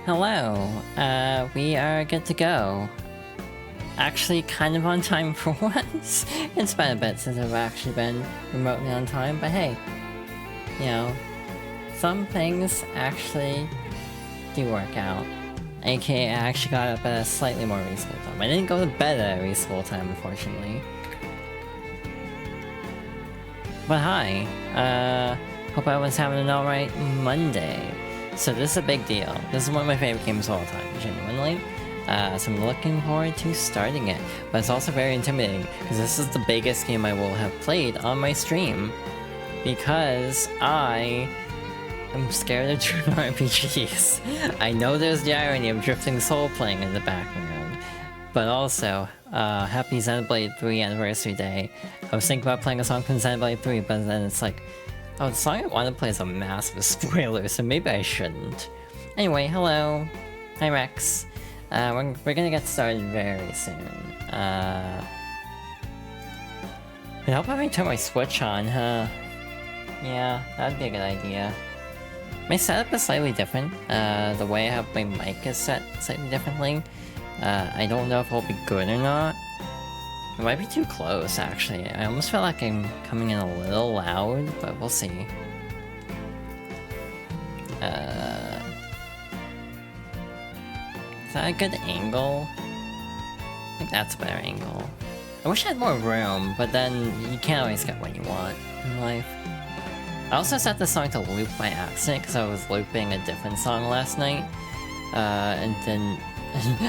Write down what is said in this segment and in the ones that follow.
Hello, we are good to go. Actually, kind of on time for once. It's been a bit since I've actually been remotely on time, but hey, you know, some things actually do work out. AKA, I actually got up at a slightly more reasonable time. I didn't go to bed at a reasonable time, unfortunately. But hi, hope everyone's having an alright Monday. So this is a big deal. This is one of my favorite games of all time, genuinely. So I'm looking forward to starting it. But it's also very intimidating, because this is the biggest game I will have played on my stream. Because I am scared of doing RPGs. I know there's the irony of Drifting Soul playing in the background. But also, happy Xenoblade 3 Anniversary Day. I was thinking about playing a song from Xenoblade 3, but then it's like, oh, the song I want to play is a massive spoiler, so maybe I shouldn't. Anyway, hello. Hi, Rex. We're gonna get started very soon. I hope I turn my Switch on, huh? Yeah, that'd be a good idea. My setup is slightly different. The way I have my mic is set slightly differently. I don't know if it'll be good or not. It might be too close, actually. I almost feel like I'm coming in a little loud, but we'll see. Is that a good angle? I think that's a better angle. I wish I had more room, but then you can't always get what you want in life. I also set the song to loop by accident because I was looping a different song last night, and then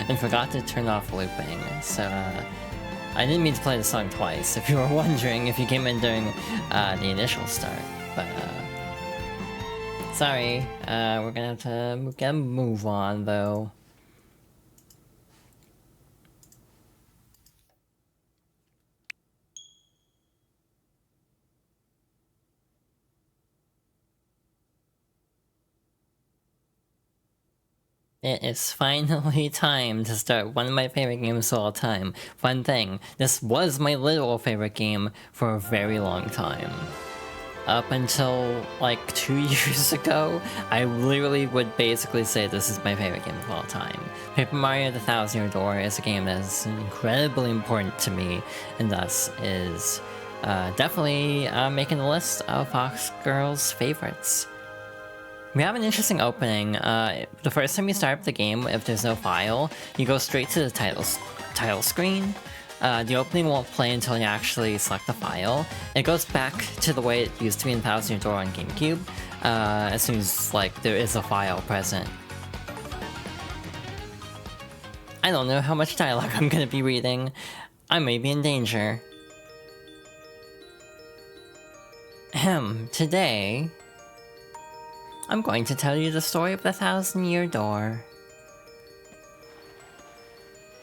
and forgot to turn off looping. So I didn't mean to play the song twice. If you were wondering, if you came in during the initial start, but sorry. We're gonna have to get a move on though. It is finally time to start one of my favorite games of all time. Fun thing, this was my literal favorite game for a very long time. Up until like 2 years ago, I literally would basically say this is my favorite game of all time. Paper Mario The Thousand Year Door is a game that is incredibly important to me, and thus is definitely making the list of Fox Girls' favorites. We have an interesting opening. The first time you start up the game, if there's no file, you go straight to the title screen. The opening won't play until you actually select the file. It goes back to the way it used to be in Thousand Year Door on GameCube, as soon as like there is a file present. I don't know how much dialogue I'm gonna be reading. I may be in danger. Today, I'm going to tell you the story of the Thousand Year Door.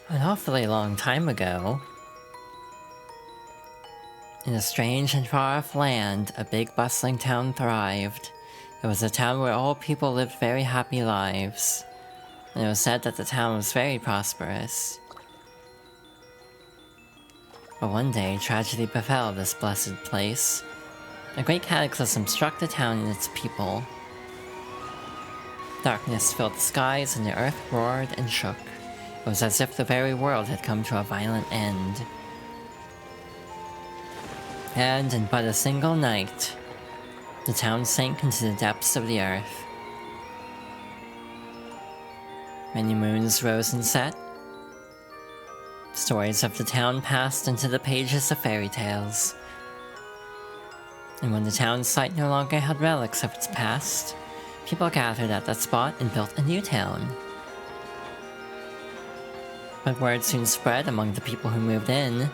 An awfully long time ago, in a strange and far-off land, a big bustling town thrived. It was a town where all people lived very happy lives, and it was said that the town was very prosperous. But one day, tragedy befell this blessed place. A great cataclysm struck the town and its people. Darkness filled the skies and the earth roared and shook. It was as if the very world had come to a violent end. And in but a single night, the town sank into the depths of the earth. Many moons rose and set. Stories of the town passed into the pages of fairy tales. And when the town's site no longer held relics of its past, people gathered at that spot and built a new town. But word soon spread among the people who moved in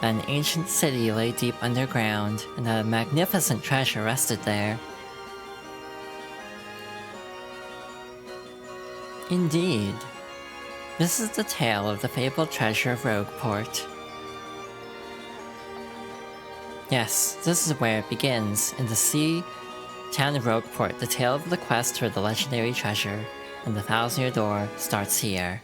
that an ancient city lay deep underground and that a magnificent treasure rested there. Indeed, this is the tale of the fabled treasure of Rogueport. Yes, this is where it begins, in the sea town of Rogueport. The tale of the quest for the legendary treasure and the Thousand Year Door starts here.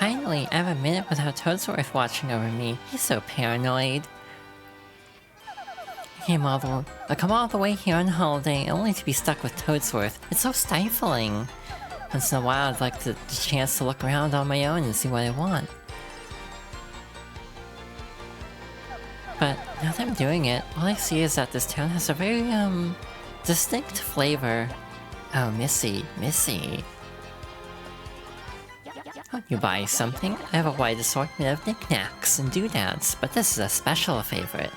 Finally, I have a minute without Toadsworth watching over me. He's so paranoid. I come all the way here on holiday only to be stuck with Toadsworth. It's so stifling. Once in a while, I'd like the chance to look around on my own and see what I want. But now that I'm doing it, all I see is that this town has a very, distinct flavor. Oh, Missy. You buy something? I have a wide assortment of knickknacks and doodads, but this is a special favorite.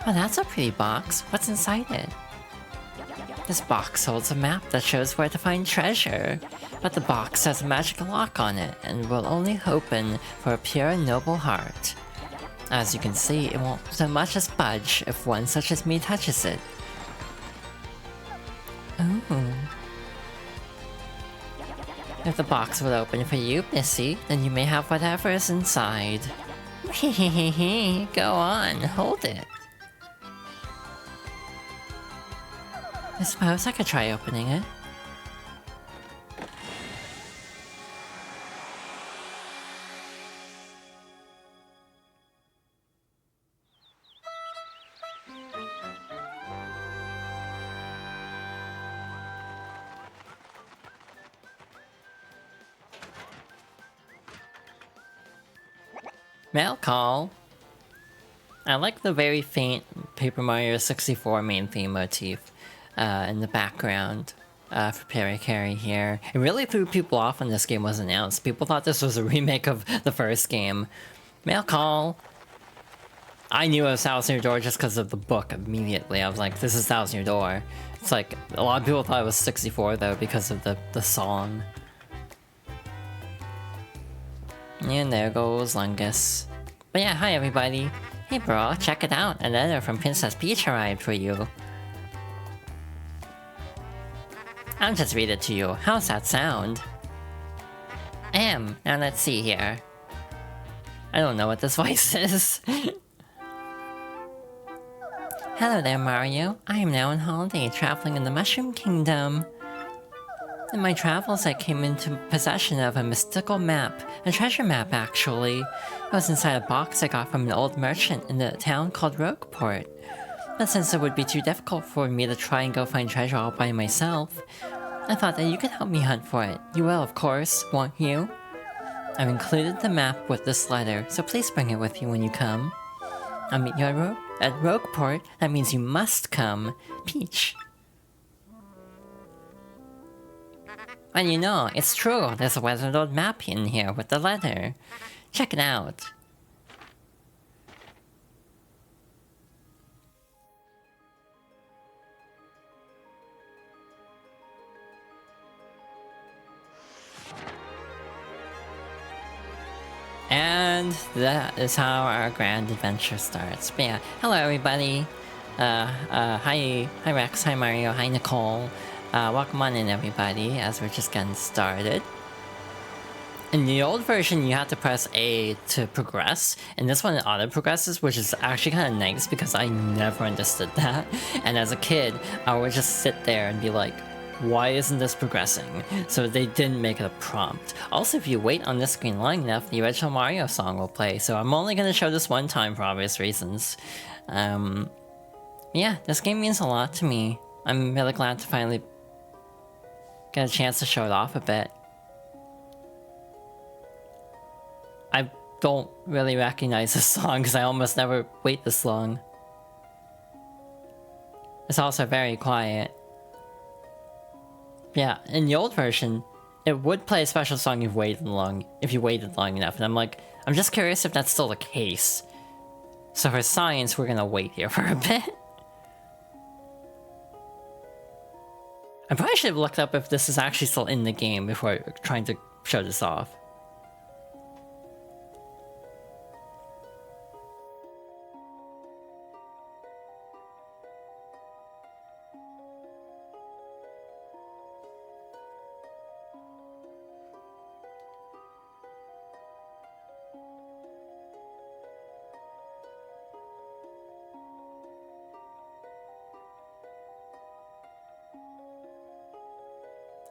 Oh, that's a pretty box. What's inside it? This box holds a map that shows where to find treasure. But the box has a magic lock on it, and will only open for a pure and noble heart. As you can see, it won't so much as budge if one such as me touches it. Ooh. If the box will open for you, Missy, then you may have whatever is inside. Hehehe, go on, hold it. I suppose I could try opening it. Mail call. I like the very faint Paper Mario 64 main theme motif in the background for Perry here. It really threw people off when this game was announced. People thought this was a remake of the first game. Mail call. I knew it was Thousand Year Door just because of the book immediately. I was like, this is Thousand Year Door. It's like, a lot of people thought it was 64 though because of the song. And there goes Lungus. But yeah, hi everybody. Hey bro, check it out. A letter from Princess Peach arrived for you. I'll just read it to you. How's that sound? Now let's see here. I don't know what this voice is. Hello there, Mario. I am now on holiday, traveling in the Mushroom Kingdom. In my travels, I came into possession of a mystical map. A treasure map, actually. It was inside a box I got from an old merchant in the town called Rogueport. But since it would be too difficult for me to try and go find treasure all by myself, I thought that you could help me hunt for it. You will, of course, won't you? I've included the map with this letter, so please bring it with you when you come. I'll meet you at Rogueport. That means you must come. Peach. And you know, it's true, there's a weathered old map in here with the letter. Check it out. And that is how our grand adventure starts. But yeah, hello everybody. Hi Rex, hi Mario, hi Nicole. Welcome on in everybody, as we're just getting started. In the old version, you had to press A to progress, and this one it auto progresses, which is actually kind of nice because I never understood that. And as a kid, I would just sit there and be like, why isn't this progressing? So they didn't make it a prompt. Also, if you wait on this screen long enough, the original Mario song will play, so I'm only going to show this one time for obvious reasons. Yeah, this game means a lot to me. I'm really glad to finally get a chance to show it off a bit. I don't really recognize this song because I almost never wait this long. It's also very quiet. Yeah, in the old version, it would play a special song if you waited long enough, and I'm just curious if that's still the case. So for science, we're gonna wait here for a bit. I probably should have looked up if this is actually still in the game before trying to show this off.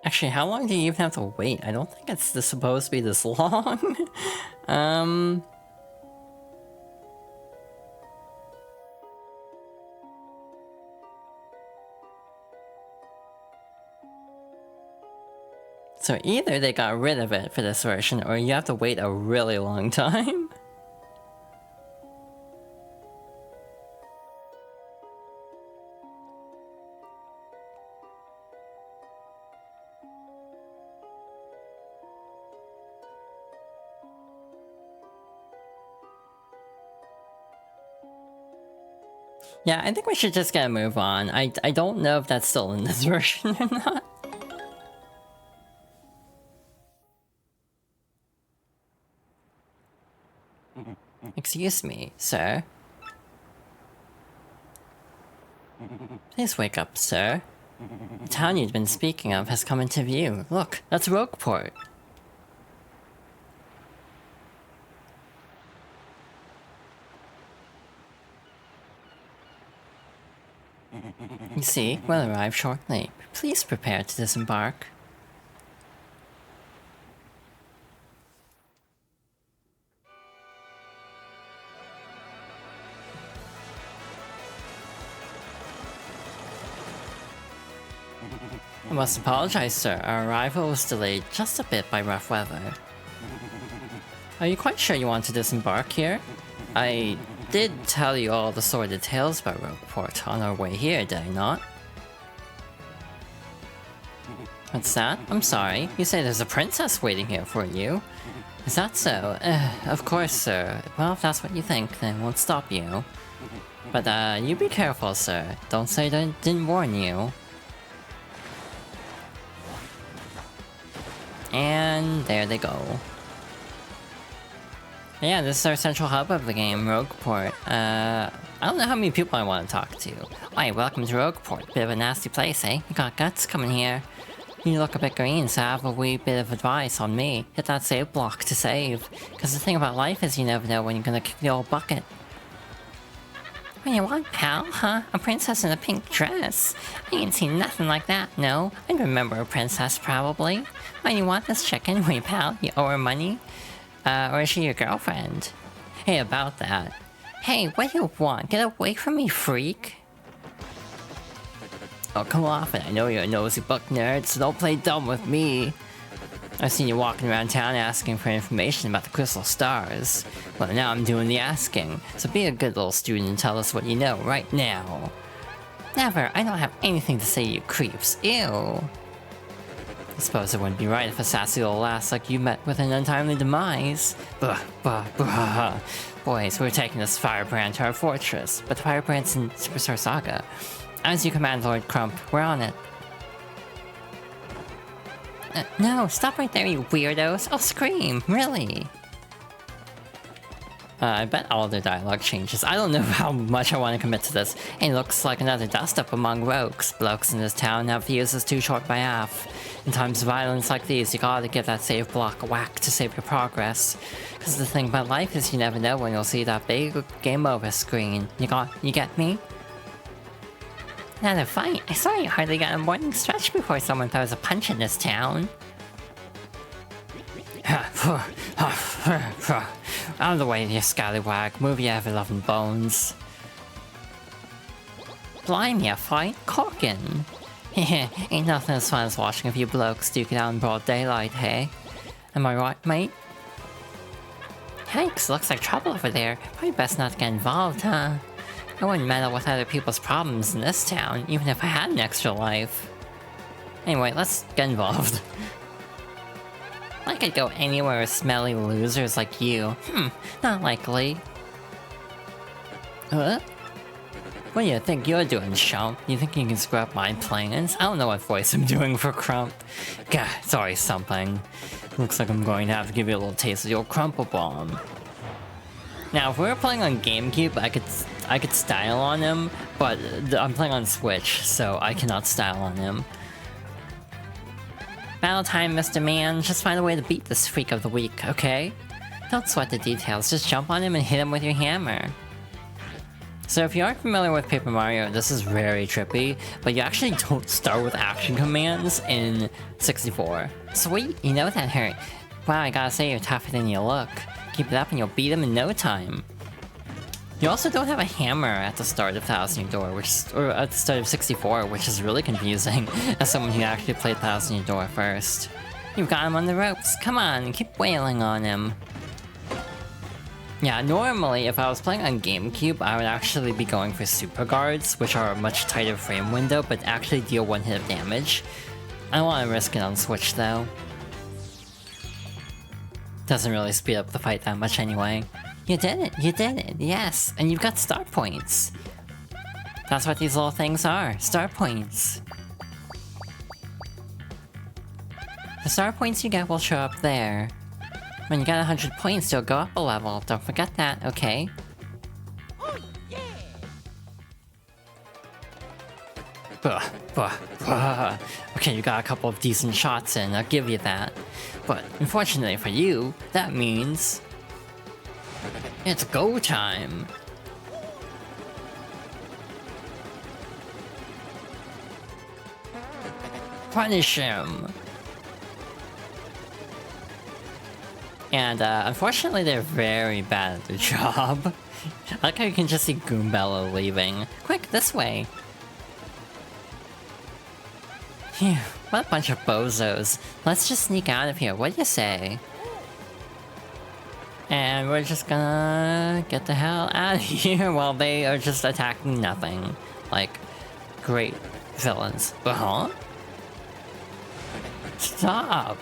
Actually, how long do you even have to wait? I don't think it's supposed to be this long. So either they got rid of it for this version, or you have to wait a really long time. Yeah, I think we should just get a move on. I don't know if that's still in this version or not. Excuse me, sir. Please wake up, sir. The town you'd been speaking of has come into view. Look, that's Rogueport. You see, we'll arrive shortly. Please prepare to disembark. I must apologize, sir. Our arrival was delayed just a bit by rough weather. Are you quite sure you want to disembark here? I did tell you all the sordid tales about Rogueport on our way here, did I not? What's that? I'm sorry. You say there's a princess waiting here for you. Is that so? Of course, sir. Well, if that's what you think, then it won't stop you. But, you be careful, sir. Don't say I didn't warn you. And there they go. Yeah, this is our central hub of the game, Rogueport. I don't know how many people I want to talk to. Why, welcome to Rogueport. Bit of a nasty place, eh? You got guts coming here. You look a bit green, so have a wee bit of advice on me. Hit that save block to save. Cause the thing about life is you never know when you're gonna kick the old bucket. What do you want, pal? Huh? A princess in a pink dress? I ain't seen nothing like that, no. I remember a princess, probably. Why do you want this chick anyway, pal? You owe her money? Or is she your girlfriend? Hey, about that. Hey, what do you want? Get away from me, freak! Oh, come off it. I know you're a nosy book nerd, so don't play dumb with me. I've seen you walking around town asking for information about the crystal stars. Well, now I'm doing the asking, so be a good little student and tell us what you know right now. Never. I don't have anything to say, you creeps. Ew. I suppose it wouldn't be right if a sassy little lass like you met with an untimely demise. Buh, buh, buh. Boys, we're taking this firebrand to our fortress, but the firebrand's in Superstar Saga. As you command, Lord Crump, we're on it. No, stop right there, you weirdos. I'll scream, really. I bet all their dialogue changes. I don't know how much I want to commit to this. It looks like another dust-up among rogues. Blokes in this town have fuses too short by half. In times of violence like these, you gotta give that save block a whack to save your progress. Cause the thing about life is you never know when you'll see that big game over screen. You get me? Not a fight. I saw you hardly got a morning stretch before someone throws a punch in this town. Out of the way, you scallywag. Move your ever-loving bones. Blimey, a fight? Corkin! Ain't nothing as fun as watching a few blokes duke it out in broad daylight, hey? Am I right, mate? Yikes, looks like trouble over there. Probably best not to get involved, huh? I wouldn't meddle with other people's problems in this town, even if I had an extra life. Anyway, let's get involved. I could go anywhere with smelly losers like you. Not likely. Huh? What do you think you're doing, chump? You think you can screw up my plans? I don't know what voice I'm doing for Crump. Gah, it's always something. Looks like I'm going to have to give you a little taste of your Crumple Bomb. Now, if we were playing on GameCube, I could style on him, but I'm playing on Switch, so I cannot style on him. Battle time, Mr. Man. Just find a way to beat this freak of the week, okay? Don't sweat the details, just jump on him and hit him with your hammer. So if you aren't familiar with Paper Mario, this is very trippy, but you actually don't start with action commands in 64. Sweet, you know that hurt. Wow, I gotta say you're tougher than you look. Keep it up and you'll beat him in no time. You also don't have a hammer at the start of Thousand Year Door, or at the start of 64, which is really confusing as someone who actually played Thousand Year Door first. You've got him on the ropes, come on, keep wailing on him. Yeah, normally if I was playing on GameCube, I would actually be going for Super Guards, which are a much tighter frame window, but actually deal one hit of damage. I don't want to risk it on Switch though. Doesn't really speed up the fight that much anyway. You did it, yes, and you've got star points. That's what these little things are, star points. The star points you get will show up there. When you get 100 points, you'll go up a level. Don't forget that, okay? Okay, you got a couple of decent shots in, I'll give you that. But unfortunately for you, that means... it's go time! Punish him! And unfortunately they're very bad at their job. I like how you can just see Goombella leaving. Quick, this way! Phew, what a bunch of bozos. Let's just sneak out of here, what do you say? And we're just gonna get the hell out of here while they are just attacking nothing. Like, great villains. Uh-huh? Stop!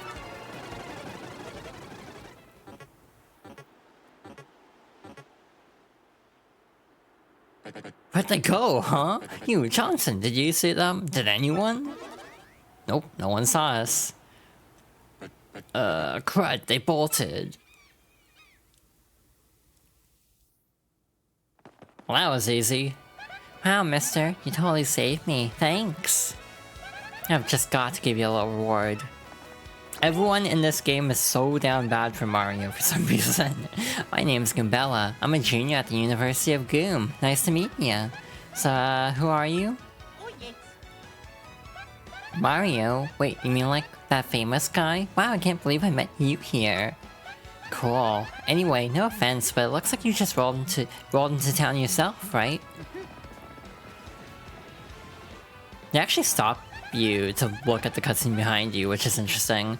Where'd they go, huh? You, Johnson, did you see them? Did anyone? Nope, no one saw us. Crud, they bolted. Well, that was easy. Wow, mister, you totally saved me. Thanks. I've just got to give you a little reward. Everyone in this game is so down bad for Mario for some reason. My name's Goombella. I'm a junior at the University of Goom. Nice to meet ya. So, who are you? Mario? Wait, you mean like that famous guy? Wow, I can't believe I met you here. Cool. Anyway, no offense, but it looks like you just rolled into town yourself, right? They actually stop you to look at the cutscene behind you, which is interesting.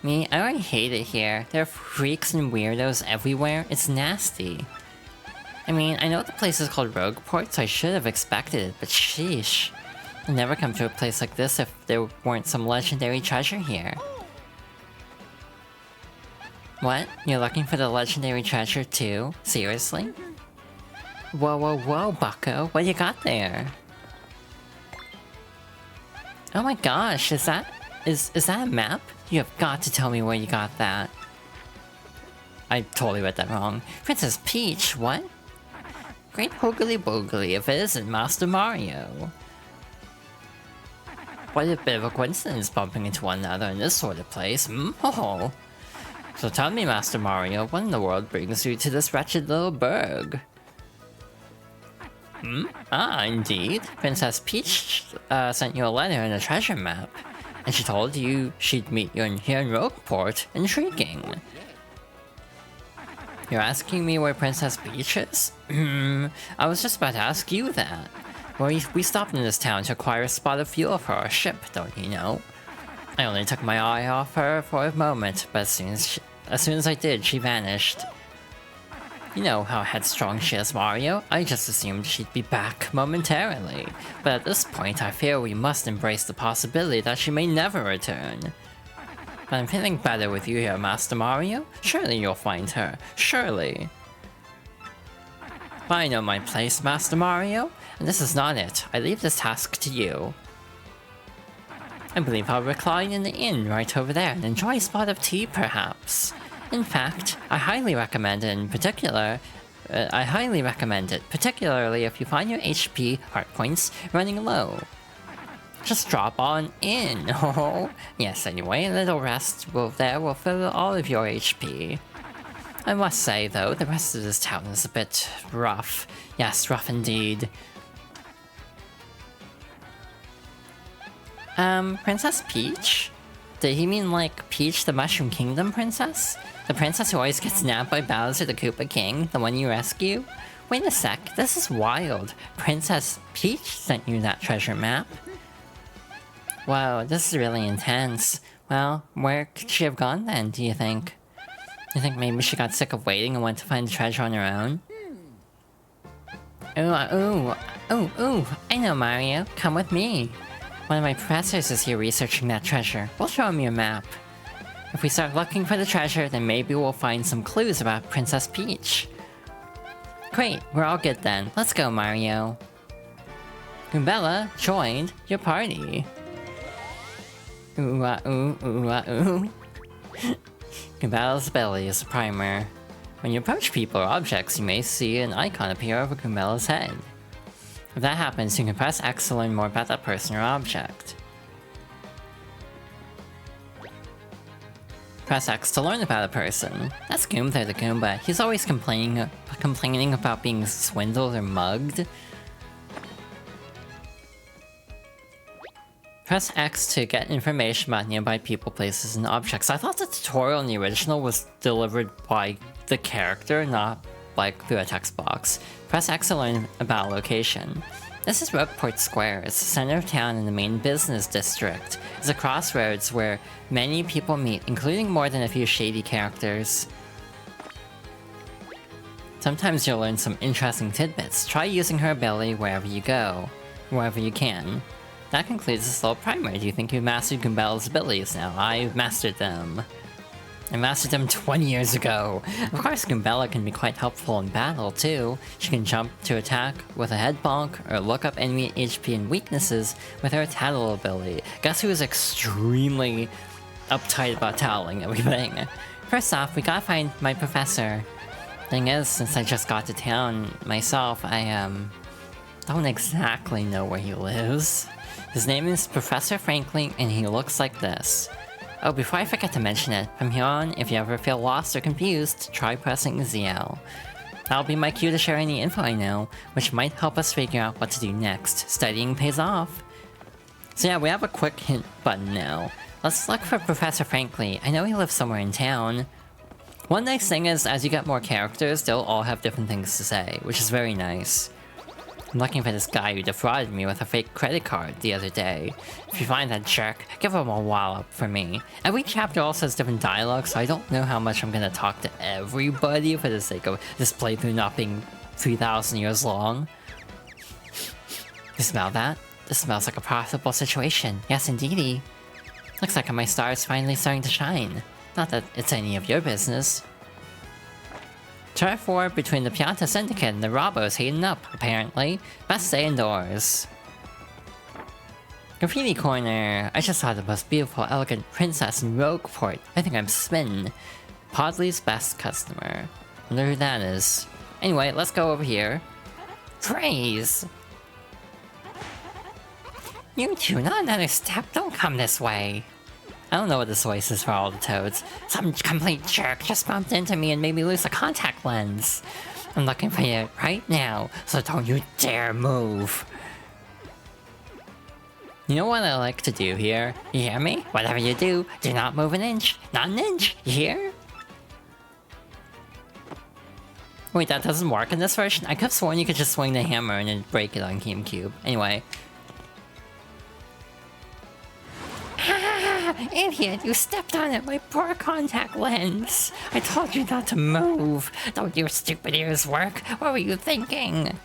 Me, I already hate it here. There are freaks and weirdos everywhere. It's nasty. I mean, I know the place is called Rogueport, so I should have expected it, but sheesh. I'd never come to a place like this if there weren't some legendary treasure here. What? You're looking for the legendary treasure too? Seriously? Whoa, whoa, whoa, bucko. What you got there? Oh my gosh, is that a map? You have got to tell me where you got that. I totally read that wrong. Princess Peach, what? Great hoogly boogly if it isn't Master Mario. What a bit of a coincidence bumping into one another in this sort of place, hmm? Oh. So tell me, Master Mario, what in the world brings you to this wretched little burg? Hmm? Ah, indeed. Princess Peach sent you a letter and a treasure map. And she told you she'd meet you here in Rogueport. Intriguing. You're asking me where Princess Peach is? I was just about to ask you that. Well, we stopped in this town to acquire a spot of fuel for our ship, don't you know? I only took my eye off her for a moment, but as soon as I did, she vanished. You know how headstrong she is, Mario. I just assumed she'd be back momentarily. But at this point, I fear we must embrace the possibility that she may never return. But I'm feeling better with you here, Master Mario. Surely you'll find her. Surely. But I know my place, Master Mario. And this is not it. I leave this task to you. I believe I'll recline in the inn right over there and enjoy a spot of tea, perhaps. In fact, I highly recommend it particularly if you find your HP heart points running low. Just drop on in. Oh, yes, anyway, a little rest will fill all of your HP. I must say, though, the rest of this town is a bit rough. Yes, rough indeed. Princess Peach? Did he mean, like, Peach the Mushroom Kingdom princess? The princess who always gets nabbed by Bowser the Koopa King, the one you rescue? Wait a sec, this is wild. Princess Peach sent you that treasure map. Whoa, this is really intense. Well, where could she have gone then, do you think? You think maybe she got sick of waiting and went to find the treasure on her own? Ooh, I know, Mario. Come with me. One of my professors is here researching that treasure. We'll show him your map. If we start looking for the treasure, then maybe we'll find some clues about Princess Peach. Great, we're all good then. Let's go, Mario. Goombella joined your party. Goombella's ability is a primer. When you approach people or objects, you may see an icon appear over Goombella's head. If that happens, you can press X to learn more about that person or object. Press X to learn about a person. That's Goomba the Goomba. He's always complaining about being swindled or mugged. Press X to get information about nearby people, places, and objects. I thought the tutorial in the original was delivered by the character, not like through a text box. Press X to learn about a location. This is Rogueport Square. It's the center of town in the main business district. It's a crossroads where many people meet, including more than a few shady characters. Sometimes you'll learn some interesting tidbits. Try using her ability wherever you go, wherever you can. That concludes this little primer. Do you think you mastered Goombella's abilities now? I've mastered them. I mastered them 20 years ago. Of course, Goombella can be quite helpful in battle, too. She can jump to attack with a head bonk, or look up enemy HP and weaknesses with her tattle ability. Guess who is extremely uptight about tattling everything? First off, we gotta find my professor. Thing is, since I just got to town myself, I, don't exactly know where he lives. His name is Professor Franklin, and he looks like this. Oh, before I forget to mention it, from here on, if you ever feel lost or confused, try pressing ZL. That'll be my cue to share any info I know, which might help us figure out what to do next. Studying pays off. So yeah, we have a quick hint button now. Let's look for Professor Franklin. I know he lives somewhere in town. One nice thing is, as you get more characters, they'll all have different things to say, which is very nice. I'm looking for this guy who defrauded me with a fake credit card the other day. If you find that jerk, give him a wallop for me. Every chapter also has different dialogue, so I don't know how much I'm gonna talk to everybody for the sake of this playthrough not being 3,000 years long. You smell that? This smells like a possible situation. Yes, indeedy. Looks like my star is finally starting to shine. Not that it's any of your business. Turf war between the Pianta Syndicate and the Robos heating up, apparently. Best stay indoors. Graffiti Corner. I just saw the most beautiful, elegant princess in Rogueport. I think I'm smitten. Podley's best customer. Wonder who that is. Anyway, let's go over here. Praise! You two, not another step. Don't come this way. I don't know what this voice is for all the toads. Some complete jerk just bumped into me and made me lose a contact lens. I'm looking for you right now, so don't you dare move. You know what I like to do here? You hear me? Whatever you do, do not move an inch. Not an inch, you hear? Wait, that doesn't work in this version? I could have sworn you could just swing the hammer and then break it on GameCube. Anyway. Idiot, you stepped on it, my poor contact lens. I told you not to move. Don't your stupid ears work? What were you thinking?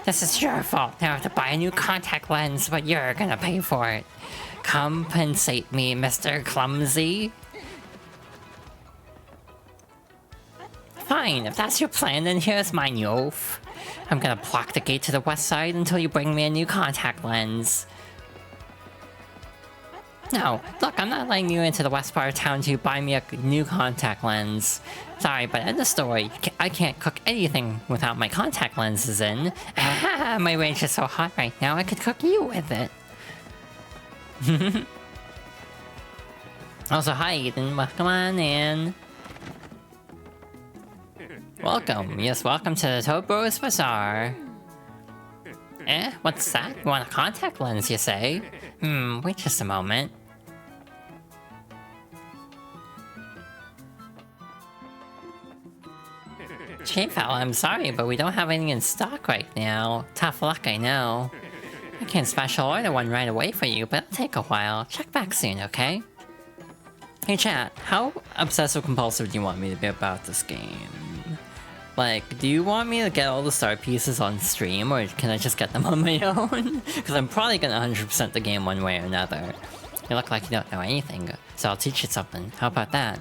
This is your fault. Now I have to buy a new contact lens, but you're gonna pay for it. Compensate me, Mr. Clumsy. Fine, if that's your plan, then here's mine, you oaf. I'm gonna block the gate to the west side until you bring me a new contact lens. No, look, I'm not letting you into the west part of town to buy me a new contact lens. Sorry, but end of story. I can't cook anything without my contact lenses in. Ah, my range is so hot right now, I could cook you with it. Also, hi Eden, welcome on in. Welcome. Yes, welcome to the Toad Bros Bazaar. Eh? What's that? You want a contact lens, you say? Wait just a moment. Chief Owl, I'm sorry, but we don't have any in stock right now. Tough luck, I know. I can special order one right away for you, but it'll take a while. Check back soon, okay? Hey chat, how obsessive compulsive do you want me to be about this game? Like, do you want me to get all the star pieces on stream, or can I just get them on my own? Because I'm probably gonna 100% the game one way or another. You look like you don't know anything, so I'll teach you something. How about that?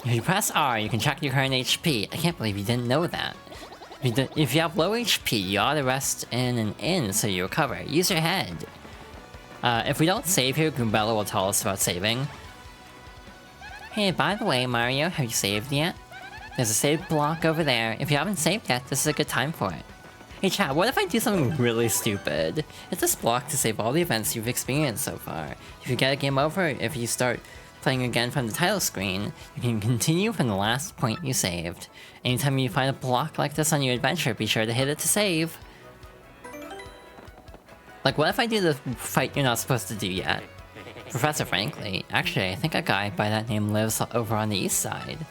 If you press R, you can check your current HP. I can't believe you didn't know that. If you have low HP, you ought to rest in and in so you recover. Use your head. If we don't save here, Goombella will tell us about saving. Hey, by the way, Mario, have you saved yet? There's a save block over there. If you haven't saved yet, this is a good time for it. Hey chat, what if I do something really stupid? Hit this block to save all the events you've experienced so far. If you get a game over, if you start playing again from the title screen, you can continue from the last point you saved. Anytime you find a block like this on your adventure, be sure to hit it to save. Like, what if I do the fight you're not supposed to do yet? Professor Frankly, actually, I think a guy by that name lives over on the east side.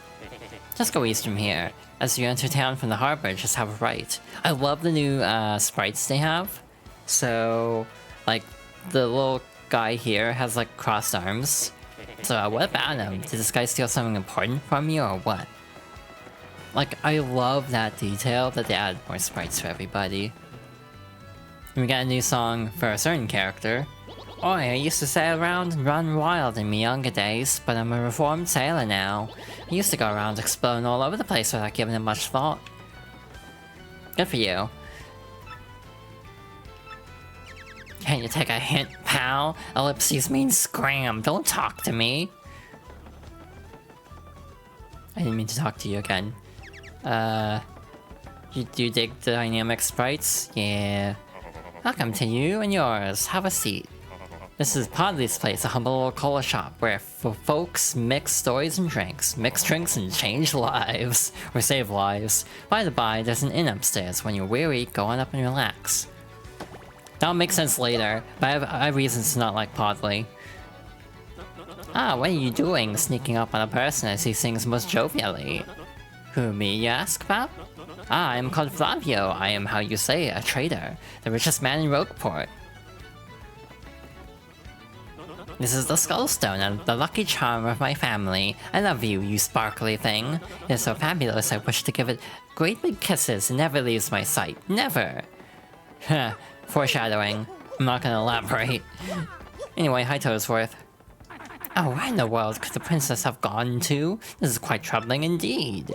Just go east from here. As you enter town from the harbor, just have a right. I love the new sprites they have. So, like, the little guy here has like crossed arms. So what about him? Did this guy steal something important from you or what? Like, I love that detail that they added more sprites for everybody. And we got a new song for a certain character. Oh, I used to sail around and run wild in my younger days, but I'm a reformed sailor now. I used to go around exploring all over the place without giving it much thought. Good for you. Can't you take a hint, pal? Ellipses means scram, don't talk to me. I didn't mean to talk to you again. You do dig the dynamic sprites? Yeah. Welcome to you and yours, have a seat. This is Podley's Place, a humble little cola shop where folks mix stories and drinks. Mix drinks and change lives. Or save lives. By the by, there's an inn upstairs. When you're weary, go on up and relax. That'll make sense later, but I have reasons to not like Podley. Ah, what are you doing? Sneaking up on a person as he sings most jovially. Who, me, you ask about? Ah, I am called Flavio. I am, how you say, a trader. The richest man in Rogueport. This is the Skullstone, and the lucky charm of my family. I love you, you sparkly thing. It is so fabulous, I wish to give it great big kisses. It never leaves my sight. Never! Heh, foreshadowing. I'm not gonna elaborate. Anyway, hi Toadsworth. Oh, where in the world could the princess have gone to? This is quite troubling indeed.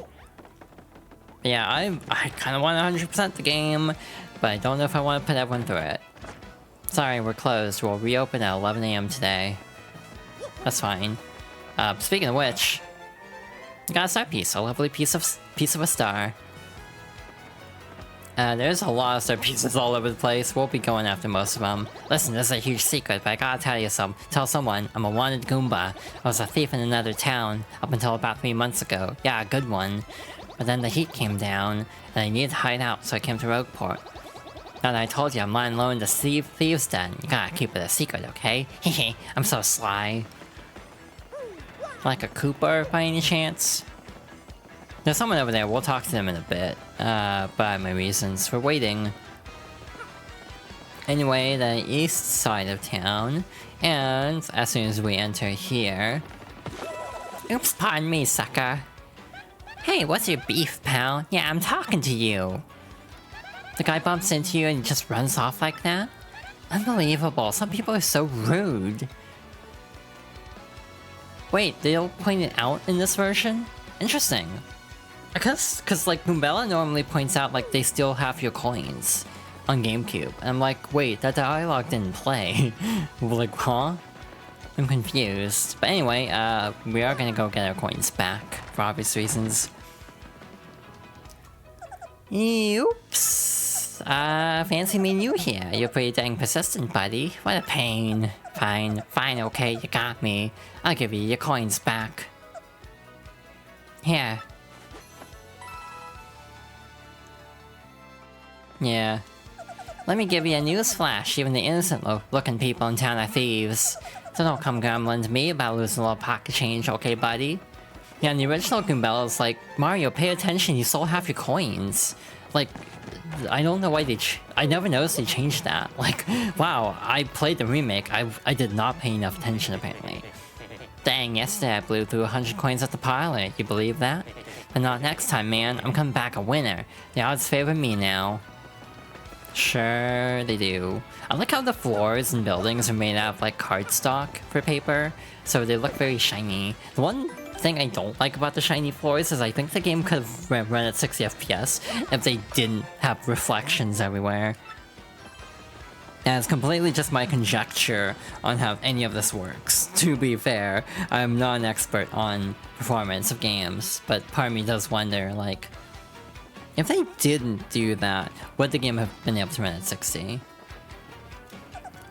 Yeah, I kinda want 100% the game, but I don't know if I want to put everyone through it. Sorry, we're closed. We'll reopen at 11 AM today. That's fine. Speaking of which, got a star piece. A lovely piece of a star. There's a lot of star pieces all over the place. We'll be going after most of them. Listen, this is a huge secret, but I gotta tell you tell someone. I'm a wanted Goomba. I was a thief in another town up until about 3 months ago. Yeah, a good one. But then the heat came down, and I needed to hide out, so I came to Rogueport. Now that I told you I'm lying low in the thieves' den, you gotta keep it a secret, okay? Hehe, I'm so sly. Like a Cooper, by any chance? There's someone over there, we'll talk to them in a bit. But I have my reasons for waiting. Anyway, the east side of town, and as soon as we enter here... Oops, pardon me, sucker. Hey, what's your beef, pal? Yeah, I'm talking to you. The guy bumps into you and he just runs off like that? Unbelievable, some people are so rude. Wait, they'll point it out in this version? Interesting. Cause like Goombella normally points out like they steal half your coins on GameCube. And I'm like, wait, that dialogue didn't play. Like, huh? I'm confused. But anyway, we are gonna go get our coins back for obvious reasons. Oops. Fancy meeting you here. You're pretty dang persistent, buddy. What a pain. Fine, okay, you got me. I'll give you your coins back. Here. Yeah. Let me give you a news flash. Even the innocent looking people in town are thieves. So don't come grumbling to me about losing a little pocket change, okay, buddy? Yeah, in the original Goombella's like, Mario, pay attention, you stole half your coins. Like, I don't know why I never noticed they changed that. Like, wow, I played the remake, I did not pay enough attention apparently. Dang, yesterday I blew through 100 coins at the parlor, you believe that? But not next time, man, I'm coming back a winner. The odds favor me now. Sure, they do. I like how the floors and buildings are made out of like cardstock for paper, so they look very shiny. The one thing I don't like about the shiny floors is I think the game could have run at 60 FPS if they didn't have reflections everywhere. And it's completely just my conjecture on how any of this works. To be fair, I'm not an expert on performance of games, but part of me does wonder, like, if they didn't do that, would the game have been able to run at 60?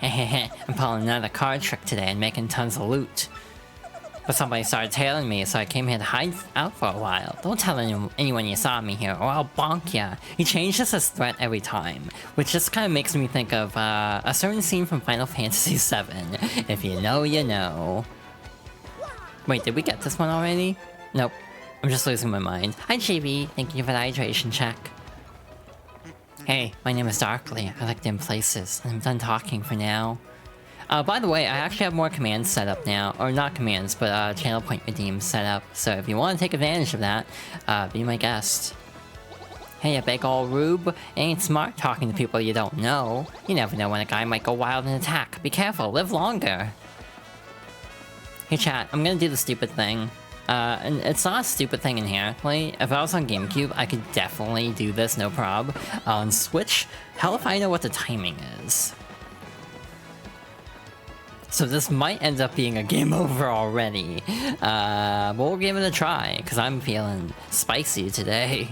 Hehehe, I'm pulling another card trick today and making tons of loot. But somebody started tailing me, so I came here to hide out for a while. Don't tell anyone you saw me here, or I'll bonk ya. He changes his threat every time, which just kind of makes me think of a certain scene from Final Fantasy VII. If you know, you know. Wait, did we get this one already? Nope. I'm just losing my mind. Hi, GB. Thank you for the hydration check. Hey, my name is Darkly. I like dim places, and I'm done talking for now. By the way, I actually have more commands set up now. Or not commands, but channel point redeems set up. So if you want to take advantage of that, be my guest. Hey, you big ol' rube. It ain't smart talking to people you don't know. You never know when a guy might go wild and attack. Be careful, live longer. Hey chat, I'm gonna do the stupid thing. And it's not a stupid thing inherently. If I was on GameCube, I could definitely do this, no prob. On Switch, hell if I know what the timing is. So this might end up being a game over already. But we'll give it a try, because I'm feeling spicy today.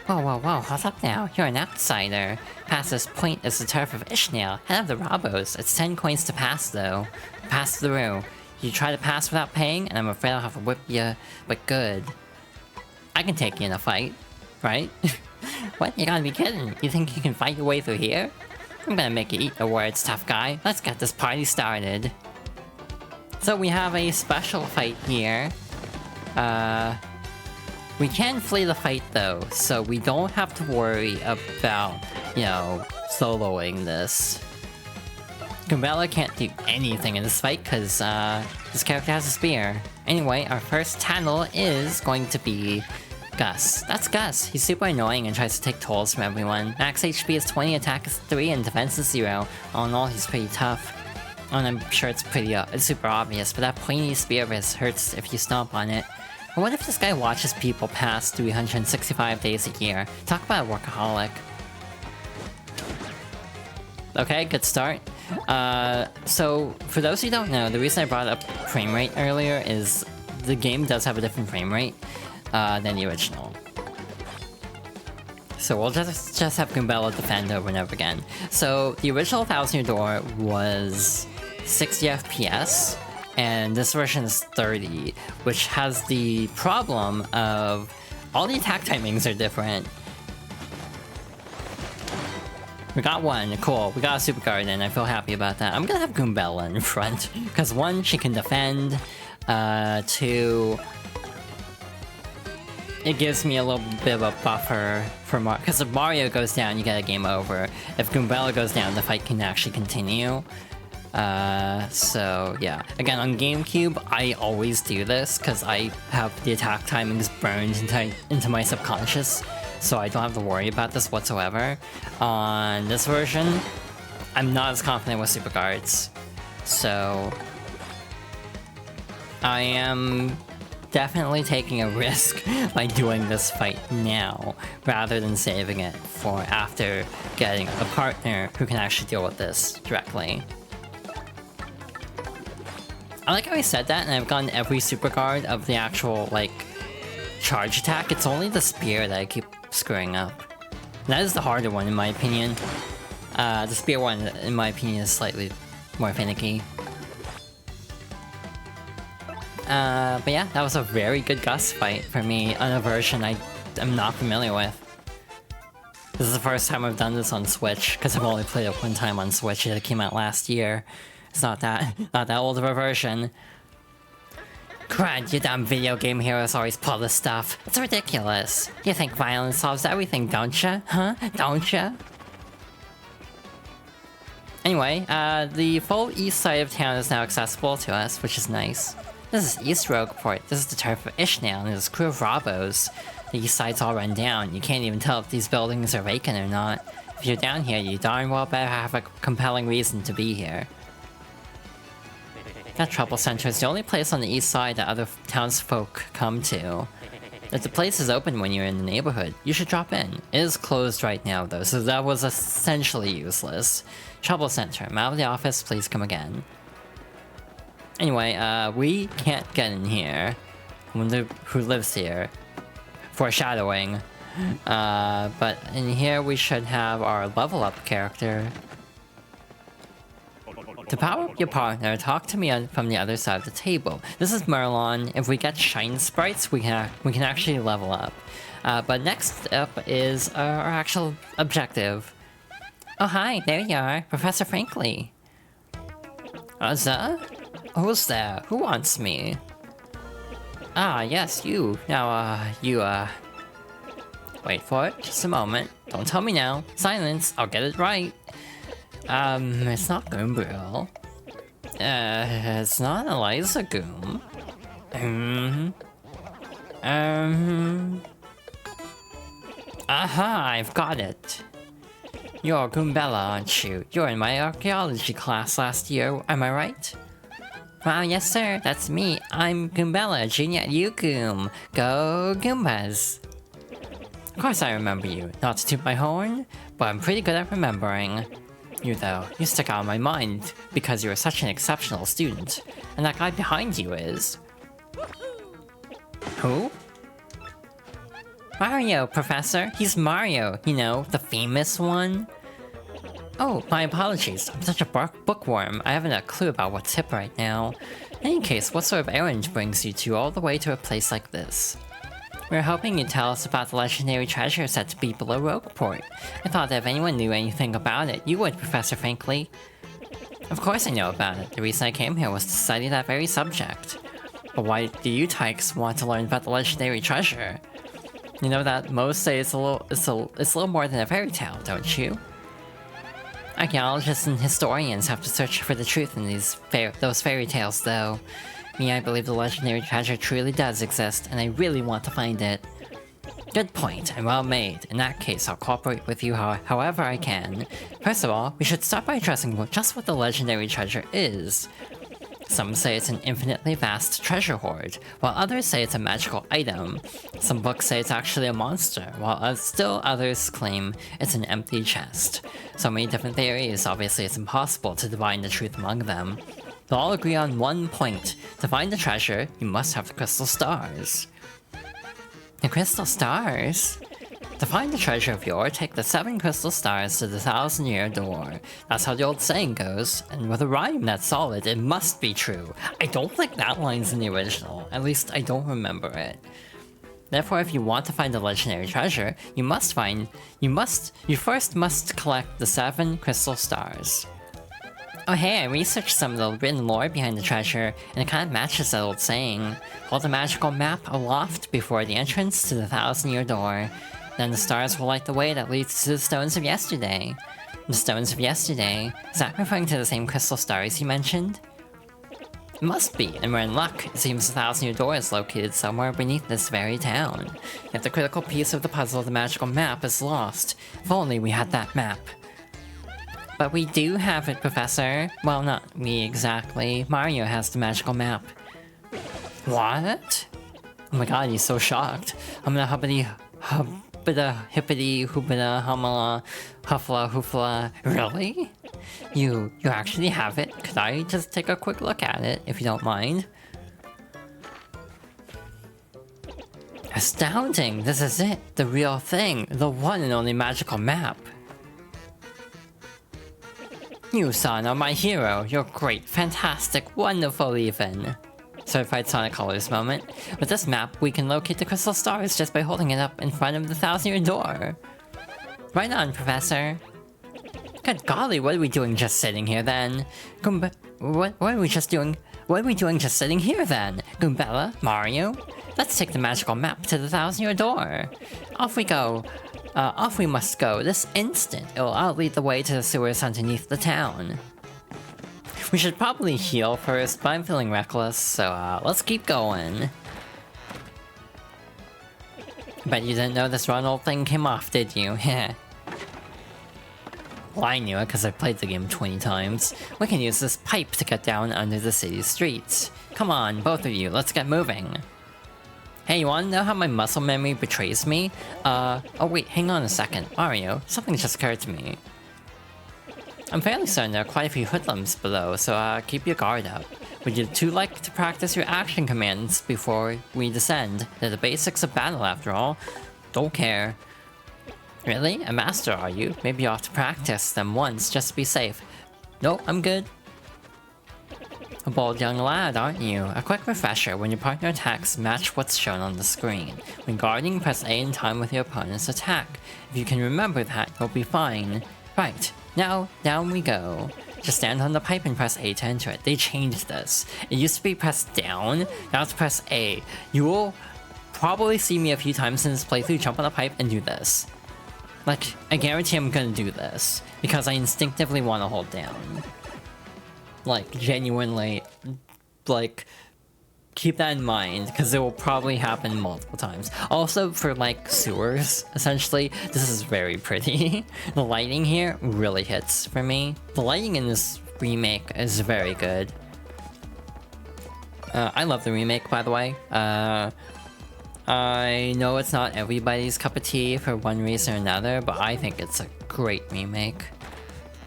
Whoa, whoa, whoa, hold up now. You're an outsider. Past this point is the turf of Ishmael, head of the Robos. It's 10 coins to pass, though. Pass through. You try to pass without paying, and I'm afraid I'll have to whip you, but good. I can take you in a fight, right? What? You gotta be kidding. You think you can fight your way through here? I'm gonna make you eat the words, tough guy. Let's get this party started. So we have a special fight here. We can flee the fight though, so we don't have to worry about, you know, soloing this. Goombella can't do anything in this fight because this character has a spear. Anyway, our first Tannel is going to be Gus. That's Gus. He's super annoying and tries to take tolls from everyone. Max HP is 20, attack is 3, and defense is 0. All in all, he's pretty tough. And I'm sure it's super obvious, but that pointy spear of his hurts if you stomp on it. But what if this guy watches people pass 365 days a year? Talk about a workaholic. Okay, good start. So, for those who don't know, the reason I brought up frame rate earlier is the game does have a different frame rate than the original. So we'll just have Goombella defend over and over again. So, the original 1000 Year Door was 60 FPS, and this version is 30, which has the problem of all the attack timings are different. We got one, cool. We got a Super Garden, I feel happy about that. I'm gonna have Goombella in front, because 1, she can defend, 2, it gives me a little bit of a buffer for Mario, because if Mario goes down, you get a game over. If Goombella goes down, the fight can actually continue. So yeah. Again, on GameCube, I always do this, because I have the attack timings burned into my subconscious. So I don't have to worry about this whatsoever. On this version, I'm not as confident with Super Guards. So I am definitely taking a risk by doing this fight now, rather than saving it for after getting a partner who can actually deal with this directly. I like how I said that, and I've gotten every Super Guard of the actual, like, charge attack. It's only the spear that I keep screwing up. That is the harder one, in my opinion. The spear one, in my opinion, is slightly more finicky. But yeah, that was a very good Gus fight for me on a version I'm not familiar with. This is the first time I've done this on Switch, because I've only played it one time on Switch. It came out last year. It's not that old of a version. Crud, you dumb video game heroes always pull this stuff. It's ridiculous. You think violence solves everything, don't ya? Huh? Don't ya? Anyway, the full east side of town is now accessible to us, which is nice. This is East Rogueport. This is the turf of Ishnael and his crew of Robos. The east side's all run down. You can't even tell if these buildings are vacant or not. If you're down here, you darn well better have a compelling reason to be here. That Trouble Center is the only place on the east side that other townsfolk come to. If the place is open when you're in the neighborhood, you should drop in. It is closed right now though, so that was essentially useless. Trouble Center, I'm out of the office, please come again. Anyway, we can't get in here. I wonder who lives here. Foreshadowing. But in here we should have our level up character. To power up your partner, talk to me from the other side of the table. This is Merlon. If we get Shine Sprites, we can actually level up. But next up is our actual objective. Oh hi, there you are, Professor Frankly. Who's there? Who wants me? Ah, yes, you. Now, wait for it, just a moment. Don't tell me now. Silence, I'll get it right. It's not Goombril. It's not Eliza Goom. Aha, I've got it. You're Goombella, aren't you? You're in my archaeology class last year, am I right? Wow, yes sir, that's me. I'm Goombella, junior at UGoom. Go Goombas! Of course I remember you. Not to toot my horn, but I'm pretty good at remembering. You though, you stick out of my mind because you're such an exceptional student. And that guy behind you is... Who? Mario, Professor. He's Mario, you know, the famous one. Oh, my apologies. I'm such a bookworm. I haven't a clue about what's hip right now. In any case, what sort of errand brings you two all the way to a place like this? We're hoping you'd tell us about the legendary treasure said to be below Rogueport. I thought that if anyone knew anything about it, you would, Professor Frankly. Of course I know about it. The reason I came here was to study that very subject. But why do you tykes want to learn about the legendary treasure? You know that most say it's a little more than a fairy tale, don't you? Archaeologists and historians have to search for the truth in those fairy tales, though. Me, I believe the legendary treasure truly does exist, and I really want to find it. Good point, and well made. In that case, I'll cooperate with you however I can. First of all, we should start by addressing just what the legendary treasure is. Some say it's an infinitely vast treasure hoard, while others say it's a magical item. Some books say it's actually a monster, while still others claim it's an empty chest. So many different theories, obviously it's impossible to divine the truth among them. They'll all agree on one point. To find the treasure, you must have the crystal stars. The crystal stars? To find the treasure of yore, take the 7 crystal stars to the 1,000-year door. That's how the old saying goes, and with a rhyme that's solid, it must be true. I don't think that line's in the original, at least I don't remember it. Therefore, if you want to find the legendary treasure, you first must collect the 7 crystal stars. Oh hey, I researched some of the written lore behind the treasure, and it kind of matches that old saying. Hold the magical map aloft before the entrance to the 1,000-year door. Then the stars will light the way that leads to the Stones of Yesterday. The Stones of Yesterday? Is that referring to the same crystal stars you mentioned? It must be, and we're in luck. It seems the 1,000-year door is located somewhere beneath this very town. Yet the critical piece of the puzzle of the magical map is lost. If only we had that map. But we do have it, Professor. Well, not me exactly. Mario has the magical map. What? Oh my god, he's so shocked. I'm gonna hippity hoopida humala huffla hoofla. Really? You actually have it? Could I just take a quick look at it, if you don't mind? Astounding! This is it! The real thing! The one and only magical map! You, son, are my hero. You're great, fantastic, wonderful even. Certified Sonic Colors moment. With this map, we can locate the crystal stars just by holding it up in front of the 1,000-year door. Right on, Professor. Good golly, what are we doing just sitting here then? What are we just doing? What are we doing just sitting here then? Goombella? Mario? Let's take the magical map to the 1,000-year door. Off we go. Off we must go this instant. I'll lead the way to the sewers underneath the town. We should probably heal first, but I'm feeling reckless, so let's keep going. Bet you didn't know this Ronald thing came off, did you? Well, I knew it because I've played the game 20 times. We can use this pipe to get down under the city streets. Come on, both of you, let's get moving. Hey, you wanna know how my muscle memory betrays me? Oh wait, hang on a second. Mario, something just occurred to me. I'm fairly certain there are quite a few hoodlums below, so keep your guard up. Would you two like to practice your action commands before we descend? They're the basics of battle after all. Don't care. Really? A master, are you? Maybe you ought to practice them once, just to be safe. No, I'm good. A bold young lad, aren't you? A quick refresher, when your partner attacks, match what's shown on the screen. When guarding, press A in time with your opponent's attack. If you can remember that, you'll be fine. Right, now, down we go. Just stand on the pipe and press A to enter it. They changed this. It used to be press down, now it's press A. You will probably see me a few times in this playthrough jump on the pipe and do this. Like, I guarantee I'm gonna do this, because I instinctively want to hold down. Like, genuinely, like, keep that in mind, because it will probably happen multiple times. Also, for, like, sewers, essentially, this is very pretty. The lighting here really hits for me. The lighting in this remake is very good. I love the remake, by the way. I know it's not everybody's cup of tea for one reason or another, but I think it's a great remake.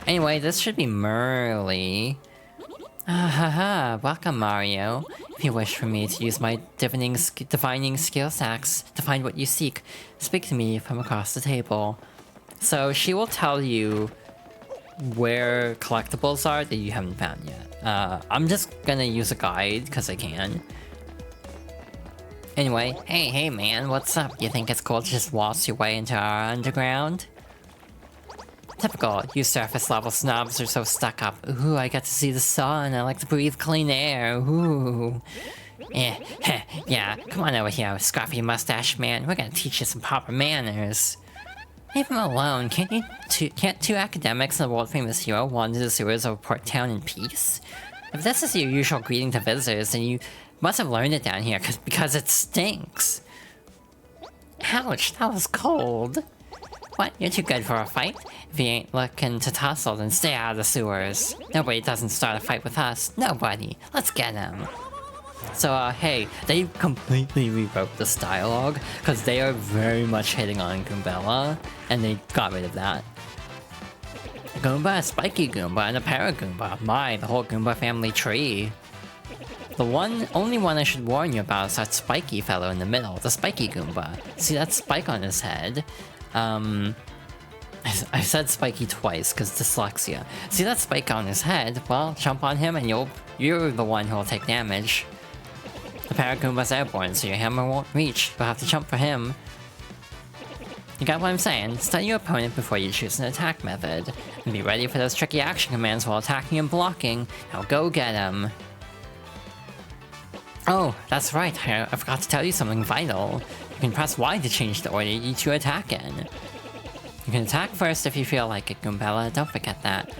Anyway, this should be Merly. Haha, welcome Mario. If you wish for me to use my divining skill stacks to find what you seek, speak to me from across the table. So she will tell you where collectibles are that you haven't found yet. I'm just gonna use a guide, because I can. Anyway, hey man, what's up? You think it's cool to just waltz your way into our underground? Typical, you surface level snobs are so stuck up. Ooh, I get to see the sun, I like to breathe clean air, ooh. Yeah, come on over here, scruffy mustache man, we're gonna teach you some proper manners. Leave him alone, can't two academics and a world-famous hero wander the sewers of Port Town in peace? If this is your usual greeting to visitors, then you must have learned it down here, because it stinks. Ouch, that was cold. What, you're too good for a fight? If you ain't looking to tussle, then stay out of the sewers. Nobody doesn't start a fight with us. Nobody. Let's get him. So, hey, they completely rewrote this dialogue, because they are very much hitting on Goombella, and they got rid of that. A Goomba, a Spiky Goomba, and a Paragoomba. My, the whole Goomba family tree. The only one I should warn you about is that spiky fellow in the middle, the Spiky Goomba. See that spike on his head? I said spiky twice, because dyslexia. See that spike on his head? Well, jump on him and you're the one who'll take damage. The Paragoomba's airborne, so your hammer won't reach. You'll have to jump for him. You got what I'm saying? Study your opponent before you choose an attack method. And be ready for those tricky action commands while attacking and blocking. Now go get him. Oh, that's right, I forgot to tell you something vital. You can press Y to change the order you two attack in. You can attack first if you feel like it, Goombella, don't forget that.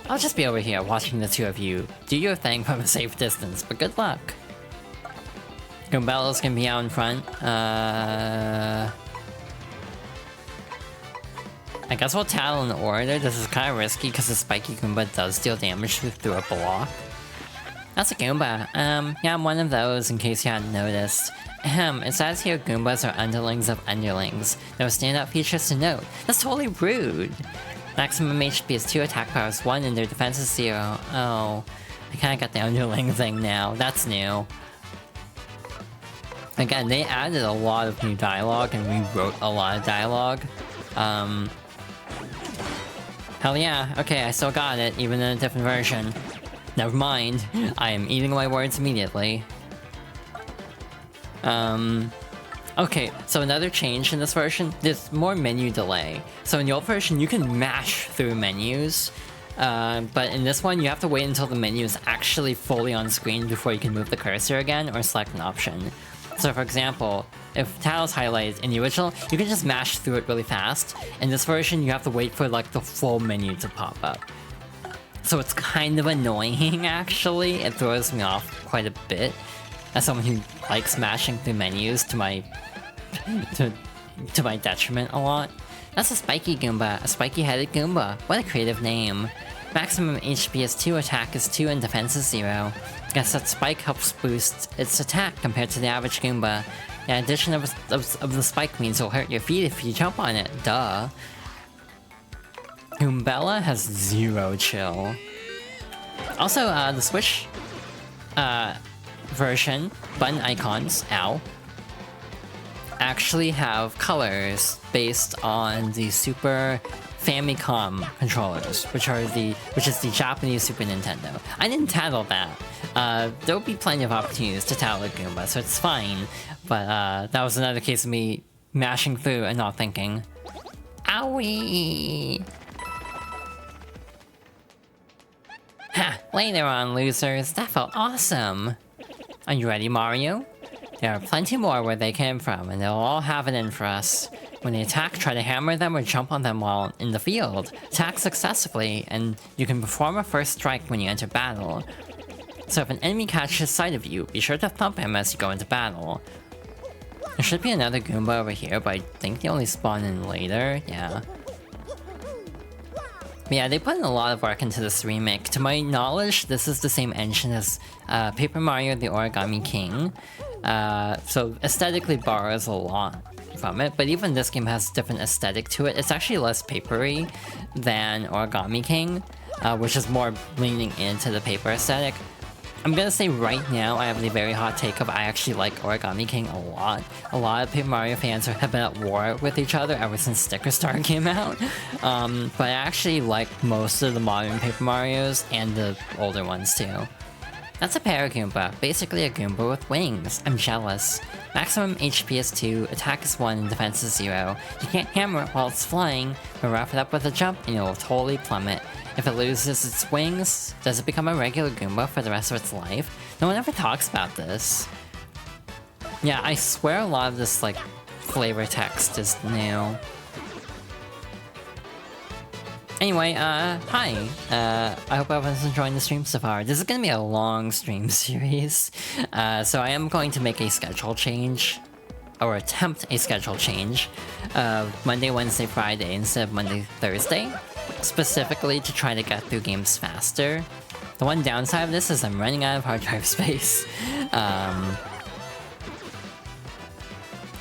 I'll just be over here watching the two of you do your thing from a safe distance, but good luck. Goombella's gonna be out in front. I guess we'll tattle in order. This is kind of risky because the Spiky Goomba does deal damage through a block. That's a Goomba. Yeah, I'm one of those, in case you hadn't noticed. It says here Goombas are underlings of underlings. No standout features to note. That's totally rude! Maximum HP is 2, attack power is 1, and their defense is 0. Oh, I kinda got the underling thing now. That's new. Again, they added a lot of new dialogue and rewrote a lot of dialogue. Hell yeah, okay, I still got it, even in a different version. Never mind, I am eating my words immediately. Okay, so another change in this version, there's more menu delay. So in the old version, you can mash through menus, but in this one, you have to wait until the menu is actually fully on screen before you can move the cursor again or select an option. So for example, if tile's highlighted in the original, you can just mash through it really fast. In this version, you have to wait for like the full menu to pop up. So it's kind of annoying, actually. It throws me off quite a bit as someone who likes mashing through menus to my detriment a lot. That's a spiky Goomba, a spiky-headed Goomba. What a creative name. Maximum HP is 2, attack is 2, and defense is 0. Guess that spike helps boost its attack compared to the average Goomba. The addition of the spike means it'll hurt your feet if you jump on it, duh. Goombella has 0 chill. Also, the Switch version, button icons, ow, actually have colors based on the Super Famicom controllers, which is the Japanese Super Nintendo. I didn't tattle that. There'll be plenty of opportunities to tattle a Goomba, so it's fine. But that was another case of me mashing through and not thinking. Owie! Ha! Later on, losers. That felt awesome. Are you ready, Mario? There are plenty more where they came from, and they'll all have it in for us. When they attack, try to hammer them or jump on them while in the field. Attack successfully, and you can perform a first strike when you enter battle. So if an enemy catches sight of you, be sure to thump him as you go into battle. There should be another Goomba over here, but I think they only spawn in later, yeah. But yeah, they put in a lot of work into this remake. To my knowledge, this is the same engine as Paper Mario the Origami King. So aesthetically borrows a lot from it, but even this game has different aesthetic to it. It's actually less papery than Origami King, which is more leaning into the paper aesthetic. I'm gonna say right now, I have the very hot take of I actually like Origami King a lot. A lot of Paper Mario fans have been at war with each other ever since Sticker Star came out. But I actually like most of the modern Paper Marios and the older ones too. That's a Paragoomba, basically a Goomba with wings. I'm jealous. Maximum HP is 2, attack is 1, and defense is 0. You can't hammer it while it's flying, but wrap it up with a jump and it'll totally plummet. If it loses its wings, does it become a regular Goomba for the rest of its life? No one ever talks about this. Yeah, I swear a lot of this, like, flavor text is new. Anyway, hi. I hope everyone's enjoying the stream so far. This is gonna be a long stream series. So I am going to make a schedule change, or attempt a schedule change, Monday, Wednesday, Friday instead of Monday, Thursday, specifically to try to get through games faster. The one downside of this is I'm running out of hard drive space.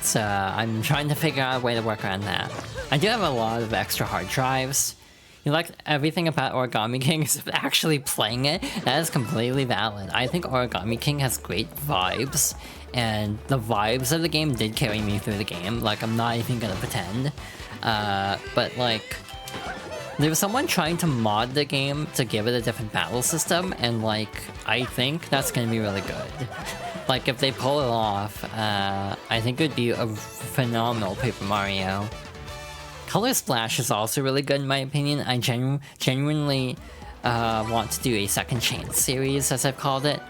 So I'm trying to figure out a way to work around that. I do have a lot of extra hard drives. You like everything about Origami King except actually playing it, that is completely valid. I think Origami King has great vibes, and the vibes of the game did carry me through the game, like I'm not even gonna pretend. But like, there was someone trying to mod the game to give it a different battle system, and like, I think that's gonna be really good. Like, if they pull it off, I think it would be a phenomenal Paper Mario. Color Splash is also really good in my opinion. I genuinely want to do a second chance series, as I've called it.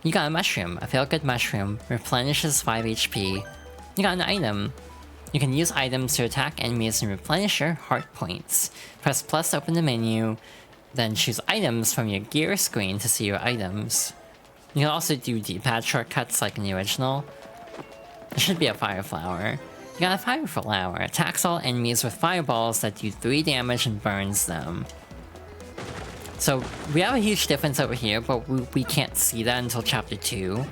You got a mushroom, a feel-good mushroom, replenishes 5 HP. You got an item. You can use items to attack enemies and replenish your heart points. Press plus to open the menu, then choose items from your gear screen to see your items. You can also do D-pad shortcuts like in the original. There should be a fire flower. You got a fire flower. Attacks all enemies with fireballs that do 3 damage and burns them. So we have a huge difference over here, but we can't see that until chapter 2.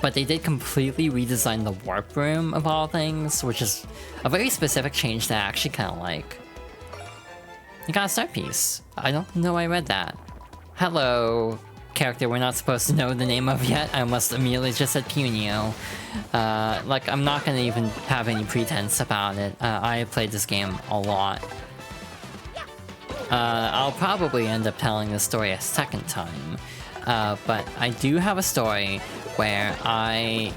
But they did completely redesign the warp room of all things, which is a very specific change that I actually kind of like. You got a star piece. I don't know I read that. Hello, character we're not supposed to know the name of yet. I almost immediately just said Punio. Like, I'm not gonna even have any pretense about it. I played this game a lot. I'll probably end up telling this story a second time. But I do have a story where I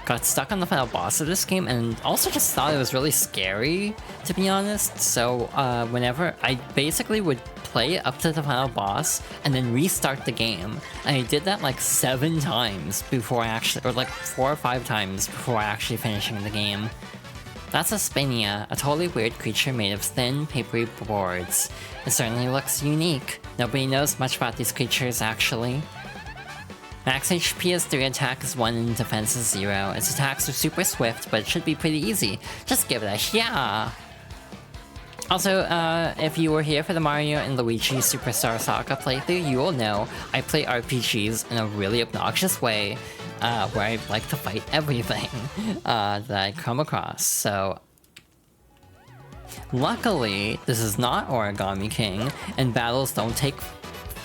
got stuck on the final boss of this game and also just thought it was really scary, to be honest. So whenever I basically would play up to the final boss and then restart the game. And I did that like 7 times before I actually, or like 4 or 5 times before I actually finishing the game. That's a Spinia, a totally weird creature made of thin, papery boards. It certainly looks unique. Nobody knows much about these creatures, actually. Max HP is 3, attack is 1, and defense is 0. Its attacks are super swift, but it should be pretty easy. Just give it a yeah! Also, if you were here for the Mario and Luigi Superstar Saga playthrough, you will know I play RPGs in a really obnoxious way, where I like to fight everything that I come across, so... Luckily, this is not Origami King, and battles don't take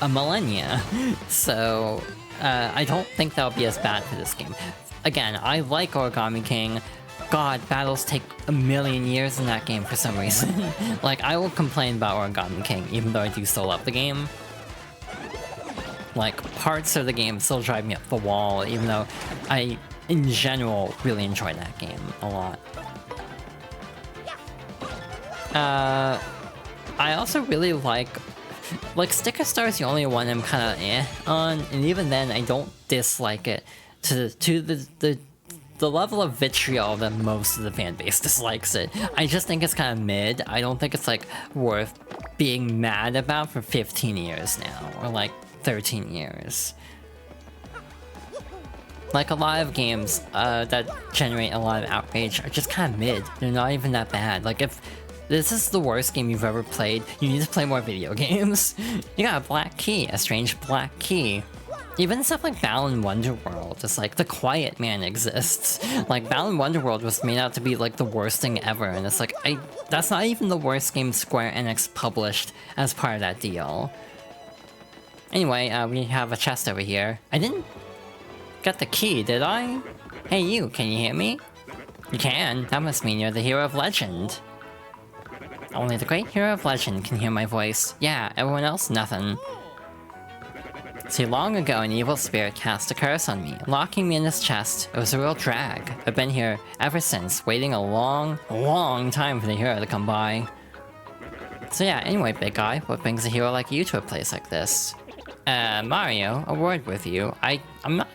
a millennia, so I don't think that'll be as bad for this game. Again, I like Origami King. God, battles take a million years in that game for some reason. Like, I will complain about Origami King, even though I do still love the game. Like, parts of the game still drive me up the wall, even though I, in general, really enjoy that game a lot. I also really like Sticker Star is the only one I'm kind of on, and even then I don't dislike it to the level of vitriol that most of the fan base dislikes it. I just think it's kind of mid. I don't think it's like worth being mad about for 15 years now, or like 13 years. Like, a lot of games that generate a lot of outrage are just kind of mid. They're not even that bad. Like, if this is the worst game you've ever played, you need to play more video games. You got a black key, a strange black key. Even stuff like Balan Wonderworld is like, the Quiet Man exists. Like, Balan Wonderworld was made out to be like the worst thing ever, and it's like, that's not even the worst game Square Enix published as part of that deal. Anyway, we have a chest over here. I didn't get the key, did I? Hey you, can you hear me? You can. That must mean you're the hero of legend. Only the great hero of legend can hear my voice. Yeah, everyone else, nothing. See, long ago an evil spirit cast a curse on me, locking me in this chest. It was a real drag. I've been here ever since, waiting a long, long time for the hero to come by. So yeah, anyway, big guy, what brings a hero like you to a place like this? Mario, a word with you. I'm not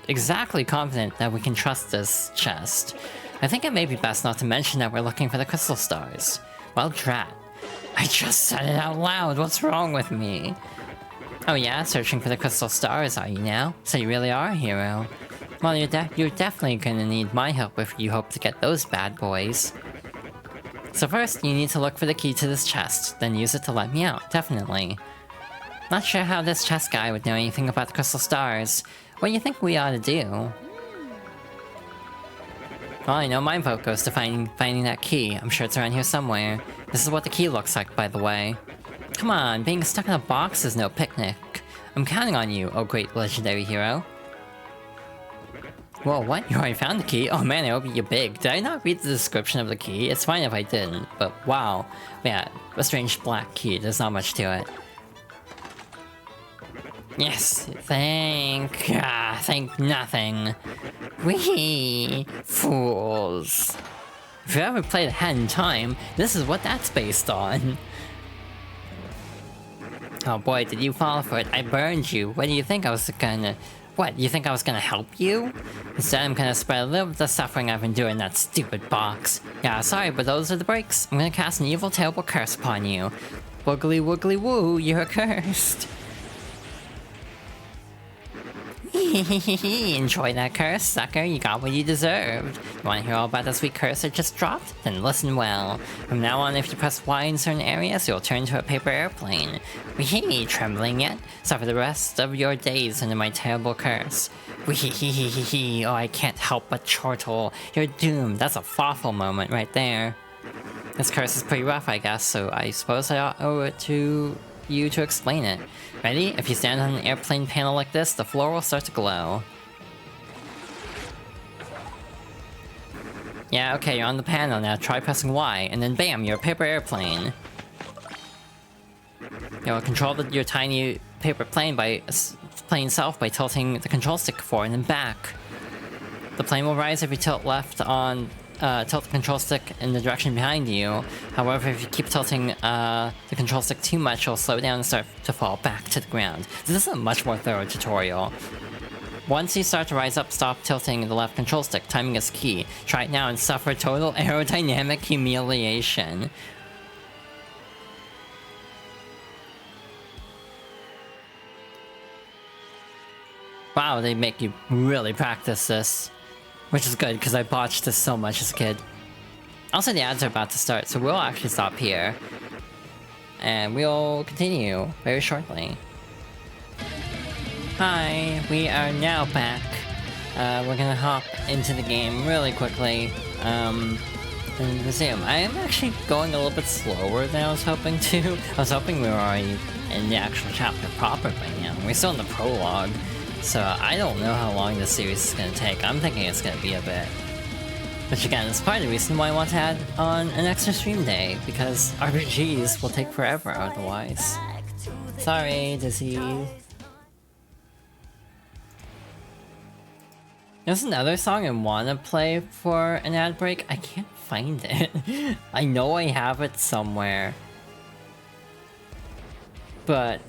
exactly confident that we can trust this chest. I think it may be best not to mention that we're looking for the crystal stars. Well, drat. I just said it out loud, what's wrong with me? Oh yeah, searching for the crystal stars, are you now? So you really are a hero. Well, you're definitely gonna need my help if you hope to get those bad boys. So first, you need to look for the key to this chest, then use it to let me out, definitely. Not sure how this chest guy would know anything about the crystal stars. What do you think we ought to do? Well, I know my vote goes to finding that key. I'm sure it's around here somewhere. This is what the key looks like, by the way. Come on, being stuck in a box is no picnic. I'm counting on you, oh great legendary hero. Whoa, what? You already found the key? Oh man, I hope you're big. Did I not read the description of the key? It's fine if I didn't, but wow. Yeah, a strange black key, there's not much to it. Yes, thank nothing. Wee fools. If you ever played Hat in Time, this is what that's based on. Oh boy, did you fall for it? I burned you. What do you think I was gonna... What, you think I was gonna help you? Instead, I'm gonna spread a little of the suffering I've endured in that stupid box. Yeah, sorry, but those are the breaks. I'm gonna cast an evil, terrible curse upon you. Woogly woogly woo, you're cursed. Enjoy that curse, sucker. You got what you deserved. You want to hear all about the sweet curse I just dropped? Then listen well. From now on, if you press Y in certain areas, you'll turn into a paper airplane. Wee, trembling yet? Suffer the rest of your days under my terrible curse. Wee, oh, I can't help but chortle. You're doomed. That's a awful moment right there. This curse is pretty rough, I guess, so I suppose I owe it to you to explain it. Ready? If you stand on an airplane panel like this, the floor will start to glow. Yeah, okay, you're on the panel now. Try pressing Y, and then bam, you're a paper airplane. You'll control your tiny paper plane self by tilting the control stick forward and then back. The plane will rise if you tilt left on tilt the control stick in the direction behind you. However, if you keep tilting the control stick too much, it'll slow down and start to fall back to the ground. This is a much more thorough tutorial. Once you start to rise up, stop tilting the left control stick. Timing is key. Try it now and suffer total aerodynamic humiliation. Wow, they make you really practice this. Which is good, because I botched this so much as a kid. Also, the ads are about to start, so we'll actually stop here. And we'll continue very shortly. Hi, we are now back. We're gonna hop into the game really quickly. And resume. I am actually going a little bit slower than I was hoping to. I was hoping we were already in the actual chapter proper by now. We're still in the prologue. So I don't know how long this series is going to take. I'm thinking it's going to be a bit. Which again, is part of the reason why I want to add on an extra stream day, because RPGs will take forever otherwise. Sorry, Dizzy. There's another song I want to play for an ad break. I can't find it. I know I have it somewhere. But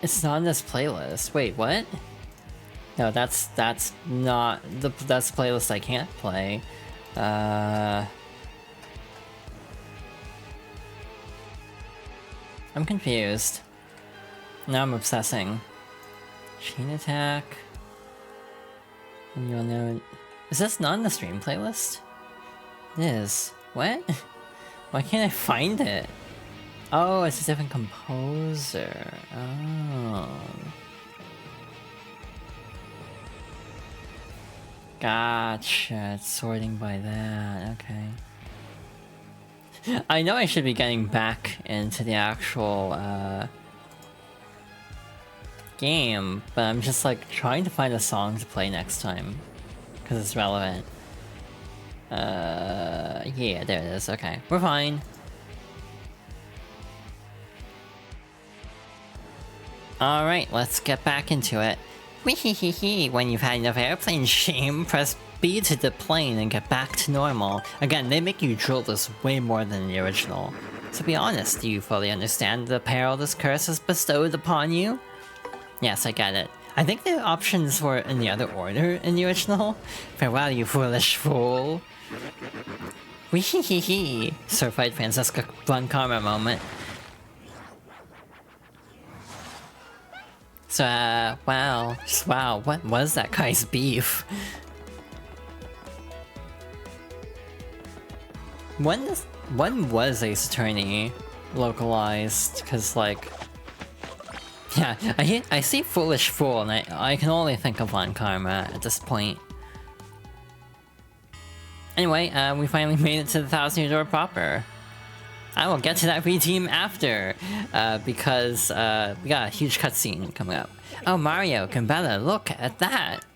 it's not in this playlist. Wait, what? No, that's not the playlist I can't play. I'm confused. Now I'm obsessing. Chain attack. And you'll know. Is this not in the stream playlist? It is. What? Why can't I find it? Oh, it's a different composer. Oh. Gotcha. It's sorting by that. Okay. I know I should be getting back into the actual game, but I'm just like trying to find a song to play next time because it's relevant. Yeah, there it is. Okay, we're fine. Alright, let's get back into it. Wehehehe, when you've had enough airplane shame, press B to deplane and get back to normal. Again, they make you drill this way more than the original. So be honest, do you fully understand the peril this curse has bestowed upon you? Yes, I get it. I think the options were in the other order in the original. Farewell, you foolish fool. Wehehehe, certified Francesca Blunt Karma moment. So, wow. Just wow, what was that guy's beef? When was Ace Attorney localized? Cause like... Yeah, I see Foolish Fool and I can only think of Blunt Karma at this point. Anyway, we finally made it to the 1,000-year door proper. I will get to that redeem after, because we got a huge cutscene coming up. Oh, Mario, Gambetta, look at that!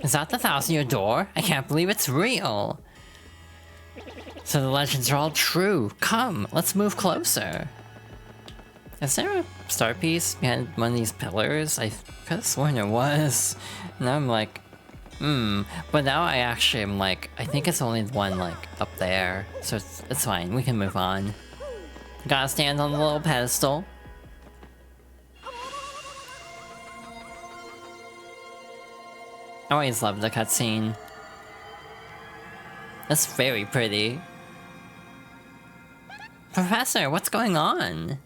Is that the 1,000-year door? I can't believe it's real! So the legends are all true. Come, let's move closer. Is there a star piece behind one of these pillars? I could have sworn there was. Now I'm like, but now I actually am like, I think it's only one like up there, so it's fine, we can move on. Gotta stand on the little pedestal. I always love the cutscene. That's very pretty. Professor, what's going on?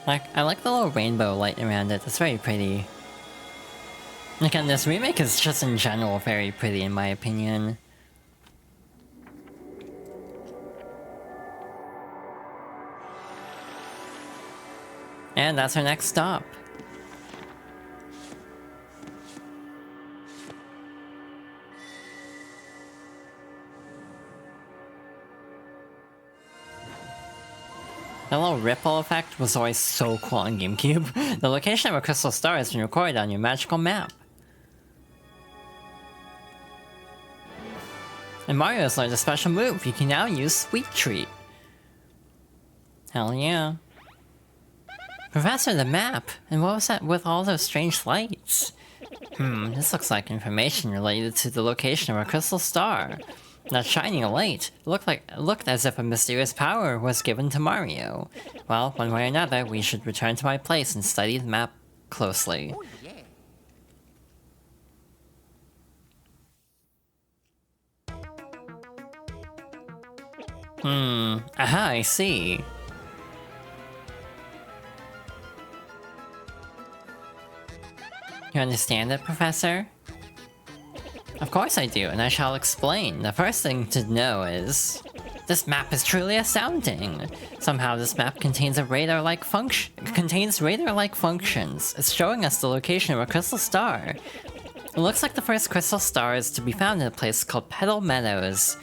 I like the little rainbow light around it, it's very pretty. Again, this remake is just in general very pretty in my opinion. And that's our next stop. That little ripple effect was always so cool on GameCube. The location of a crystal star has been recorded on your magical map. And Mario's learned a special move. You can now use Sweet Treat. Hell yeah. Professor, the map! And what was that with all those strange lights? This looks like information related to the location of a crystal star. That shining light looked as if a mysterious power was given to Mario. Well, one way or another, we should return to my place and study the map closely. Aha, I see. You understand it, Professor? Of course I do, and I shall explain. The first thing to know is... this map is truly astounding! Somehow this map contains radar-like functions. It's showing us the location of a crystal star. It looks like the first crystal star is to be found in a place called Petal Meadows.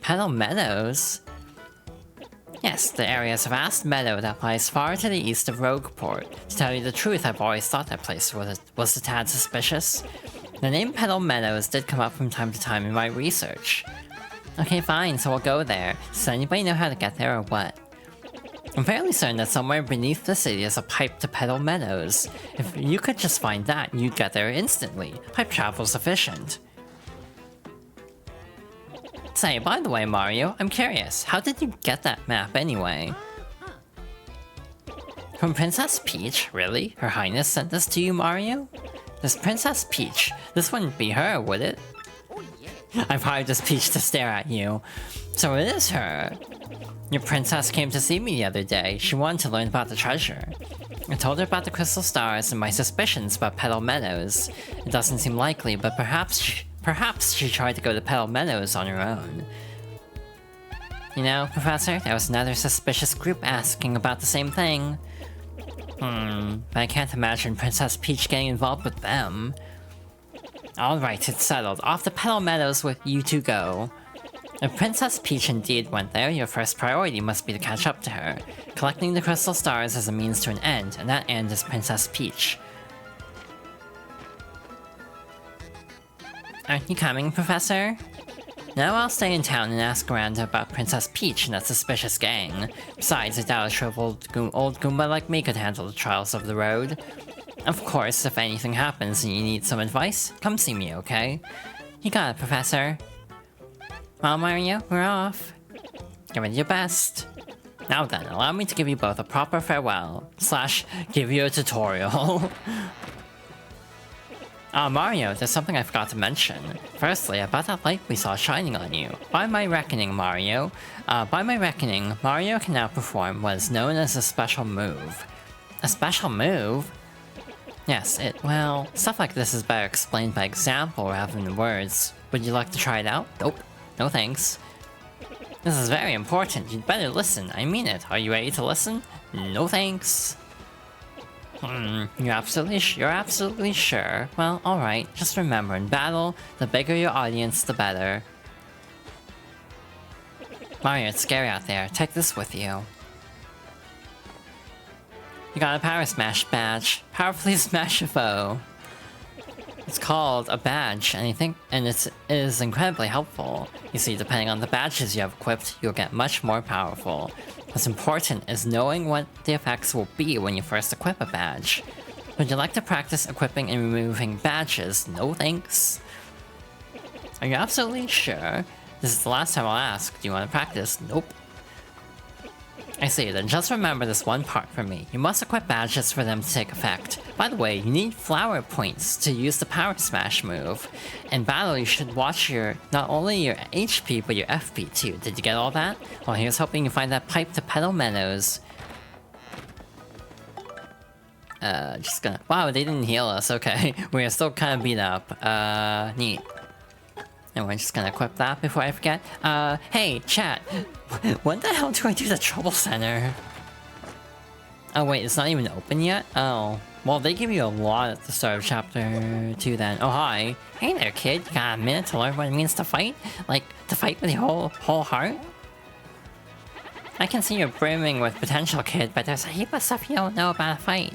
Petal Meadows? Yes, the area is a vast meadow that lies far to the east of Rogueport. To tell you the truth, I've always thought that place was a tad suspicious. The name Petal Meadows did come up from time to time in my research. Okay, fine, so we'll go there. Does anybody know how to get there or what? I'm fairly certain that somewhere beneath the city is a pipe to Petal Meadows. If you could just find that, you'd get there instantly. Pipe travel's efficient. Say, by the way, Mario, I'm curious, how did you get that map anyway? From Princess Peach? Really? Her Highness sent this to you, Mario? This Princess Peach. This wouldn't be her, would it? I've hired this Peach to stare at you. So it is her. Your princess came to see me the other day. She wanted to learn about the treasure. I told her about the crystal stars and my suspicions about Petal Meadows. It doesn't seem likely, but perhaps she tried to go to Petal Meadows on her own. You know, Professor, there was another suspicious group asking about the same thing. But I can't imagine Princess Peach getting involved with them. Alright, it's settled. Off to Petal Meadows with you two go. If Princess Peach indeed went there, your first priority must be to catch up to her. Collecting the crystal stars is a means to an end, and that end is Princess Peach. Aren't you coming, Professor? No, I'll stay in town and ask around about Princess Peach and that suspicious gang. Besides, I doubt a shriveled old Goomba like me could handle the trials of the road. Of course, if anything happens and you need some advice, come see me, okay? You got it, Professor. Well, Mario, we're off. Give it your best. Now then, allow me to give you both a proper farewell, / give you a tutorial. Mario, there's something I forgot to mention. Firstly, about that light we saw shining on you. By my reckoning, Mario can now perform what is known as a special move. A special move? Yes, well, stuff like this is better explained by example rather than words. Would you like to try it out? Nope. No thanks. This is very important. You'd better listen. I mean it. Are you ready to listen? No thanks. You're absolutely sure. Well, alright. Just remember, in battle, the bigger your audience, the better. Mario, it's scary out there. Take this with you. You got a Power Smash badge. Powerfully smash a foe. It's called a badge, and it is incredibly helpful. You see, depending on the badges you have equipped, you'll get much more powerful. What's important is knowing what the effects will be when you first equip a badge. Would you like to practice equipping and removing badges? No thanks. Are you absolutely sure? This is the last time I'll ask. Do you want to practice? Nope. I see, then just remember this one part for me. You must equip badges for them to take effect. By the way, you need flower points to use the Power Smash move. In battle, you should watch not only your HP, but your FP too. Did you get all that? Well, here's hoping you find that pipe to Petal Meadows. Just gonna... Wow, they didn't heal us, okay. We're still kind of beat up. Neat. And we're just gonna equip that before I forget. Hey, chat. When the hell do I do the Trouble Center? Oh wait, it's not even open yet? Oh. Well, they give you a lot at the start of Chapter 2 then. Oh, hi. Hey there, kid. You got a minute to learn what it means to fight? Like, to fight with your whole heart? I can see you're brimming with potential, kid, but there's a heap of stuff you don't know about a fight.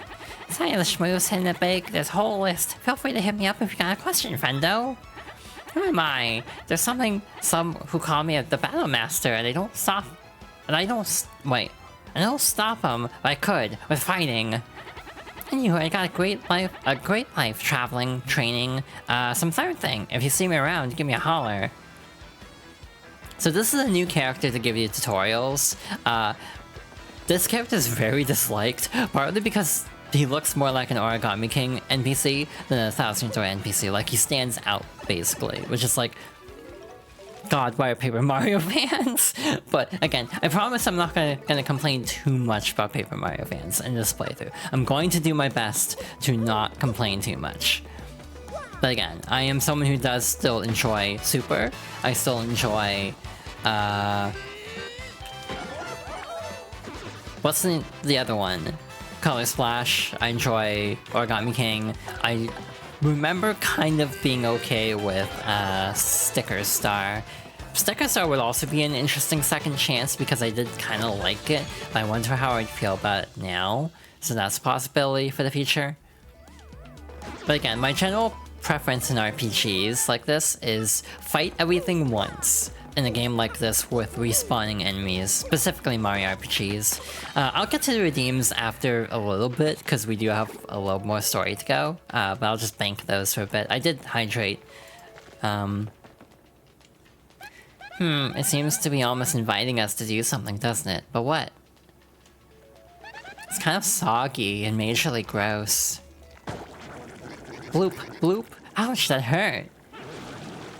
Stylish moves, hitting it big, there's a whole list. Feel free to hit me up if you got a question, friendo. Who am I? There's some who call me the Battle Master, and they don't stop. And I don't wait. I don't stop them, but I could with fighting. Anyway, I got a great life traveling, training. Some third thing. If you see me around, give me a holler. So this is a new character to give you tutorials. This character is very disliked, partly because he looks more like an Origami King NPC than a Thousand Door NPC. Like, he stands out, basically, which is like, God, why are Paper Mario fans? But again, I promise I'm not gonna complain too much about Paper Mario fans in this playthrough. I'm going to do my best to not complain too much. But again, I am someone who does still enjoy Super. I still enjoy, what's the other one? Color Splash. I enjoy Origami King. I remember kind of being okay with Sticker Star. Sticker Star would also be an interesting second chance because I did kind of like it, but I wonder how I'd feel about it now. So that's a possibility for the future. But again, my general preference in RPGs like this is fight everything once. In a game like this with respawning enemies, specifically Mario RPGs. I'll get to the redeems after a little bit, because we do have a little more story to go, but I'll just bank those for a bit. I did hydrate. It seems to be almost inviting us to do something, doesn't it? But what? It's kind of soggy and majorly gross. Bloop, bloop. Ouch, that hurt.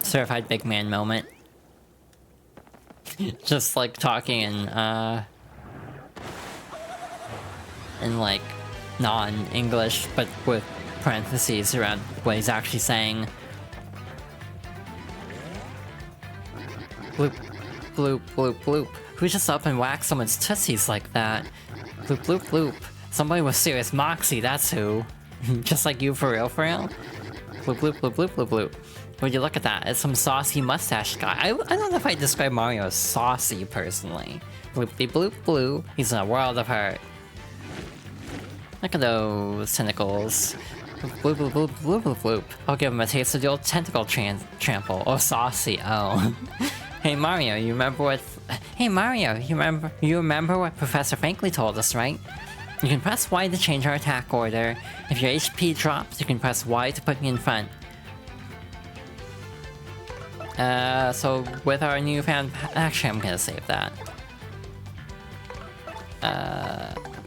Certified big man moment. Just like talking in like non-English, but with parentheses around what he's actually saying. Bloop, bloop, bloop, bloop. Who just up and whacked someone's tootsies like that? Bloop, bloop, bloop. Somebody with serious moxie, that's who. Just like you, for real, for real? Bloop, bloop, bloop, bloop, bloop, bloop. Would you look at that? It's some saucy mustache guy. I don't know if I describe Mario as saucy, personally. Bloopy bloop blue. He's in a world of hurt. Look at those tentacles. Bloop bloop bloop bloop bloop bloop. I'll give him a taste of the old tentacle trample. Oh, saucy. Oh. Hey Mario, you remember what... Hey Mario, you remember what Professor Franklin told us, right? You can press Y to change our attack order. If your HP drops, you can press Y to put me in front. So with our newfound... Actually, I'm gonna save that.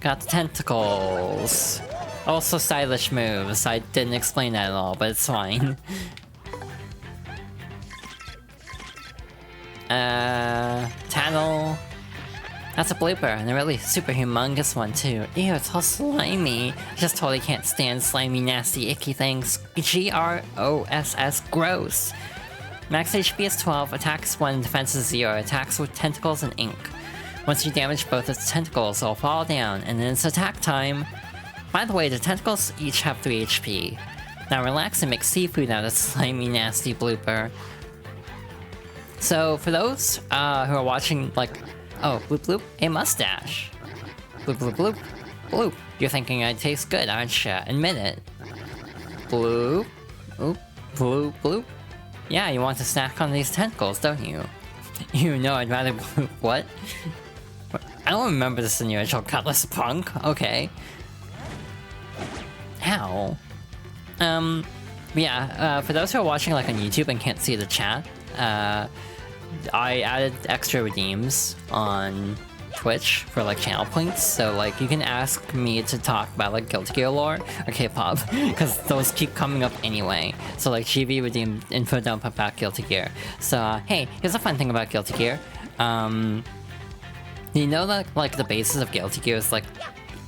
Got the tentacles. Also stylish moves. I didn't explain that at all, but it's fine. Tattle. That's a blooper, and a really super humongous one too. Ew, it's all slimy. Just totally can't stand slimy, nasty, icky things. Gross. Gross. Max HP is 12, attacks 1, defense is 0, attacks with tentacles and ink. Once you damage both its tentacles, it'll fall down, and then it's attack time. By the way, the tentacles each have 3 HP. Now relax and make seafood out of slimy, nasty blooper. So, for those who are watching, like, oh, bloop bloop, a mustache. Bloop bloop bloop, bloop. You're thinking I taste good, aren't ya? Admit it. Bloop, oop, bloop bloop. Yeah, you want to snack on these tentacles, don't you? You know I'd rather... What? I don't remember this in the original Cutlass Punk. Okay. Ow. Yeah, for those who are watching like on YouTube and can't see the chat, I added extra redeems on Twitch for like channel points, so like you can ask me to talk about like Guilty Gear lore or K-pop, because those keep coming up anyway. So like GV redeemed info dump about Guilty Gear. So hey, here's a fun thing about Guilty Gear. You know that like the basis of Guilty Gear is like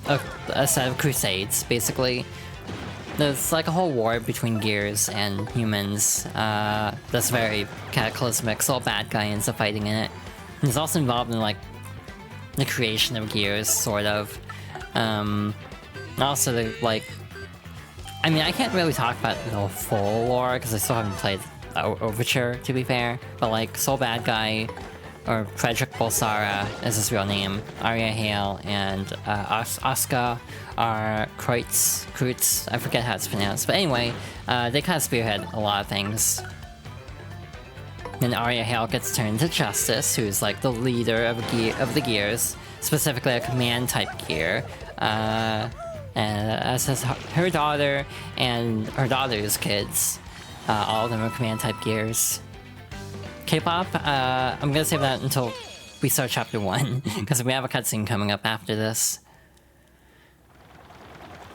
a set of crusades, basically. There's like a whole war between gears and humans that's very cataclysmic, so a bad guy ends up fighting in it. He's also involved in like the creation of gears, sort of. Also, the, like... I mean, I can't really talk about the full lore, because I still haven't played Overture, to be fair. But like, Soul Bad Guy, or Frederick Bolsara is his real name, Arya Hale, and Asuka are Kreutz, I forget how it's pronounced. But anyway, they kind of spearhead a lot of things. Then Arya Hale gets turned to Justice, who's like the leader of the gears, specifically a command type gear. As is her daughter and her daughter's kids. All of them are command type gears. K-pop, I'm gonna save that until we start chapter 1, because we have a cutscene coming up after this.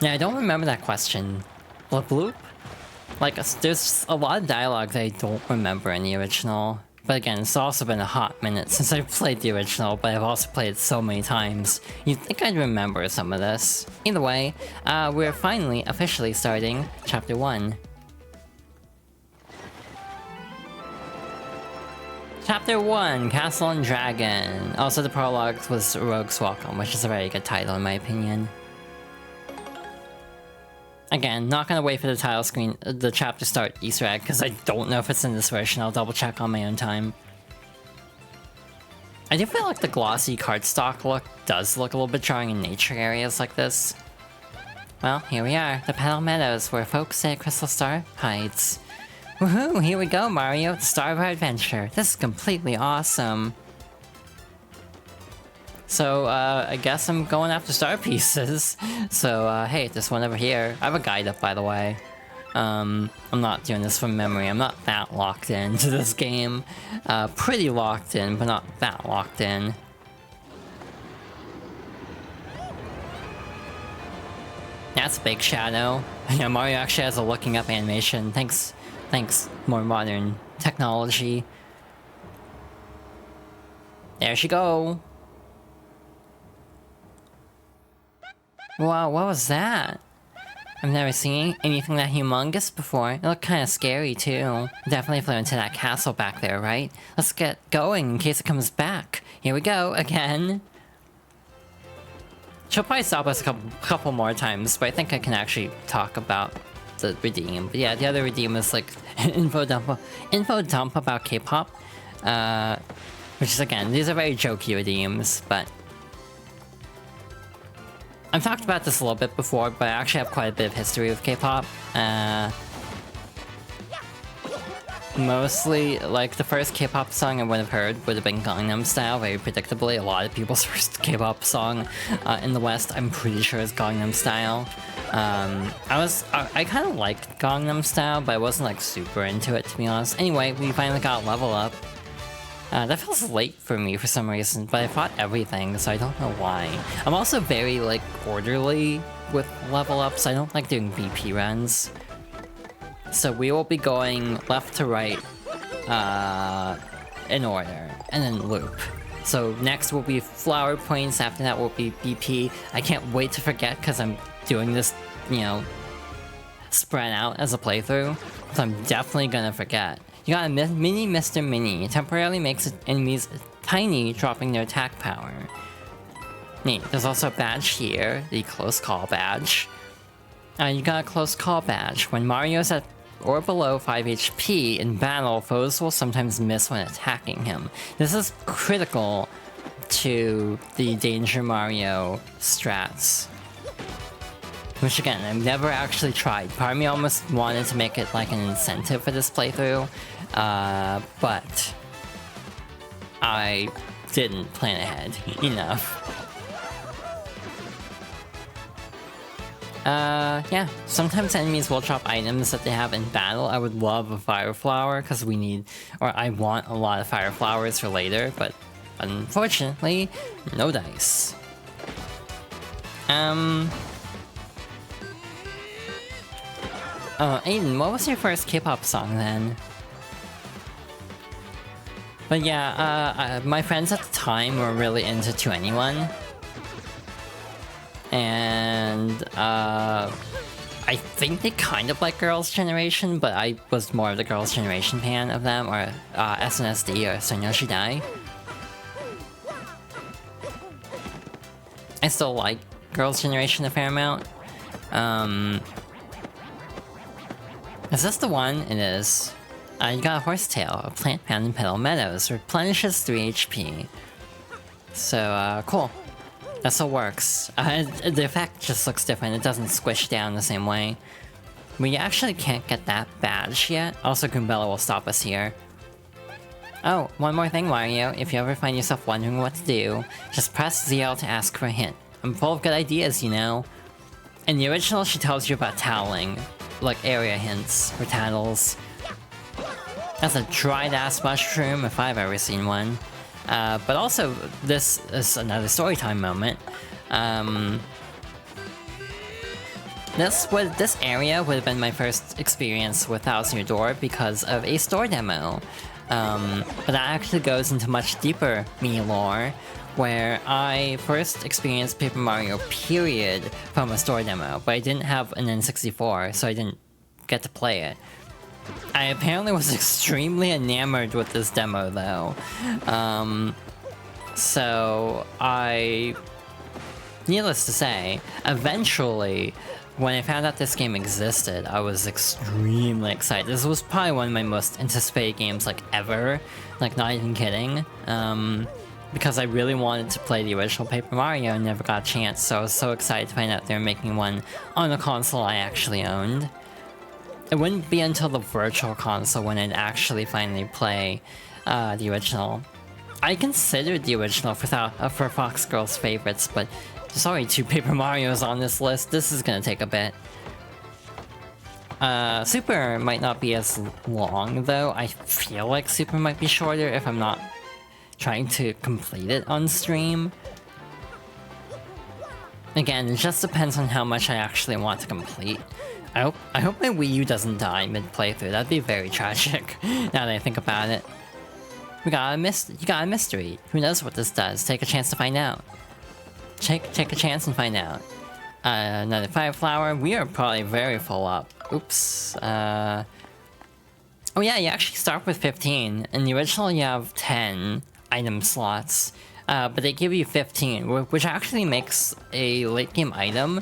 Yeah, I don't remember that question. Bloop bloop? Like, there's a lot of dialogue that I don't remember in the original. But again, it's also been a hot minute since I've played the original, but I've also played it so many times. You'd think I'd remember some of this. Either way, we're finally officially starting chapter 1. Chapter 1, Castle and Dragon. Also, the prologue was Rogue's Welcome, which is a very good title in my opinion. Again, not gonna wait for the title screen, the chapter start Easter egg, because I don't know if it's in this version. I'll double check on my own time. I do feel like the glossy cardstock look does look a little bit jarring in nature areas like this. Well, here we are, the Petal Meadows, where folks say Crystal Star hides. Woohoo, here we go, Mario, the star of our adventure. This is completely awesome. So, I guess I'm going after star pieces. So, hey, this one over here. I have a guide up, by the way. I'm not doing this from memory. I'm not that locked into this game. Pretty locked in, but not that locked in. That's a big shadow. Yeah, Mario actually has a looking up animation. Thanks, more modern technology. There she go. Wow, what was that? I've never seen anything that humongous before. It looked kind of scary too. Definitely flew into that castle back there, right? Let's get going in case it comes back. Here we go, again. She'll probably stop us a couple more times, but I think I can actually talk about the redeem. But yeah, the other redeem is like info dump about K-pop. Which is, again, these are very jokey redeems, but I've talked about this a little bit before, but I actually have quite a bit of history with K-pop. Mostly, like, the first K-pop song I would have heard would have been Gangnam Style, very predictably. A lot of people's first K-pop song in the West, I'm pretty sure, is Gangnam Style. I kind of liked Gangnam Style, but I wasn't, like, super into it, to be honest. Anyway, we finally got Level Up. That feels late for me for some reason, but I fought everything, so I don't know why. I'm also very, like, orderly with level ups. I don't like doing BP runs. So we will be going left to right, in order, and then loop. So next will be flower points, after that will be BP. I can't wait to forget, because I'm doing this, you know, spread out as a playthrough, so I'm definitely gonna forget. You got a mini Mr. Mini. It temporarily makes enemies tiny, dropping their attack power. Neat. There's also a badge here, the Close Call badge. You got a Close Call badge. When Mario's at or below 5 HP in battle, foes will sometimes miss when attacking him. This is critical to the Danger Mario strats. Which again, I've never actually tried. Part of me almost wanted to make it like an incentive for this playthrough, but I didn't plan ahead enough. Yeah, sometimes enemies will drop items that they have in battle. I would love a fire flower, because we need, or I want a lot of fire flowers for later, but unfortunately, no dice. Oh, Aiden, what was your first K-pop song then? But yeah, my friends at the time were really into To Anyone. And, I think they kind of like Girls' Generation, but I was more of the Girls' Generation fan of them, or SNSD or Sonyeoshi Dai. I still like Girls' Generation a fair amount. Is this the one? It is. You got a horsetail, a plant found in Petal Meadows, replenishes 3 HP. So, cool. That still works. The effect just looks different, it doesn't squish down the same way. We actually can't get that badge yet. Also, Goombella will stop us here. Oh, one more thing, Mario. If you ever find yourself wondering what to do, just press ZL to ask for a hint. I'm full of good ideas, you know. In the original, she tells you about toweling, like area hints or tattles. That's a dried-ass mushroom if I've ever seen one. But also, this is another storytime moment. This area would have been my first experience with Thousand Year Door because of a store demo. But that actually goes into much deeper me lore, where I first experienced Paper Mario period from a store demo, but I didn't have an N64, so I didn't get to play it. I apparently was extremely enamored with this demo though. So needless to say, eventually, when I found out this game existed, I was extremely excited. This was probably one of my most anticipated games like ever, like not even kidding. Because I really wanted to play the original Paper Mario and never got a chance, so I was so excited to find out they were making one on a console I actually owned. It wouldn't be until the Virtual Console when I'd actually finally play the original. I considered the original for Fox Girls' favorites, but there's already 2 Paper Marios on this list. This is gonna take a bit. Super might not be as long, though. I feel like Super might be shorter if I'm not trying to complete it on stream. Again, it just depends on how much I actually want to complete. I hope my Wii U doesn't die mid-playthrough. That'd be very tragic, now that I think about it. You got a mystery. Who knows what this does? Take a chance to find out. Take a chance and find out. Another 5 flower. We are probably very full up. Oops. Oh yeah, you actually start with 15. In the original, you have 10 item slots. But they give you 15, which actually makes a late game item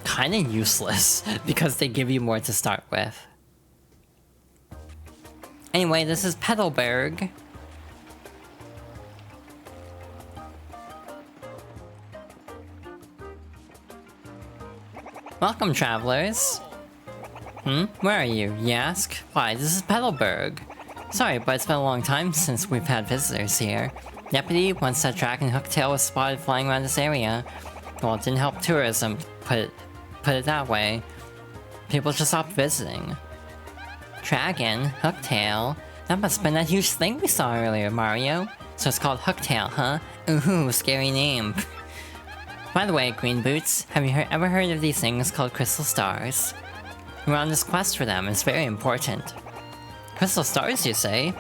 kind of useless, because they give you more to start with. Anyway, this is Petalburg. Welcome, travelers. Where are you ask? Why, this is Petalburg. Sorry, but it's been a long time since we've had visitors here. Deputy, once that dragon hooktail was spotted flying around this area. Well, it didn't help tourism, put it that way. People just stopped visiting. Dragon? Hooktail? That must have been that huge thing we saw earlier, Mario. So it's called Hooktail, huh? Ooh, scary name. By the way, Green Boots, have you ever heard of these things called crystal stars? We're on this quest for them, it's very important. Crystal stars, you say?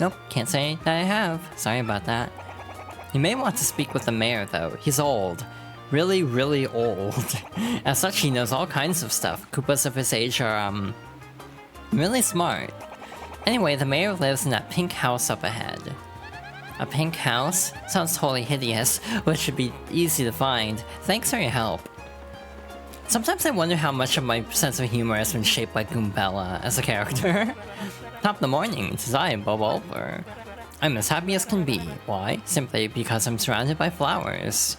Nope, can't say that I have. Sorry about that. You may want to speak with the mayor, though. He's old. Really, really old. As such, he knows all kinds of stuff. Koopas of his age are, really smart. Anyway, the mayor lives in that pink house up ahead. A pink house? Sounds totally hideous, but should be easy to find. Thanks for your help. Sometimes I wonder how much of my sense of humor has been shaped by Goombella as a character. Top of the morning, it is I, Bobolver. I'm as happy as can be. Why? Simply because I'm surrounded by flowers.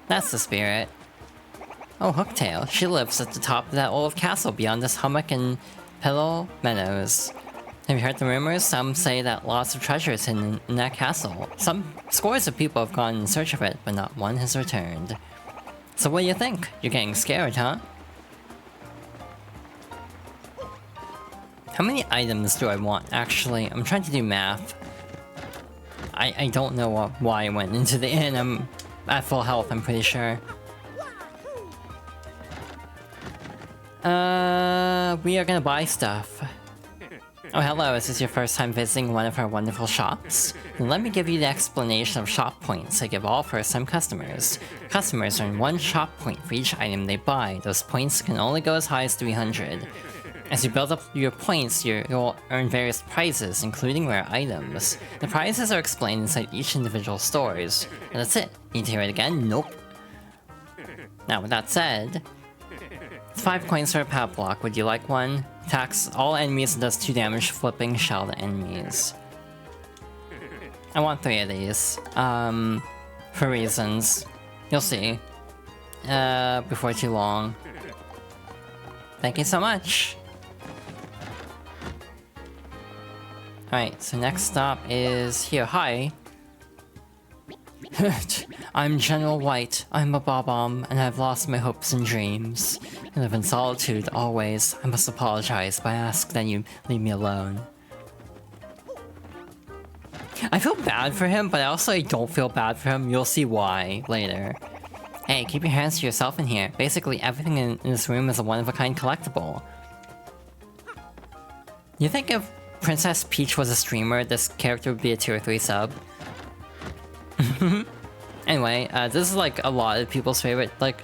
That's the spirit. Oh, Hooktail. She lives at the top of that old castle beyond this hummock and Pillow Meadows. Have you heard the rumors? Some say that lots of treasure is hidden in that castle. Some scores of people have gone in search of it, but not one has returned. So what do you think? You're getting scared, huh? How many items do I want? Actually, I'm trying to do math. I don't know why I went into the inn. I'm at full health, I'm pretty sure. We are gonna buy stuff. Oh, hello, is this your first time visiting one of our wonderful shops? Then let me give you the explanation of shop points I give all first-time customers. Customers earn 1 shop point for each item they buy. Those points can only go as high as 300. As you build up your points, you'll earn various prizes, including rare items. The prizes are explained inside each individual stores. And that's it. Need to hear it again? Nope. Now, with that said, it's 5 coins for a power block. Would you like one? Attacks all enemies and does 2 damage, flipping shell to enemies. I want 3 of these. For reasons. You'll see. Before too long. Thank you so much! Alright, so next stop is here. Hi. I'm General White. I'm a Bob-omb, and I've lost my hopes and dreams. I live in solitude, always. I must apologize, but I ask that you leave me alone. I feel bad for him, but also I don't feel bad for him. You'll see why later. Hey, keep your hands to yourself in here. Basically, everything in this room is a one-of-a-kind collectible. You think if Princess Peach was a streamer, this character would be a tier 3 sub? Anyway, this is like a lot of people's favorite, like,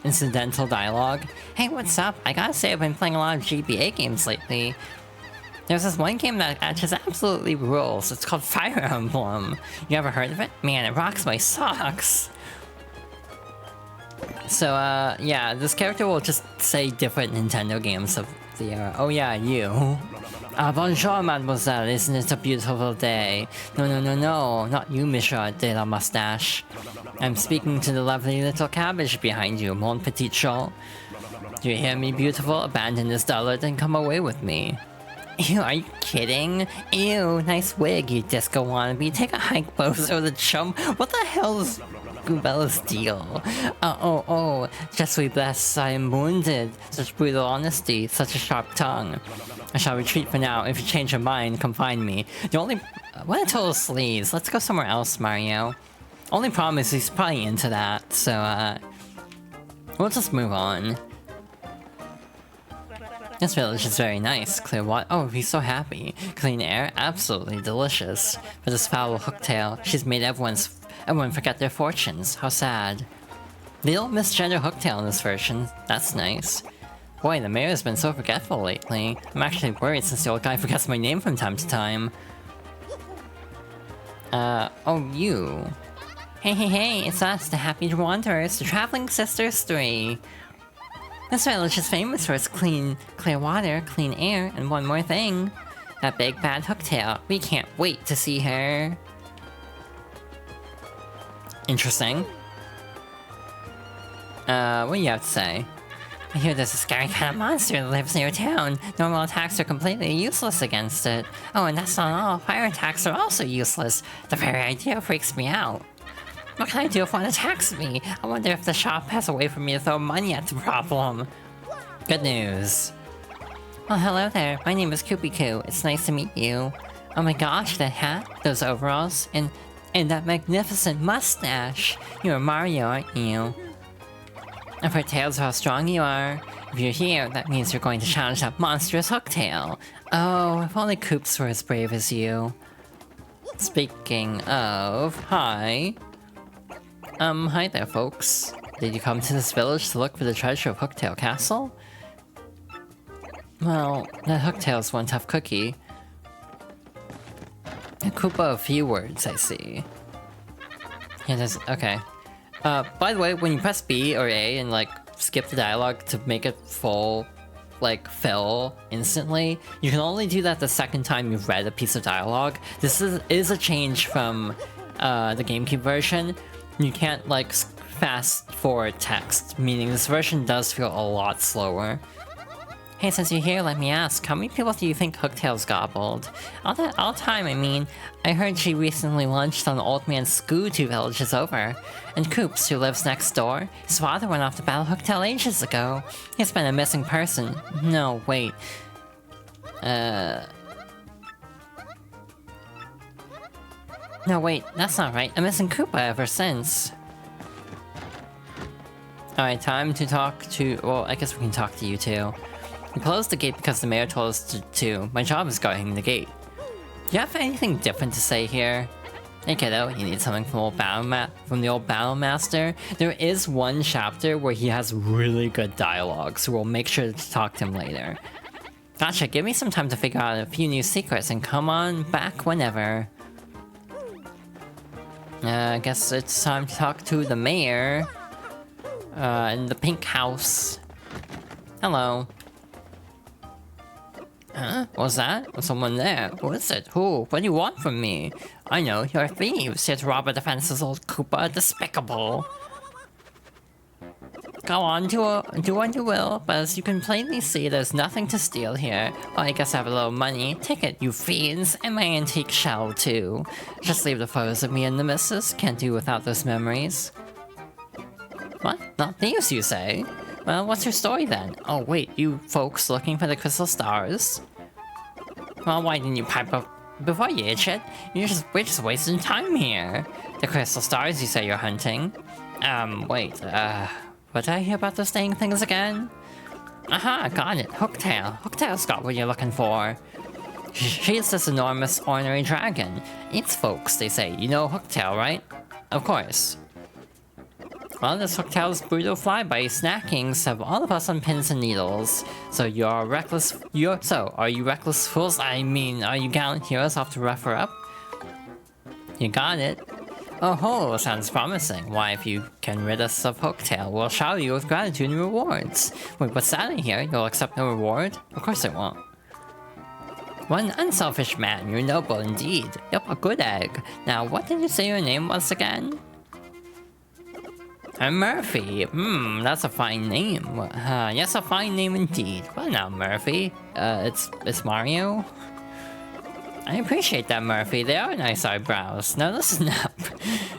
incidental dialogue. Hey, what's up? I gotta say, I've been playing a lot of GBA games lately. There's this one game that just absolutely rules. It's called Fire Emblem. You ever heard of it? Man, it rocks my socks. So, yeah, this character will just say different Nintendo games of the era. Oh yeah, you. Bonjour, mademoiselle, isn't it a beautiful day? No, not you, Monsieur de la Moustache. I'm speaking to the lovely little cabbage behind you, mon petit chat. Do you hear me, beautiful? Abandon this dullard and come away with me. Ew, are you kidding? Ew, nice wig, you disco wannabe. Take a hike, bozo the chump. What the hell is Goobella's deal? Oh, just we bless, I am wounded. Such brutal honesty, such a sharp tongue. I shall retreat for now. If you change your mind, come find me. The only... What a total sleaze. Let's go somewhere else, Mario. Only problem is he's probably into that, so, we'll just move on. This village is very nice. Clear water. Oh, he's so happy. Clean air. Absolutely delicious. But this foul Hooktail, she's made everyone forget their fortunes. How sad. They don't misgender Hooktail in this version. That's nice. Boy, the mayor's been so forgetful lately. I'm actually worried since the old guy forgets my name from time to time. Oh, you. Hey, it's us, the Happy Wanderers, the Traveling Sisters 3. This village is famous for its clear water, clean air, and one more thing. That big bad Hooktail. We can't wait to see her. Interesting. What do you have to say? I hear there's a scary kind of monster that lives near town. Normal attacks are completely useless against it. Oh, and that's not all. Fire attacks are also useless. The very idea freaks me out. What can I do if one attacks me? I wonder if the shop has a way for me to throw money at the problem. Good news. Well, hello there. My name is Koopy-Koo. It's nice to meet you. Oh my gosh, that hat, those overalls, and that magnificent mustache. You're Mario, aren't you? I've heard tales of how strong you are. If you're here, that means you're going to challenge that monstrous Hooktail. Oh, if only Koops were as brave as you. Speaking of, hi. Hi there, folks. Did you come to this village to look for the treasure of Hooktail Castle? Well, that Hooktail's one tough cookie. A Koopa of few words, I see. Yeah, there's... okay. By the way, when you press B or A and, like, skip the dialogue to make it full, like, fill instantly, you can only do that the second time you've read a piece of dialogue. This is a change from, the GameCube version. You can't, like, fast forward text, meaning this version does feel a lot slower. Hey, since you're here, let me ask, how many people do you think Hooktail's gobbled? All time, I mean. I heard she recently lunched on Old Man Scoo 2 villages over. And Koops, who lives next door, his father went off to battle Hooktail ages ago. He's been a missing person. No, wait. No, wait, that's not right. A missing Koopa ever since. Alright, time to talk to... well, I guess we can talk to you too. We closed the gate because the mayor told us to. My job is guarding the gate. Do you have anything different to say here? Hey kiddo, you need something from the old Battle Master? There is one chapter where he has really good dialogue, so we'll make sure to talk to him later. Gotcha, give me some time to figure out a few new secrets and come on back whenever. I guess it's time to talk to the mayor. In the pink house. Hello. Huh? What's that? Was someone there? Who is it? Who? What do you want from me? I know, you're thieves. Here to rob a defenseless old Koopa. Despicable. Go on, do what you will, but as you can plainly see, there's nothing to steal here. Well, I guess I have a little money. Take it, you fiends, and my antique shell, too. Just leave the photos of me and the missus. Can't do without those memories. What? Not these, you say? Well, what's your story then? Oh, wait, you folks looking for the crystal stars? Well, why didn't you pipe up before you itch it? We're just wasting time here. The crystal stars you say you're hunting? Wait, what did I hear about those dang things again? Aha, got it. Hooktail. Hooktail's got what you're looking for. She's this enormous ornery dragon. Eats folks, they say. You know Hooktail, right? Of course. Well, this Hooktail's brutal flyby snackings have all of us on pins and needles. So are you reckless fools? I mean, are you gallant heroes off to rough her up? You got it. Oh ho, sounds promising. Why, if you can rid us of Hooktail, we'll shower you with gratitude and rewards. Wait, what's that in here? You'll accept no reward? Of course I won't. What an unselfish man, you're noble indeed. Yep, a good egg. Now, what did you say your name was again? I'm Murphy. That's a fine name. Yes, a fine name indeed. Well now, Murphy. It's Mario? I appreciate that, Murphy. They are nice eyebrows. Now listen up.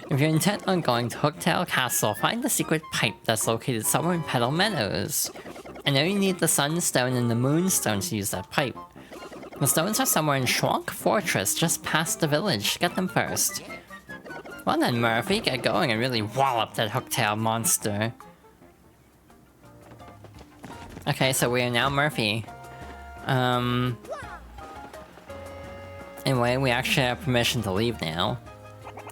If you're intent on going to Hooktail Castle, find the secret pipe that's located somewhere in Petal Meadows. I know you need the Sunstone and the Moonstone to use that pipe. The stones are somewhere in Schwank Fortress, just past the village. Get them first. Well then, Murphy, get going and really wallop that Hooktail monster. Okay, so we are now Murphy. Anyway, we actually have permission to leave now.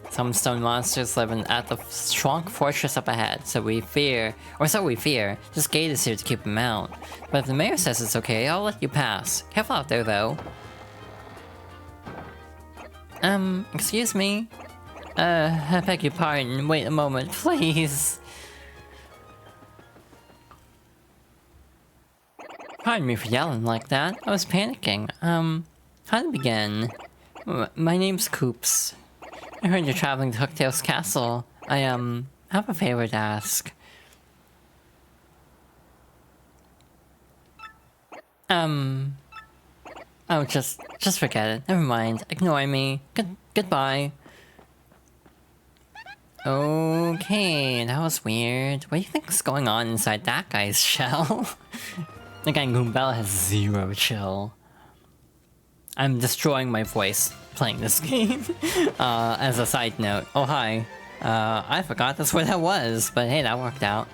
Some stone monsters live at the Schwank Fortress up ahead, so we fear. This gate is here to keep them out. But if the mayor says it's okay, I'll let you pass. Careful out there, though. Excuse me? I beg your pardon. Wait a moment, please. Pardon me for yelling like that. I was panicking. How to begin? My name's Coops. I heard you're traveling to Hooktail's castle. I, have a favor to ask. Oh, just forget it. Never mind. Ignore me. Goodbye. Okay, that was weird. What do you think's going on inside that guy's shell? The guy Goombella has zero chill. I'm destroying my voice playing this game. As a side note. Oh, hi. I forgot that's where that was, but hey, that worked out.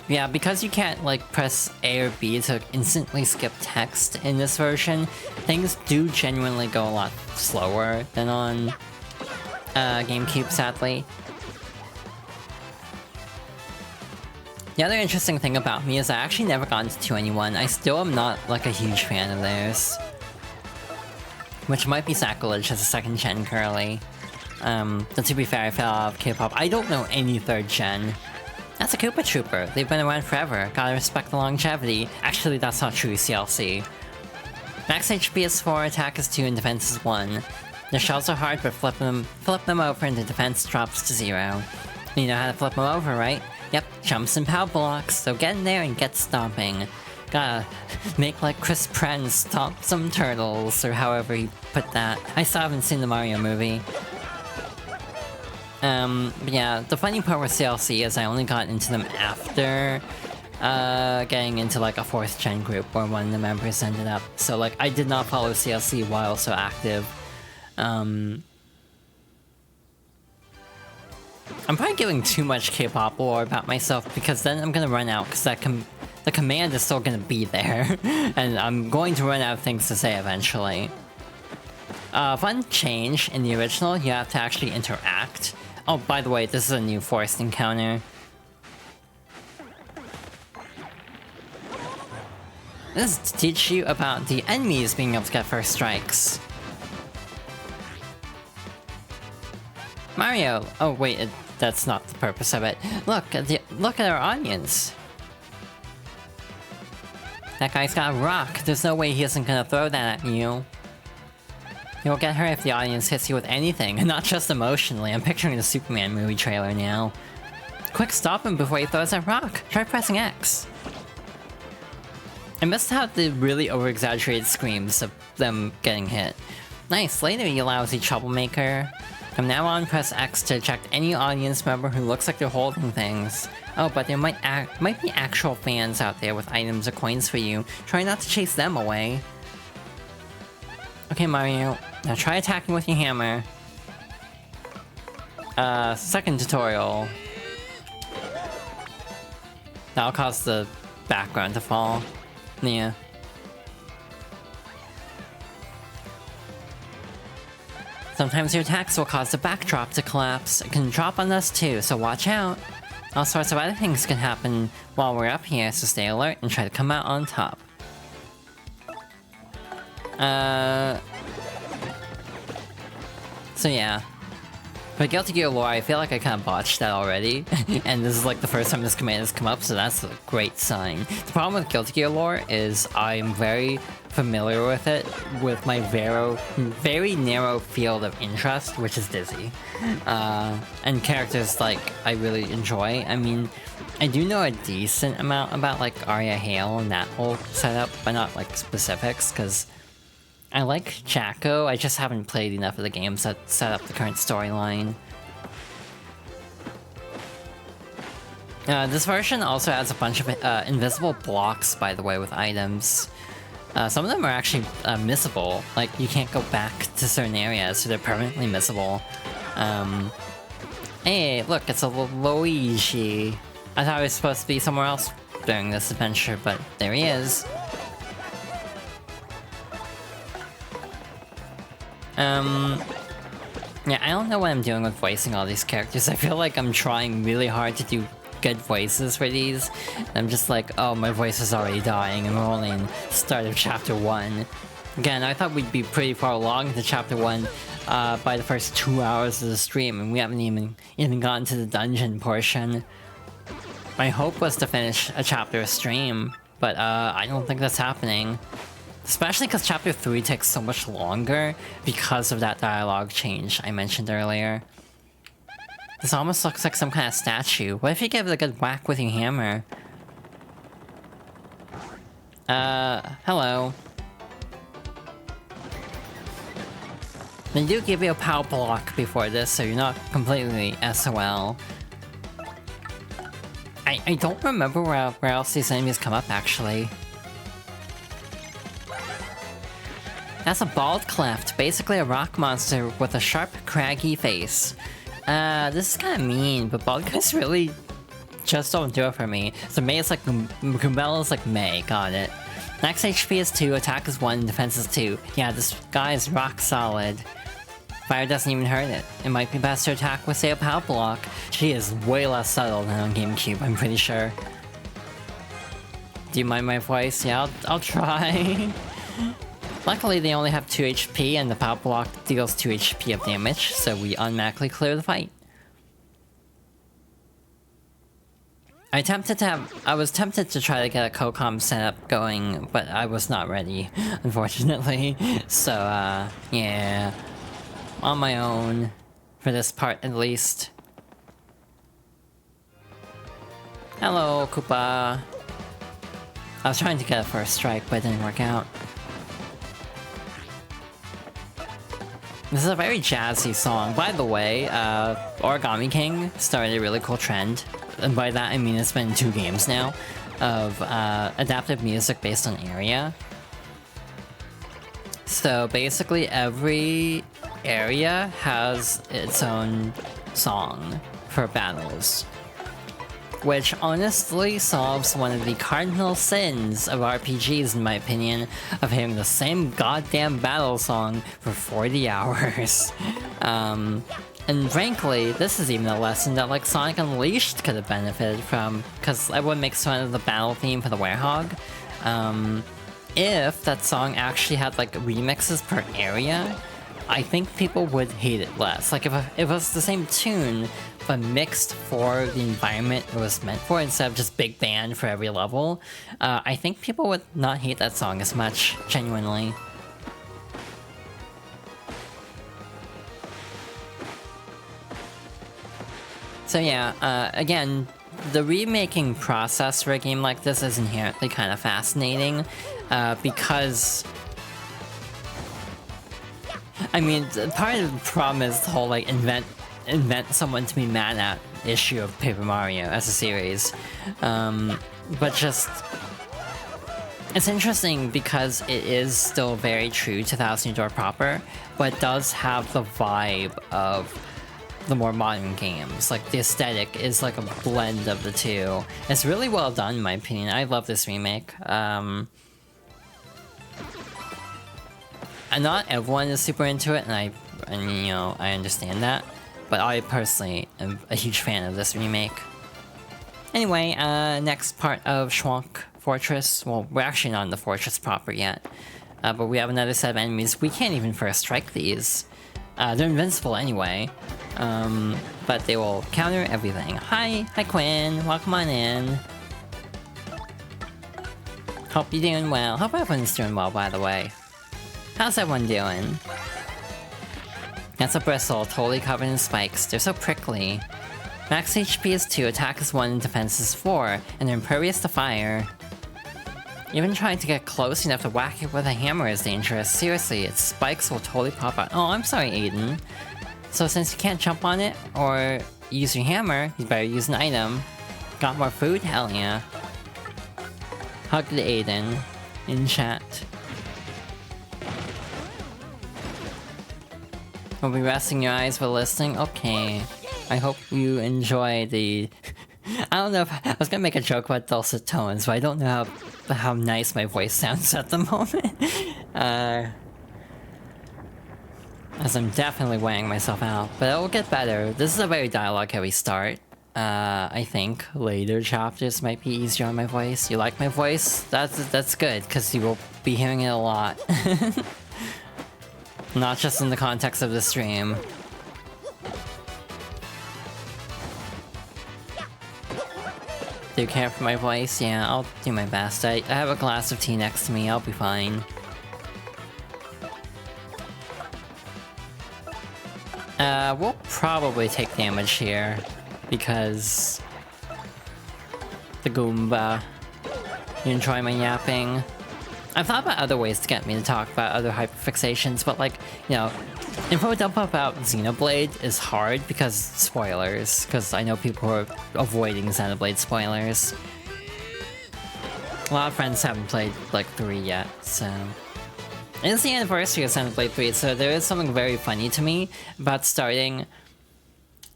Yeah, because you can't, like, press A or B to instantly skip text in this version, things do genuinely go a lot slower than on GameCube, sadly. The other interesting thing about me is I actually never got into 2NE1. I still am not, like, a huge fan of theirs. Which might be sacrilege as a second gen curly. But to be fair, I fell out of K-pop. I don't know any third gen. That's a Koopa Trooper. They've been around forever. Gotta respect the longevity. Actually, that's not true, CLC. Max HP is 4, attack is 2, and defense is 1. The shells are hard, but flip them over and the defense drops to 0. You know how to flip them over, right? Yep, jumps and power blocks, so get in there and get stomping. Gotta make like Chris Pratt stomp some turtles, or however he put that. I still haven't seen the Mario movie. But yeah, the funny part with CLC is I only got into them after getting into like a 4th gen group where one of the members ended up. So like, I did not follow CLC while so active. I'm probably giving too much K-pop lore about myself because then I'm gonna run out because the command is still gonna be there. And I'm going to run out of things to say eventually. Fun change, in the original you have to actually interact. Oh, by the way, this is a new forest encounter. This is to teach you about the enemies being able to get first strikes. Mario! Oh wait, that's not the purpose of it. Look at our audience. That guy's got a rock. There's no way he isn't gonna throw that at you. You'll get hurt if the audience hits you with anything, and not just emotionally. I'm picturing the Superman movie trailer now. Quick, stop him before he throws that rock. Try pressing X. I missed out the really over-exaggerated screams of them getting hit. Nice, later you lousy troublemaker. From now on, press X to eject any audience member who looks like they're holding things. Oh, but there might be actual fans out there with items or coins for you. Try not to chase them away. Okay, Mario. Now try attacking with your hammer. Second tutorial. That'll cause the background to fall. Yeah. Sometimes your attacks will cause the backdrop to collapse. It can drop on us too, so watch out. All sorts of other things can happen while we're up here, so stay alert and try to come out on top. So yeah. For Guilty Gear lore, I feel like I kind of botched that already, and this is like the first time this command has come up, so that's a great sign. The problem with Guilty Gear lore is I'm very familiar with it with my very narrow field of interest, which is Dizzy. And characters like I really enjoy. I mean, I do know a decent amount about like Arya Hale and that whole setup, but not like specifics, because I like Jacko, I just haven't played enough of the games that set up the current storyline. This version also adds a bunch of invisible blocks, by the way, with items. Some of them are actually missable, like you can't go back to certain areas, so they're permanently missable. Hey, look, it's a Luigi. I thought I was supposed to be somewhere else during this adventure, but there he is. Yeah, I don't know what I'm doing with voicing all these characters. I feel like I'm trying really hard to do good voices for these. I'm just like, oh, my voice is already dying and we're only in the start of Chapter 1. Again, I thought we'd be pretty far along into Chapter 1 by the first 2 hours of the stream, and we haven't even gotten to the dungeon portion. My hope was to finish a chapter a stream, but I don't think that's happening. Especially because Chapter 3 takes so much longer because of that dialogue change I mentioned earlier. This almost looks like some kind of statue. What if you give it a good whack with your hammer? Hello. They do give you a power block before this, so you're not completely SOL. I don't remember where else these enemies come up, actually. That's a bald cleft, basically a rock monster with a sharp, craggy face. This is kinda mean, but bald guys really just don't do it for me. So May is like Goombella is like May, got it. Max HP is 2, attack is 1, defense is 2. Yeah, this guy is rock solid. Fire doesn't even hurt it. It might be best to attack with, say, a power block. She is way less subtle than on GameCube, I'm pretty sure. Do you mind my voice? Yeah, I'll try. Luckily, they only have 2 HP, and the power block deals 2 HP of damage, so we automatically clear the fight. I was tempted to try to get a COCOM setup going, but I was not ready, unfortunately. So, yeah. On my own. For this part, at least. Hello, Koopa. I was trying to get a first strike, but it didn't work out. This is a very jazzy song. By the way, Origami King started a really cool trend, and by that I mean it's been 2 games now, of adaptive music based on area. So basically every area has its own song for battles, which honestly solves one of the cardinal sins of RPGs, in my opinion, of having the same goddamn battle song for 40 hours. And frankly, this is even a lesson that like Sonic Unleashed could have benefited from, because everyone makes fun of the battle theme for the Werehog. If that song actually had like remixes per area, I think people would hate it less. Like if it was the same tune, but mixed for the environment it was meant for, instead of just big band for every level, I think people would not hate that song as much, genuinely. So yeah, again, the remaking process for a game like this is inherently kind of fascinating, because... I mean, part of the problem is the whole, like, invent someone to be mad at issue of Paper Mario as a series. But just... It's interesting because it is still very true to Thousand Year Door proper, but does have the vibe of the more modern games. Like, the aesthetic is like a blend of the two. It's really well done in my opinion. I love this remake. And not everyone is super into it, and you know, I understand that. But I personally am a huge fan of this remake. Anyway, next part of Schwank Fortress. Well, we're actually not in the fortress proper yet. But we have another set of enemies. We can't even first strike these. They're invincible anyway. But they will counter everything. Hi Quinn, welcome on in. Hope you're doing well. Hope everyone's doing well, by the way. How's everyone doing? That's a bristle, totally covered in spikes. They're so prickly. Max HP is 2, attack is 1, and defense is 4, and they're impervious to fire. Even trying to get close enough to whack it with a hammer is dangerous. Seriously, its spikes will totally pop out. Oh, I'm sorry, Aiden. So since you can't jump on it, or use your hammer, you better use an item. Got more food? Hell yeah. Hug to Aiden in chat. Will be resting your eyes while listening? Okay. I hope you enjoy the... I don't know if... I was gonna make a joke about dulcet tones, but I don't know how nice my voice sounds at the moment. As I'm definitely weighing myself out, but it will get better. This is a very dialogue-heavy start. I think later chapters might be easier on my voice. You like my voice? That's good, because you will be hearing it a lot. Not just in the context of the stream. Do you care for my voice? Yeah, I'll do my best. I have a glass of tea next to me, I'll be fine. We'll probably take damage here, because... the Goomba. You enjoy my yapping? I've thought about other ways to get me to talk about other hyperfixations, but like, you know, info dump about Xenoblade is hard because spoilers, because I know people who are avoiding Xenoblade spoilers. A lot of friends haven't played like 3 yet, so... It's the anniversary of Xenoblade 3, so there is something very funny to me about starting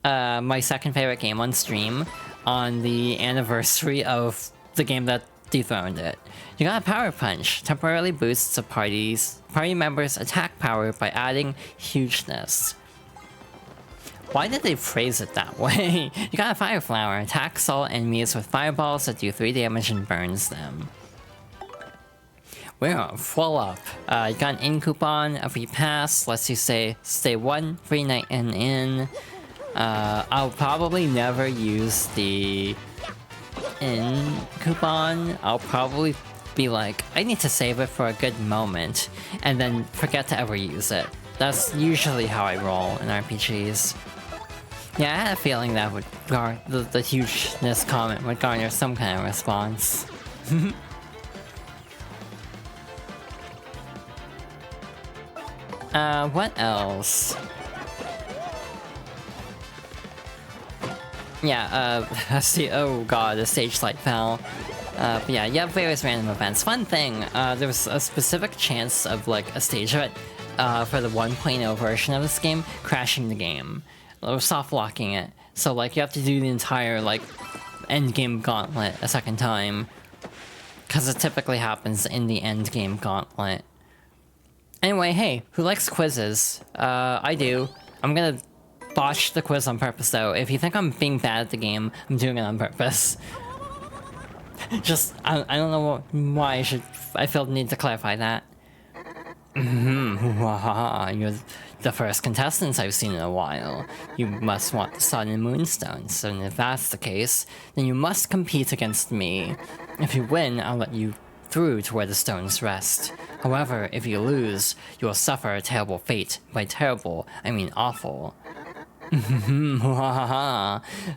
my second favorite game on stream on the anniversary of the game that dethroned it. You got a Power Punch. Temporarily boosts a party members' attack power by adding hugeness. Why did they phrase it that way? You got a Fire Flower. Attacks all enemies with fireballs that do 3 damage and burns them. We're full up. You got an in coupon, a free pass, lets you stay 1 free night and in. I'll probably never use the in coupon. I'll probably be like, I need to save it for a good moment, and then forget to ever use it. That's usually how I roll in RPGs. Yeah, I had a feeling that would the hugeness comment would garner some kind of response. What else? Yeah, see, oh god, the stage light fell. But yeah, you have various random events. Fun thing, there was a specific chance of, like, a stage event, for the 1.0 version of this game, crashing the game. Or soft locking it. So, like, you have to do the entire, like, endgame gauntlet a second time. Because it typically happens in the endgame gauntlet. Anyway, hey, who likes quizzes? I do. I'm gonna botch the quiz on purpose, though. If you think I'm being bad at the game, I'm doing it on purpose. Just, I don't know why I feel the need to clarify that. You're the first contestants I've seen in a while. You must want the Sun and Moonstones, and if that's the case, then you must compete against me. If you win, I'll let you through to where the stones rest. However, if you lose, you will suffer a terrible fate. By terrible, I mean awful.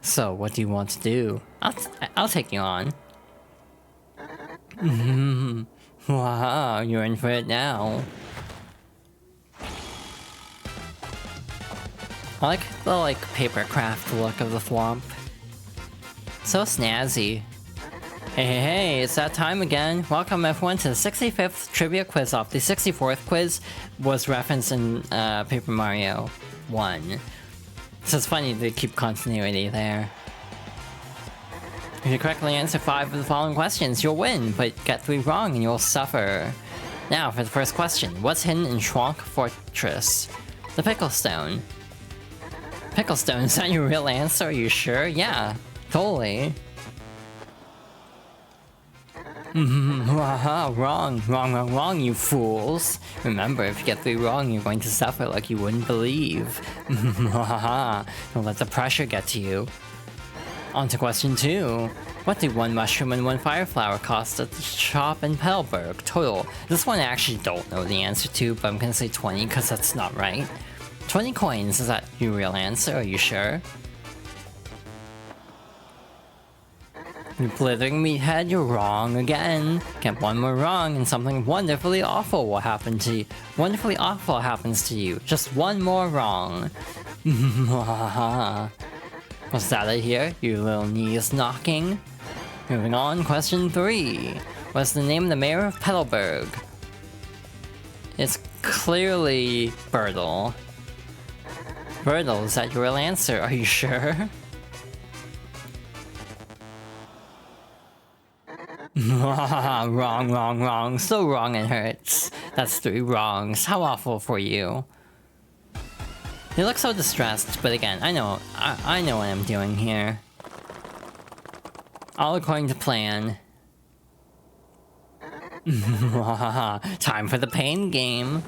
So, what do you want to do? I'll take you on. Wow, you're in for it now. I like the paper craft look of the thwomp. So snazzy. Hey, it's that time again. Welcome everyone to the 65th Trivia Quiz Off. The 64th quiz was referenced in Paper Mario 1. So it's funny to keep continuity there. If you correctly answer 5 of the following questions, you'll win, but get 3 wrong and you'll suffer. Now for the first question. What's hidden in Schwank Fortress? The Pickle Stone. Pickle Stone, is that your real answer? Are you sure? Yeah, totally. Wrong, you fools. Remember, if you get 3 wrong, you're going to suffer like you wouldn't believe. Don't let the pressure get to you. On to question 2. What do 1 mushroom and 1 fire flower cost at the shop in Petalburg? Total. This one I actually don't know the answer to, but I'm gonna say 20 because that's not right. 20 coins, is that your real answer? Are you sure? You blithering meathead, you're wrong again. Get 1 more wrong and something wonderfully awful will happen to you. Wonderfully awful happens to you. Just 1 more wrong. What's that I hear? Your little knees knocking? Moving on, question 3. What's the name of the mayor of Petalburg? It's clearly Bertle. Bertle, is that your real answer? Are you sure? Wrong. So wrong it hurts. That's 3 wrongs. How awful for you. You look so distressed, but again, I know what I'm doing here. All according to plan. Time for the pain game.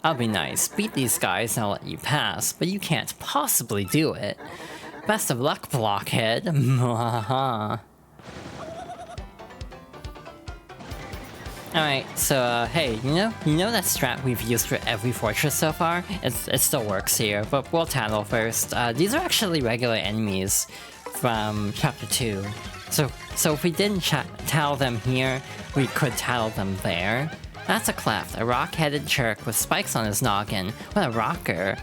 I'll be nice, beat these guys and I'll let you pass, but you can't possibly do it. Best of luck, blockhead. Alright, so hey, you know that strat we've used for every fortress so far? It still works here, but we'll tattle first. These are actually regular enemies from Chapter 2. So if we didn't tattle them here, we could tattle them there. That's a cleft, a rock-headed jerk with spikes on his noggin. What a rocker.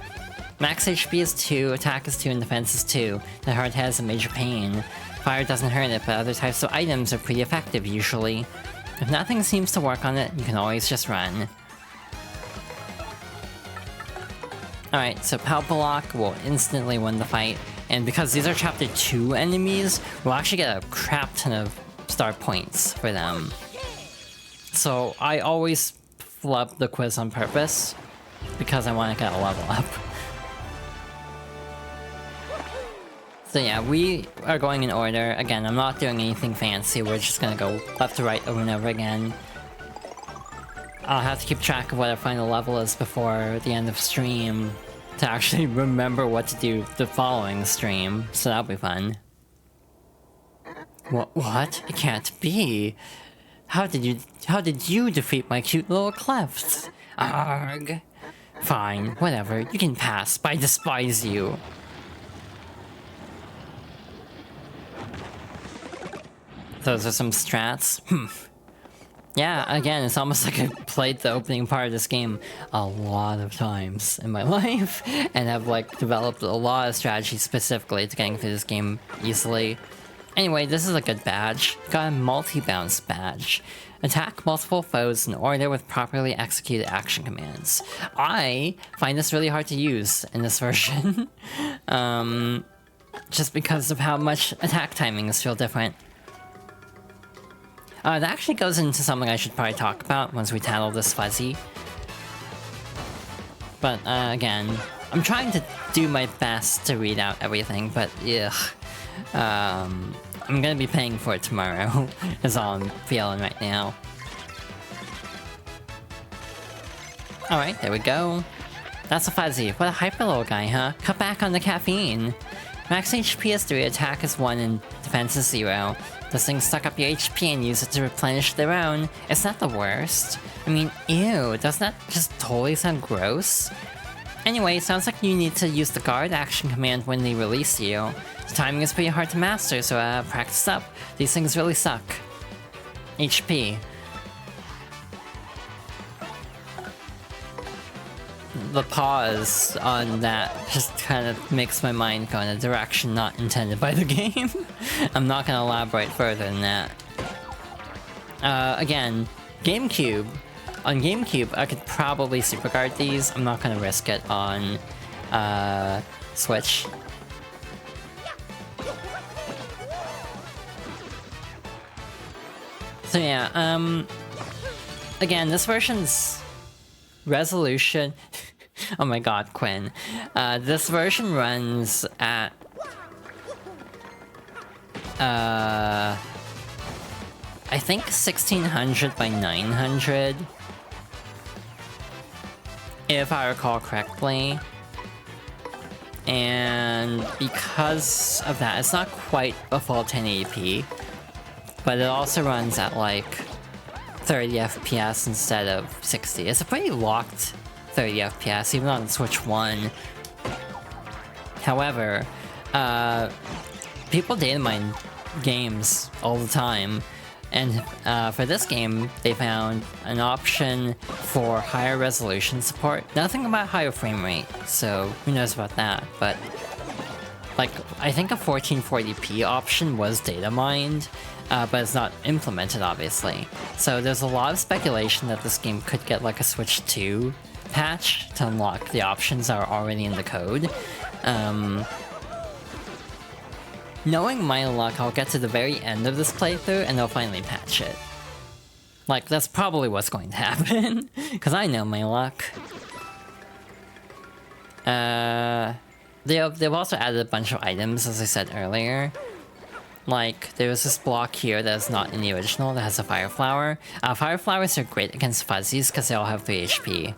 Max HP is 2, attack is 2, and defense is 2. The hard head is a major pain. Fire doesn't hurt it, but other types of items are pretty effective usually. If nothing seems to work on it, you can always just run. Alright, so Palpalock will instantly win the fight, and because these are Chapter 2 enemies, we'll actually get a crap ton of star points for them. So I always flub the quiz on purpose, because I want to get a level up. So yeah, we are going in order. Again, I'm not doing anything fancy, we're just gonna go left to right over and over again. I'll have to keep track of what our final level is before the end of stream to actually remember what to do the following stream, so that'll be fun. What? It can't be! How did you defeat my cute little clefts? Arg! Fine, whatever, you can pass, but I despise you. Those are some strats. Yeah, again, it's almost like I've played the opening part of this game a lot of times in my life, and have developed a lot of strategies specifically to getting through this game easily. Anyway, this is a good badge. Got a multi-bounce badge. Attack multiple foes in order with properly executed action commands. I find this really hard to use in this version. Just because of how much attack timings feel different. That actually goes into something I should probably talk about once we tattle this fuzzy. But again, I'm trying to do my best to read out everything, but ugh. I'm gonna be paying for it tomorrow, is all I'm feeling right now. Alright, there we go. That's a fuzzy. What a hyper little guy, huh? Cut back on the caffeine. Max HP is 3, attack is 1, and defense is 0. This thing suck up your HP and use it to replenish their own. It's not the worst. I mean, ew, doesn't that just totally sound gross? Anyway, sounds like you need to use the guard action command when they release you. The timing is pretty hard to master, so practice up. These things really suck. HP. The pause on that just kind of makes my mind go in a direction not intended by the game. I'm not gonna elaborate further than that. Again, GameCube. On GameCube, I could probably superguard these. I'm not gonna risk it on Switch. So yeah, again, this version's resolution... oh my god, Quinn. This version runs at... I think 1600 by 900. If I recall correctly. And because of that, it's not quite a full 1080p. But it also runs at like 30 FPS instead of 60. It's a pretty locked 30 FPS, even on Switch 1. However, people data mine games all the time. And for this game, they found an option for higher resolution support. Nothing about higher frame rate, so who knows about that, but... like, I think a 1440p option was data mined, but it's not implemented, obviously. So there's a lot of speculation that this game could get like a Switch 2 patch to unlock the options that are already in the code. Knowing my luck, I'll get to the very end of this playthrough and they'll finally patch it. Like, that's probably what's going to happen, because I know my luck. They've also added a bunch of items, as I said earlier. Like, there's this block here that's not in the original that has a fire flower. Fire flowers are great against fuzzies because they all have 3 HP.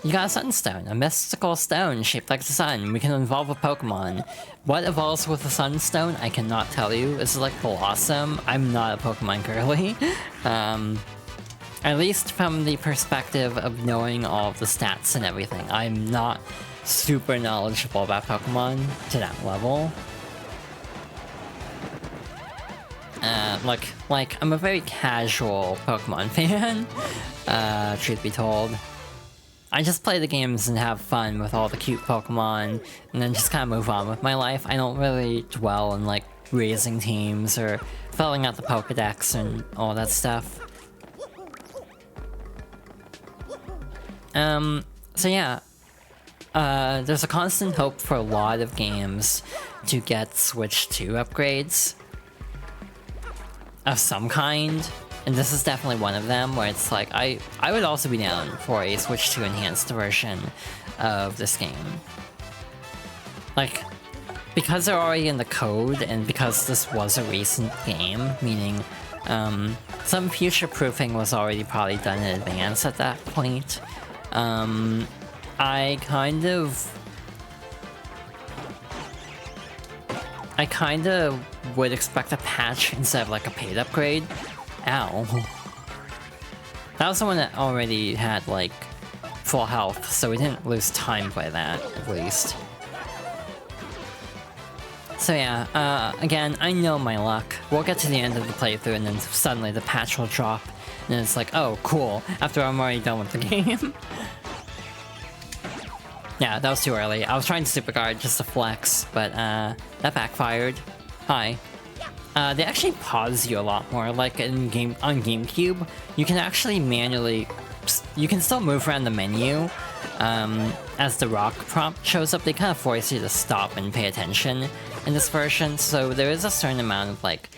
You got a sunstone, a mystical stone shaped like the sun. We can evolve a Pokemon. What evolves with a sunstone, I cannot tell you. Is it like Blossom? I'm not a Pokemon girly. At least from the perspective of knowing all of the stats and everything. I'm not super knowledgeable about Pokemon to that level. Like, I'm a very casual Pokemon fan, truth be told. I just play the games and have fun with all the cute Pokemon, and then just kind of move on with my life. I don't really dwell on, like, raising teams or filling out the Pokedex and all that stuff. So yeah. There's a constant hope for a lot of games to get Switch 2 upgrades of some kind, and this is definitely one of them, where it's like, I would also be down for a Switch 2 enhanced version of this game. Like, because they're already in the code, and because this was a recent game, meaning some future-proofing was already probably done in advance at that point, I kind of would expect a patch instead of like a paid upgrade. Ow. That was the one that already had like full health, so we didn't lose time by that, at least. So yeah, again, I know my luck. We'll get to the end of the playthrough and then suddenly the patch will drop, and it's like, oh, cool, after I'm already done with the game. Yeah, that was too early. I was trying to super guard just to flex, but that backfired. Hi. They actually pause you a lot more, like on GameCube. You can actually manually... you can still move around the menu. As the rock prompt shows up, they kind of force you to stop and pay attention in this version, so there is a certain amount of like...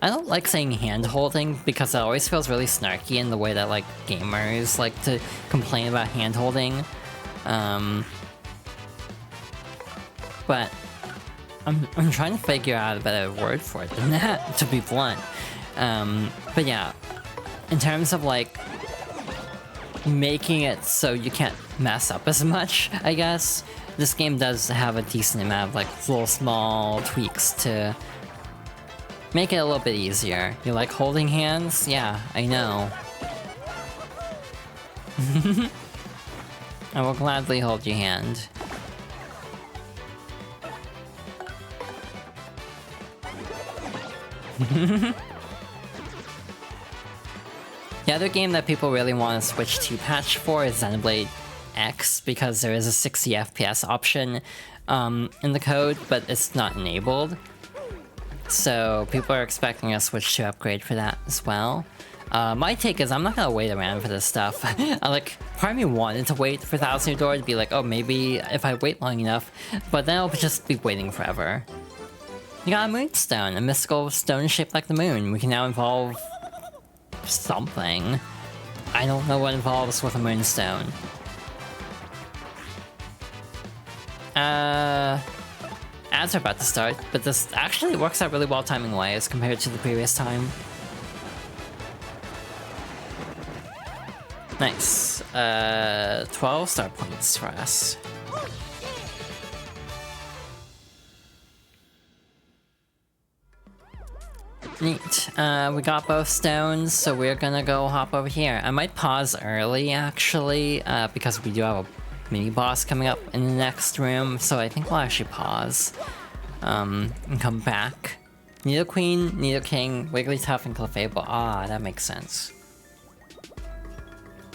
I don't like saying hand-holding because it always feels really snarky in the way that like gamers like to complain about hand-holding. But I'm trying to figure out a better word for it than that, to be blunt. But yeah, in terms of like making it so you can't mess up as much, I guess, this game does have a decent amount of like little small tweaks to make it a little bit easier. You like holding hands? Yeah, I know. I will gladly hold your hand. The other game that people really want to switch to patch for is Xenoblade X, because there is a 60 FPS option in the code, but it's not enabled. So people are expecting a switch to upgrade for that as well. My take is I'm not gonna wait around for this stuff. Part of me wanted to wait for Thousand Year Door to be like, oh, maybe if I wait long enough, but then I'll just be waiting forever. You got a Moonstone, a mystical stone shaped like the moon. We can now evolve something. I don't know what evolves with a Moonstone. Ads are about to start, but this actually works out really well timing-wise compared to the previous time. Nice. 12 star points for us. Neat. We got both stones, so we're gonna go hop over here. I might pause early, actually, because we do have a mini-boss coming up in the next room, so I think we'll actually pause. And come back. Nidoqueen, Nidoking, Wigglytuff, and Clefable. Ah, that makes sense.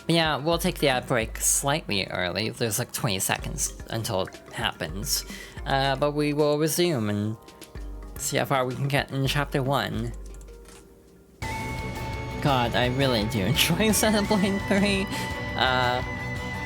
But yeah, we'll take the ad break slightly early. There's like 20 seconds until it happens. But we will resume and see how far we can get in Chapter 1. God, I really do enjoy Xenoblade 3.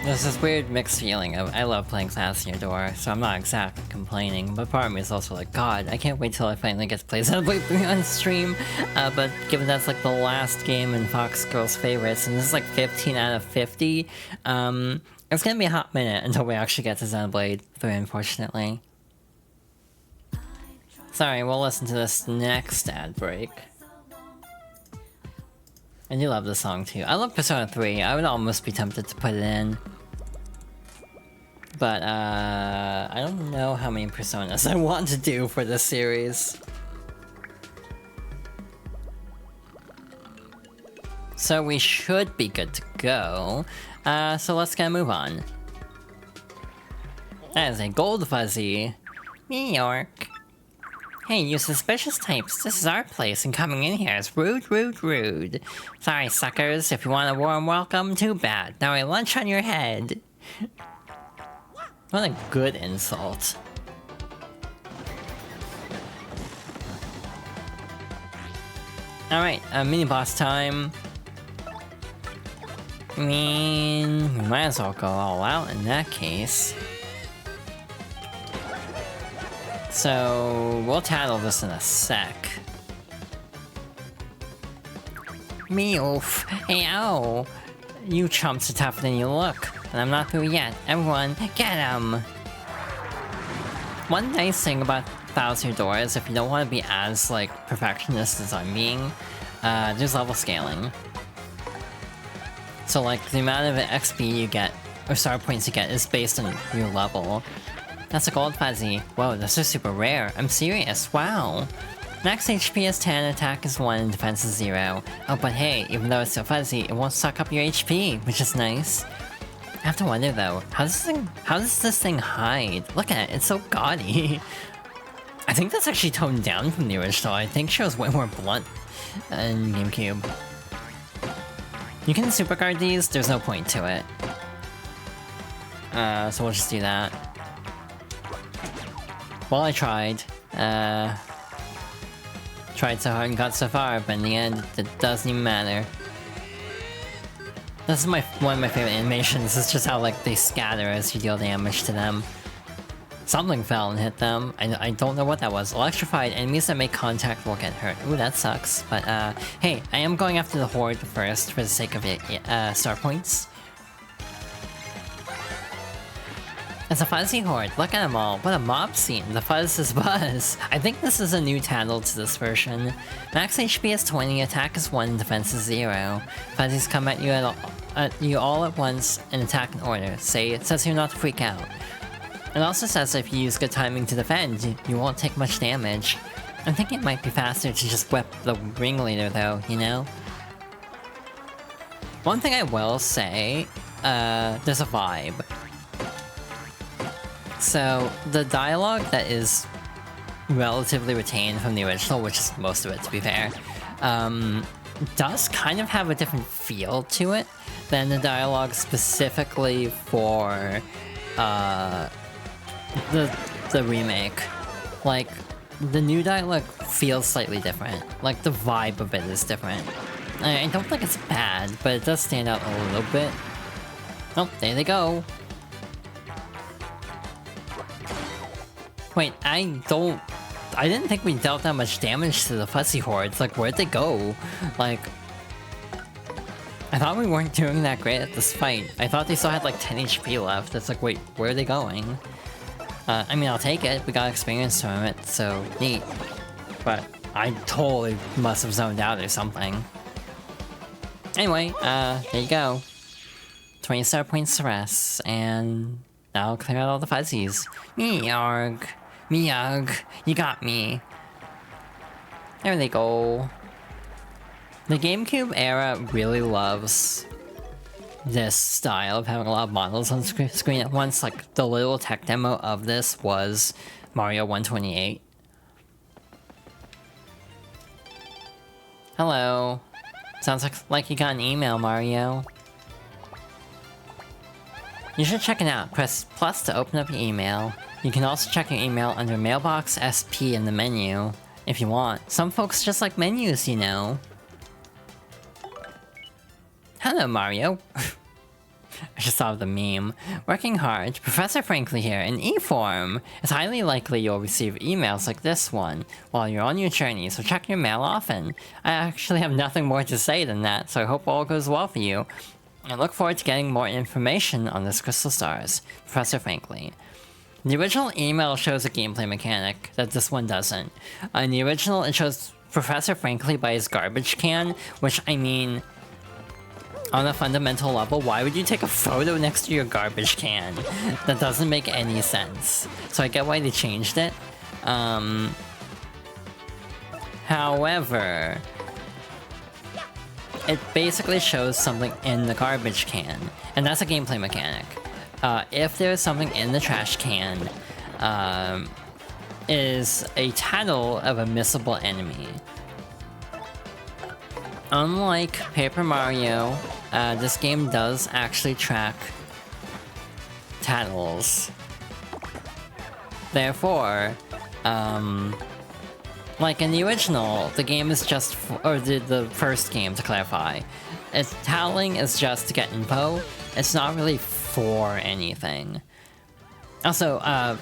There's this weird mixed feeling of I love playing Thousand Year Door, so I'm not exactly complaining, but part of me is also like, God, I can't wait till I finally get to play Xenoblade 3 on stream. But given that's like the last game in Fox Girls Favorites, and this is like 15 out of 50, it's gonna be a hot minute until we actually get to Xenoblade 3, unfortunately. Sorry, we'll listen to this next ad break. I do love this song too. I love Persona 3. I would almost be tempted to put it in. But, I don't know how many Personas I want to do for this series. So we should be good to go. So let's get a move on. That is a gold fuzzy. New York. Hey, you suspicious types, this is our place, and coming in here is rude, rude, rude. Sorry, suckers, if you want a warm welcome, too bad. Now I lunch on your head. What a good insult. Alright, mini-boss time. I mean, we might as well go all out in that case. So, we'll tattle this in a sec. Meof! Hey, ow! You chumps are tougher than you look, and I'm not through yet. Everyone, get 'em! One nice thing about Thousand Year Door is if you don't want to be as, like, perfectionist as I'm being, there's level scaling. So, like, the amount of XP you get, or star points you get, is based on your level. That's a gold fuzzy. Whoa, this is super rare. I'm serious. Wow. Max HP is 10, attack is 1, and defense is 0. Oh, but hey, even though it's so fuzzy, it won't suck up your HP, which is nice. I have to wonder though, how does this thing hide? Look at it, it's so gaudy. I think that's actually toned down from the original. I think she was way more blunt in GameCube. You can superguard these, there's no point to it. So we'll just do that. Well, I tried. Tried so hard and got so far, but in the end, it doesn't even matter. This is one of my favorite animations, it's just how, like, they scatter as you deal damage to them. Something fell and hit them. I don't know what that was. Electrified enemies that make contact will get hurt. Ooh, that sucks. But, hey, I am going after the Horde first for the sake of it, star points. It's a fuzzy horde, look at them all, what a mob scene, the fuzz is buzz. I think this is a new title to this version. Max HP is 20, attack is 1, defense is 0. Fuzzies come at you all at once and attack in order. It says here not to freak out. It also says if you use good timing to defend, you won't take much damage. I'm thinking it might be faster to just whip the ringleader though, you know? One thing I will say there's a vibe. So, the dialogue that is relatively retained from the original, which is most of it to be fair, does kind of have a different feel to it than the dialogue specifically for the remake. Like, the new dialogue feels slightly different. Like, the vibe of it is different. I don't think it's bad, but it does stand out a little bit. Oh, there they go. Wait, I didn't think we dealt that much damage to the fuzzy hordes. Like, where'd they go? Like, I thought we weren't doing that great at this fight. I thought they still had like 10 HP left. It's like, wait, where are they going? I mean, I'll take it. We got experience from it, so neat. But I totally must have zoned out or something. Anyway, there you go. 20 star points to rest, and that'll clear out all the fuzzies. Meowg. Meowg. You got me. There they go. The GameCube era really loves this style of having a lot of models on screen at once. Like, the little tech demo of this was Mario 128. Hello. Sounds like you got an email, Mario. You should check it out. Press plus to open up your email. You can also check your email under Mailbox SP in the menu, if you want. Some folks just like menus, you know. Hello, Mario. I just thought of the meme. Working hard, Professor Frankly here in e-form. It's highly likely you'll receive emails like this one while you're on your journey, so check your mail often. I actually have nothing more to say than that, so I hope all goes well for you. I look forward to getting more information on this Crystal Stars. Professor Frankly. The original email shows a gameplay mechanic that this one doesn't. In the original, it shows Professor Frankly by his garbage can, which, I mean, on a fundamental level, why would you take a photo next to your garbage can? That doesn't make any sense. So I get why they changed it. However, it basically shows something in the garbage can, and that's a gameplay mechanic. If there's something in the trash can, is a title of a missable enemy. Unlike Paper Mario, this game does actually track titles. Therefore, like in the original, the game is just or the first game, to clarify. Tattling is just to get info. It's not really for anything. Also, I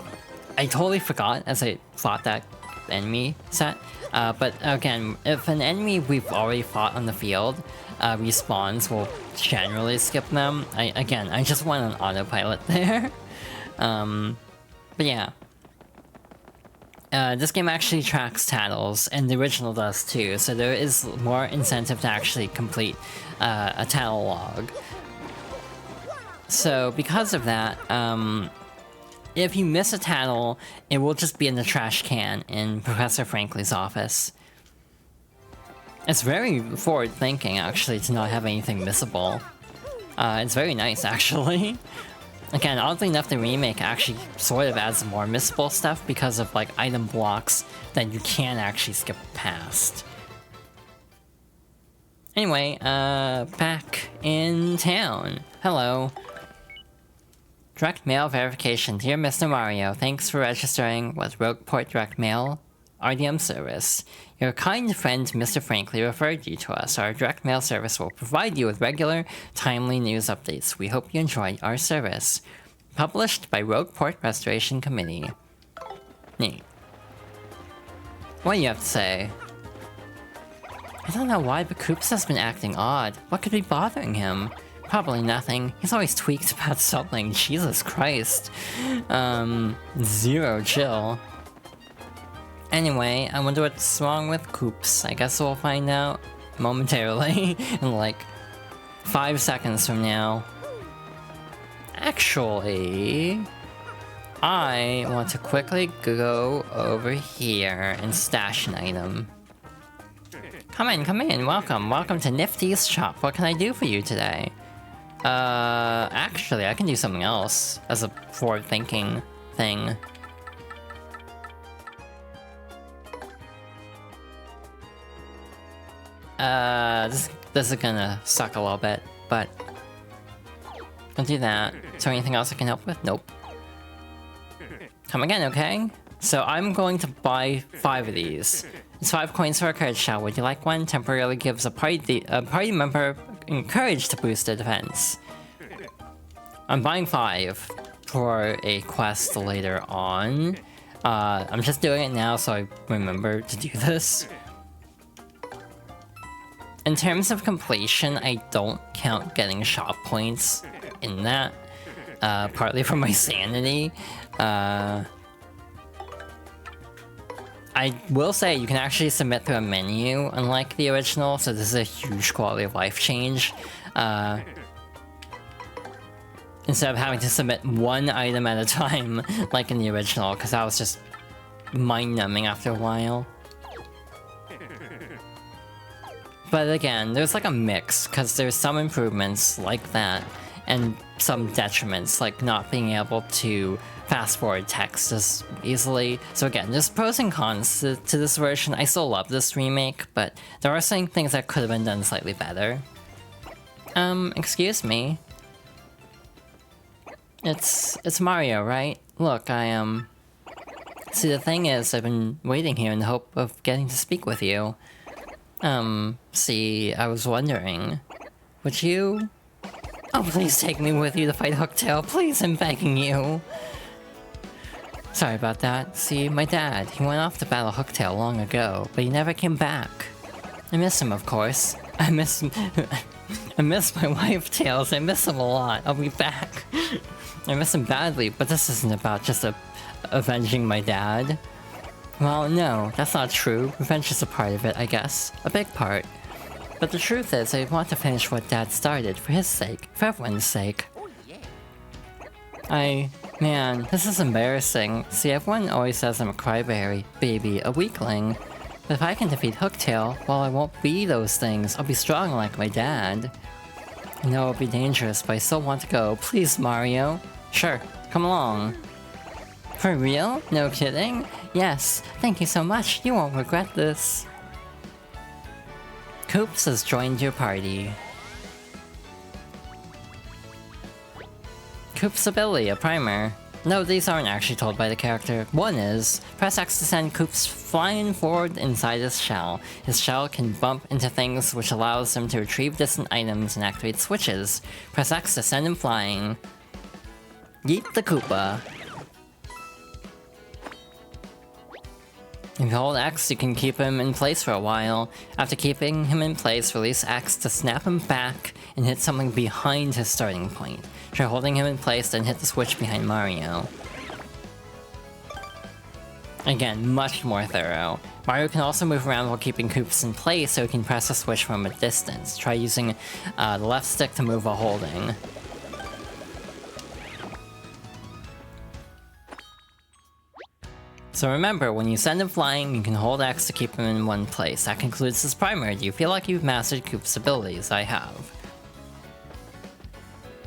totally forgot as I fought that enemy set. But again, if an enemy we've already fought on the field respawns, we'll generally skip them. I just went on autopilot there. But yeah. This game actually tracks titles, and the original does too, so there is more incentive to actually complete a title log. So because of that, if you miss a title, it will just be in the trash can in Professor Frankly's office. It's very forward-thinking, actually, to not have anything missable. It's very nice, actually. Again, oddly enough, the remake actually sort of adds more missable stuff because of, like, item blocks that you can actually skip past. Anyway, back in town. Hello. Direct mail verification. Dear Mr. Mario, thanks for registering with Rogueport Direct Mail RDM service. Your kind friend Mr. Frankly referred you to us. Our direct mail service will provide you with regular, timely news updates. We hope you enjoy our service. Published by Rogueport Restoration Committee. Neat. What do you have to say? I don't know why, but Koops has been acting odd. What could be bothering him? Probably nothing. He's always tweaked about something. Jesus Christ. Zero chill. Anyway, I wonder what's wrong with Koops. I guess we'll find out momentarily in like 5 seconds from now. Actually, I want to quickly go over here and stash an item. Come in, welcome to Nifty's shop. What can I do for you today? Actually, I can do something else as a forward-thinking thing. This is gonna suck a little bit, but I'll do that. Is there anything else I can help with? Nope. Come again, okay? So I'm going to buy 5 of these. It's 5 coins for a courage shell. Would you like one? Temporarily gives a party member encourage to boost their defense. I'm buying 5 for a quest later on. I'm just doing it now so I remember to do this. In terms of completion, I don't count getting shop points in that. Partly for my sanity. I will say you can actually submit through a menu, unlike the original, so this is a huge quality of life change. Instead of having to submit one item at a time, like in the original, because that was just mind-numbing after a while. But again, there's like a mix, because there's some improvements like that, and some detriments, like not being able to fast-forward text as easily. So again, there's pros and cons to this version. I still love this remake, but there are some things that could have been done slightly better. Excuse me. It's Mario, right? Look, See, the thing is, I've been waiting here in the hope of getting to speak with you. See, I was wondering, would you... Oh, please take me with you to fight Hooktail, please, I'm begging you. Sorry about that. See, my dad, he went off to battle Hooktail long ago, but he never came back. I miss him, of course. I miss my wife, Tails. I miss him a lot. I'll be back. I miss him badly, but this isn't about just avenging my dad. Well, no, that's not true. Revenge is a part of it, I guess. A big part. But the truth is, I want to finish what Dad started, for his sake, for everyone's sake. Man, this is embarrassing. See, everyone always says I'm a cryberry, baby, a weakling. But if I can defeat Hooktail, well, I won't be those things. I'll be strong like my dad. I know it'll be dangerous, but I still want to go. Please, Mario. Sure, come along. For real? No kidding? Yes, thank you so much. You won't regret this. Koops has joined your party. Koop's ability, a primer. No, these aren't actually told by the character. One is, press X to send Koops flying forward inside his shell. His shell can bump into things, which allows him to retrieve distant items and activate switches. Press X to send him flying. Yeet the Koopa. If you hold X, you can keep him in place for a while. After keeping him in place, release X to snap him back and hit something behind his starting point. Try holding him in place, then hit the switch behind Mario. Again, much more thorough. Mario can also move around while keeping Koops in place, so he can press a switch from a distance. Try using the left stick to move while holding. So remember, when you send him flying, you can hold X to keep him in one place. That concludes this primer. Do you feel like you've mastered Koop's abilities? I have.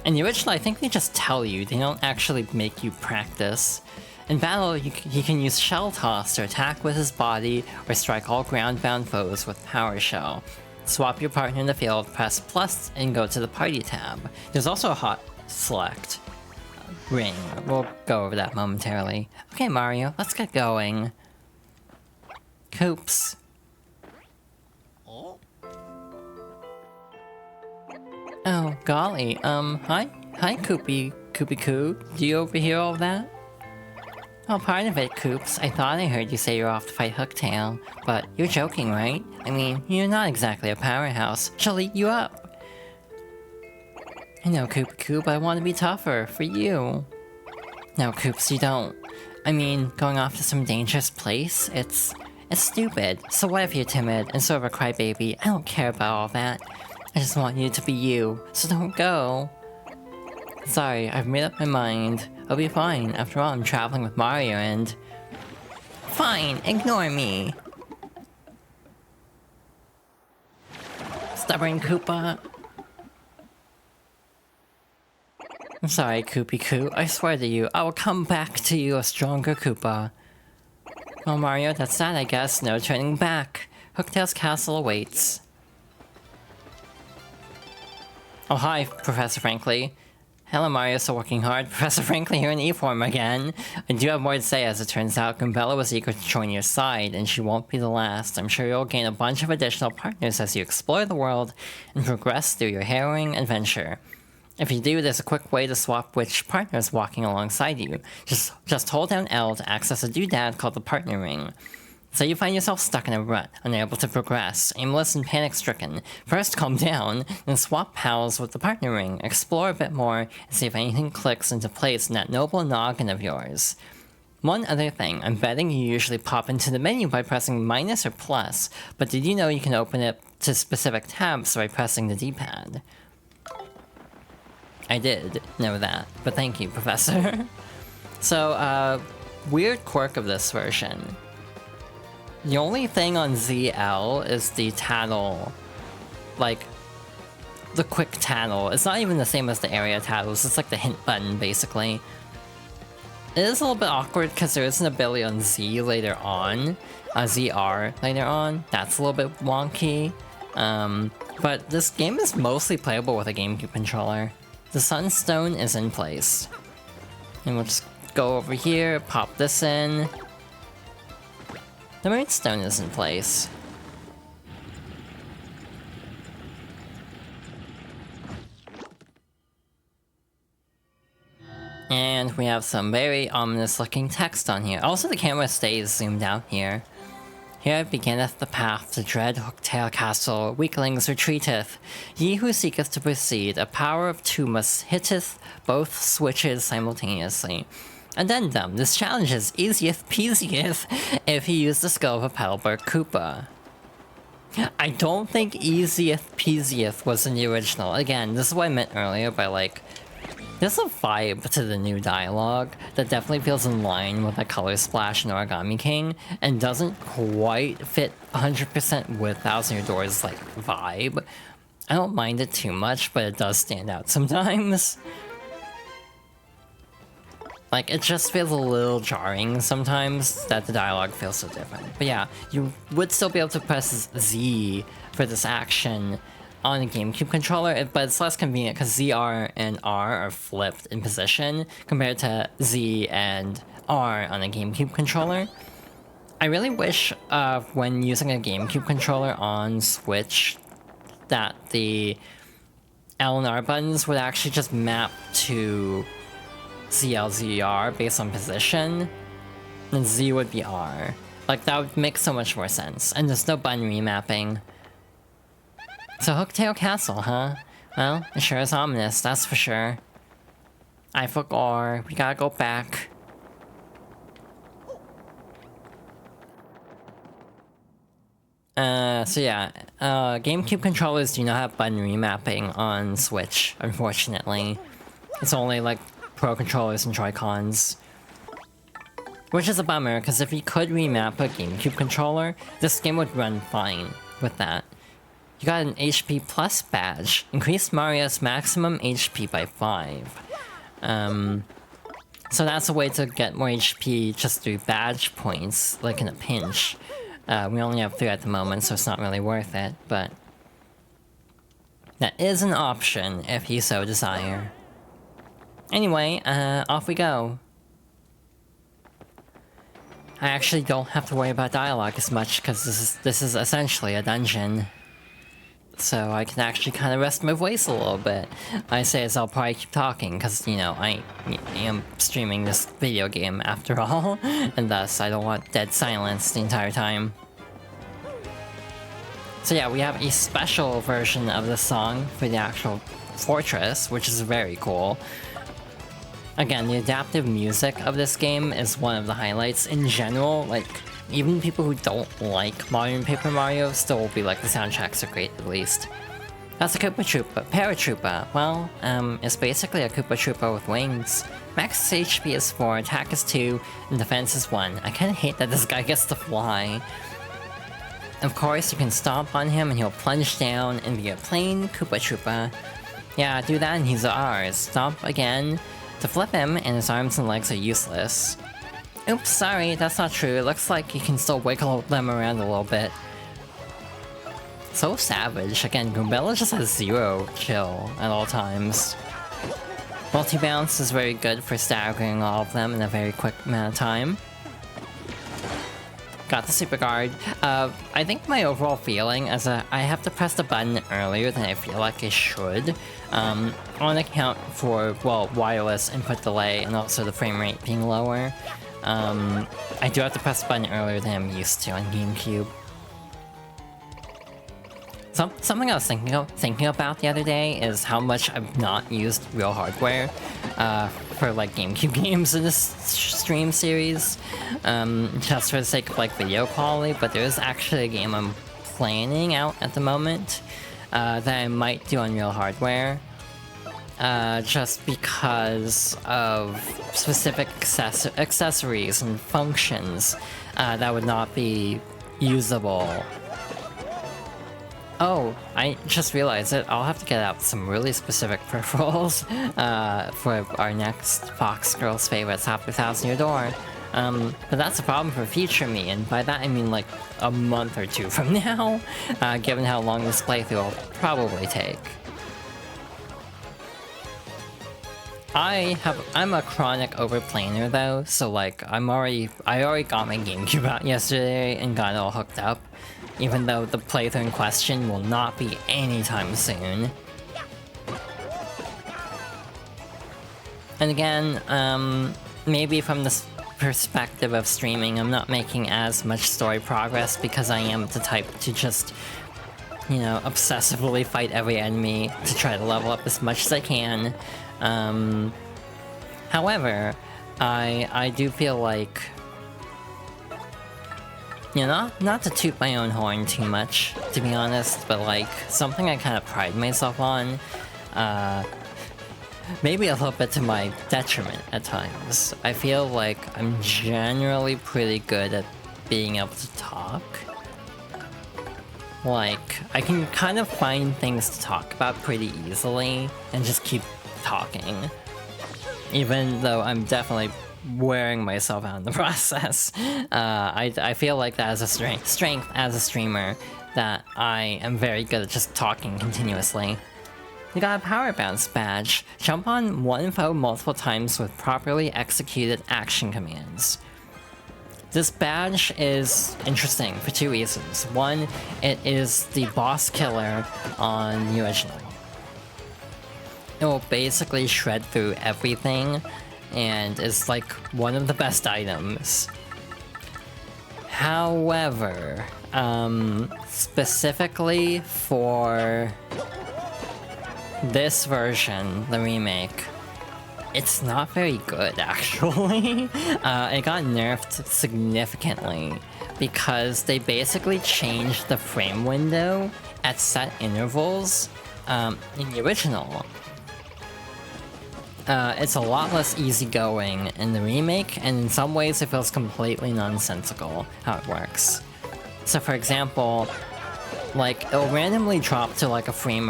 In the original, I think they just tell you, they don't actually make you practice. In battle, he can use Shell Toss to attack with his body, or strike all ground-bound foes with Power Shell. Swap your partner in the field, press plus, and go to the Party tab. There's also a hot select ring. We'll go over that momentarily. Okay, Mario, let's get going. Koops. Oh, golly, hi, Koopy Koo. Do you overhear all that? Well, part of it, Koops. I thought I heard you say you're off to fight Hooktail, but you're joking, right? I mean, you're not exactly a powerhouse. She'll eat you up. I know, Koopy Koo, but I want to be tougher, for you. No, Koops, you don't. I mean, going off to some dangerous place, it's stupid. So what if you're timid and sort of a crybaby? I don't care about all that. I just want you to be you, so don't go. Sorry, I've made up my mind. I'll be fine. After all, I'm traveling with Mario and... Fine, ignore me. Stubborn Koopa. I'm sorry, Koopy Koo. I swear to you, I will come back to you a stronger Koopa. Well, Mario, that's that, I guess. No turning back. Hooktail's castle awaits. Oh, hi, Professor Frankly. Hello, Mario, still working hard. Professor Frankly here in E-form again. I do have more to say, as it turns out. Gumbella was eager to join your side, and she won't be the last. I'm sure you'll gain a bunch of additional partners as you explore the world and progress through your harrowing adventure. If you do, there's a quick way to swap which partner is walking alongside you. Just hold down L to access a doodad called the partner ring. So you find yourself stuck in a rut, unable to progress, aimless and panic-stricken. First calm down, then swap pals with the partner ring, explore a bit more, and see if anything clicks into place in that noble noggin of yours. One other thing, I'm betting you usually pop into the menu by pressing minus or plus, but did you know you can open it to specific tabs by pressing the D-pad? I did know that, but thank you, Professor. So, weird quirk of this version. The only thing on ZL is the tattle, like, the quick tattle. It's not even the same as the area tattles, it's like the hint button, basically. It is a little bit awkward because there is an ability on Z later on, ZR later on. That's a little bit wonky. But this game is mostly playable with a GameCube controller. The Sunstone is in place. And we'll just go over here, pop this in. The Moonstone is in place. And we have some very ominous looking text on here. Also, the camera stays zoomed out here. Here beginneth the path to dread Hooktail Castle, weaklings retreateth. Ye who seeketh to proceed, a power of two must hitteth both switches simultaneously. Addendum, this challenge is easiest peasiest if you use the skill of a Paddleberg Koopa. I don't think easiest peasiest was in the original. Again, this is what I meant earlier by like, there's a vibe to the new dialogue that definitely feels in line with the Color Splash and Origami King, and doesn't quite fit 100% with Thousand Year Door's like vibe. I don't mind it too much, but it does stand out sometimes. Like, it just feels a little jarring sometimes that the dialogue feels so different. But yeah, you would still be able to press Z for this action on a GameCube controller, but it's less convenient because ZR and R are flipped in position compared to Z and R on a GameCube controller. I really wish when using a GameCube controller on Switch that the L and R buttons would actually just map to ZLZR based on position, and Z would be R. Like, that would make so much more sense, and there's no button remapping. So Hooktail Castle, huh? Well, it sure is ominous, that's for sure. I forgot, we gotta go back. So yeah, GameCube controllers do not have button remapping on Switch, unfortunately. It's only like Pro controllers and Joy-Cons. Which is a bummer, because if you could remap a GameCube controller, this game would run fine with that. You got an HP Plus badge. Increased Mario's maximum HP by 5. So that's a way to get more HP just through badge points, like in a pinch. We only have 3 at the moment, so it's not really worth it, but that is an option if you so desire. Anyway, off we go. I actually don't have to worry about dialogue as much because this is essentially a dungeon. So I can actually kind of rest my voice a little bit. I say as I'll probably keep talking because, you know, I am streaming this video game after all, and thus I don't want dead silence the entire time. So yeah, we have a special version of the song for the actual fortress, which is very cool. Again, the adaptive music of this game is one of the highlights in general. Like, even people who don't like modern Paper Mario still will be like, the soundtracks are great, at least. That's a Koopa Troopa. Paratroopa. Well, it's basically a Koopa Troopa with wings. Max HP is 4, attack is 2, and defense is 1. I kinda hate that this guy gets to fly. Of course, you can stomp on him and he'll plunge down and be a plain Koopa Troopa. Yeah, do that and he's ours. Stomp again to flip him, and his arms and legs are useless. Oops, sorry, that's not true. It looks like you can still wiggle them around a little bit. So savage. Again, Goombella just has 0 chill at all times. Multi-bounce is very good for staggering all of them in a very quick amount of time. Got the super guard. I think my overall feeling is that I have to press the button earlier than I feel like I should. On account for, well, wireless input delay and also the frame rate being lower. I do have to press the button earlier than I'm used to on GameCube. Something I was thinking about the other day is how much I've not used real hardware for like GameCube games in this stream series, just for the sake of like video quality. But there is actually a game I'm planning out at the moment that I might do on real hardware, just because of specific accessories and functions that would not be usable. Oh, I just realized it. I'll have to get out some really specific peripherals for our next Fox Girls Favorites Happy 1000 Year Door. But that's a problem for future me, and by that I mean like a month or 2 from now, given how long this playthrough will probably take. I'm a chronic overplaner though, so like I already got my GameCube out yesterday and got it all hooked up. Even though the playthrough in question will not be anytime soon. And again, maybe from the perspective of streaming, I'm not making as much story progress because I am the type to just, you know, obsessively fight every enemy to try to level up as much as I can. However, I do feel like, you know, not to toot my own horn too much, to be honest, but like, something I kind of pride myself on, maybe a little bit to my detriment at times. I feel like I'm generally pretty good at being able to talk. Like, I can kind of find things to talk about pretty easily, and just keep talking. Even though I'm definitely wearing myself out in the process. I feel like that is a strength as a streamer, that I am very good at just talking continuously. You got a power bounce badge. Jump on one foe multiple times with properly executed action commands. This badge is interesting for 2 reasons. One, it is the boss killer on the original. It will basically shred through everything, and is like one of the best items. However, specifically for this version, the remake, it's not very good actually. It got nerfed significantly because they basically changed the frame window at set intervals in the original. It's a lot less easygoing in the remake, and in some ways it feels completely nonsensical how it works. So for example, like, it'll randomly drop to like a frame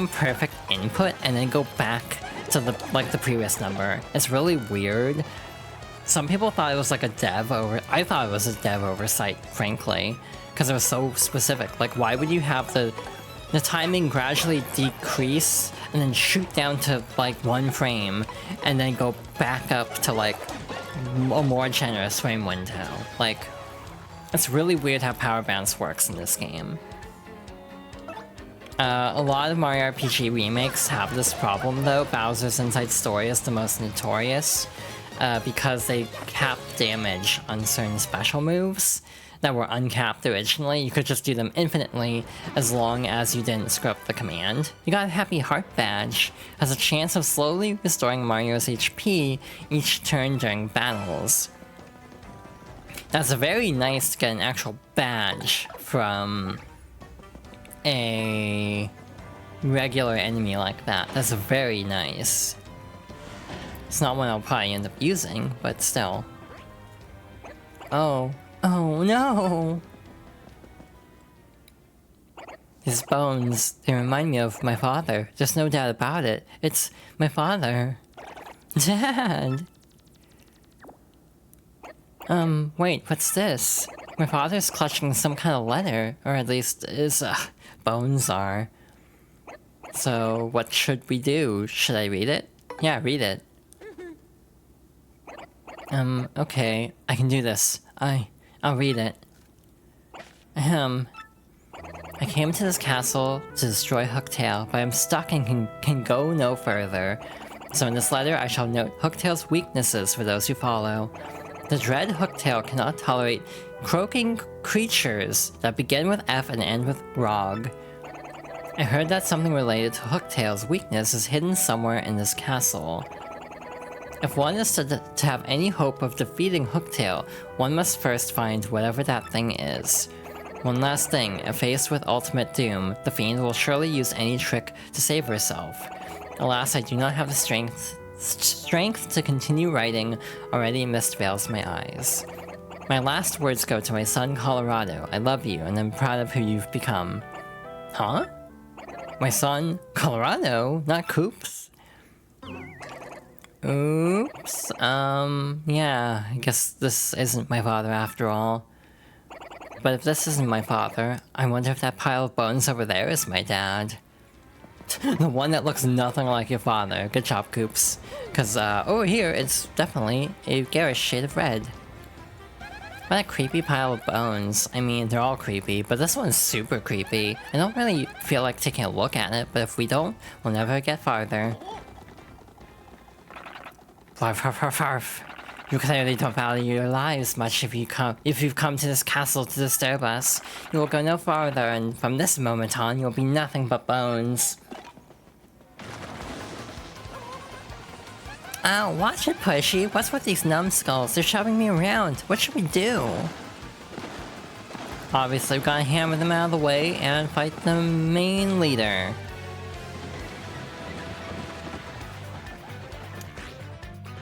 perfect input and then go back to the previous number. It's really weird. Some people thought it was like I thought it was a dev oversight, frankly, because it was so specific. Like, why would you have the timing gradually decrease and then shoot down to like 1 frame and then go back up to like a more generous frame window? Like, it's really weird how power bounce works in this game. A lot of Mario RPG remakes have this problem though. Bowser's Inside Story is the most notorious because they cap damage on certain special moves that were uncapped originally. You could just do them infinitely as long as you didn't screw up the command. You got a Happy Heart badge. Has a chance of slowly restoring Mario's HP each turn during battles. That's very nice to get an actual badge from a regular enemy like that. That's very nice. It's not one I'll probably end up using, but still. Oh no! These bones, they remind me of my father. There's no doubt about it. It's my father. Dad! Wait, what's this? My father's clutching some kind of letter, or at least his, bones are. So, what should we do? Should I read it? Yeah, read it. Okay, I can do this. I'll read it. I came to this castle to destroy Hooktail, but I'm stuck and can go no further. So in this letter, I shall note Hooktail's weaknesses for those who follow. The dread Hooktail cannot tolerate croaking creatures that begin with F and end with Rog. I heard that something related to Hooktail's weakness is hidden somewhere in this castle. If one is to have any hope of defeating Hooktail, one must first find whatever that thing is. One last thing, if faced with ultimate doom, the fiend will surely use any trick to save herself. Alas, I do not have the strength to continue writing. Already mist veils my eyes. My last words go to my son Colorado. I love you, and I'm proud of who you've become. Huh? My son Colorado? Not Coops? Oops. Yeah, I guess this isn't my father after all. But if this isn't my father, I wonder if that pile of bones over there is my dad. The one that looks nothing like your father. Good job, Coops. Cause, over here, it's definitely a garish shade of red. What a creepy pile of bones. I mean, they're all creepy, but this one's super creepy. I don't really feel like taking a look at it, but if we don't, we'll never get farther. Farf, farf, farf, farf. You clearly don't value your lives much if you've come to this castle to disturb us. You will go no farther, and from this moment on, you'll be nothing but bones. Oh, watch it, Pushy. What's with these numbskulls? They're shoving me around. What should we do? Obviously, we've gotta hammer them out of the way and fight the main leader.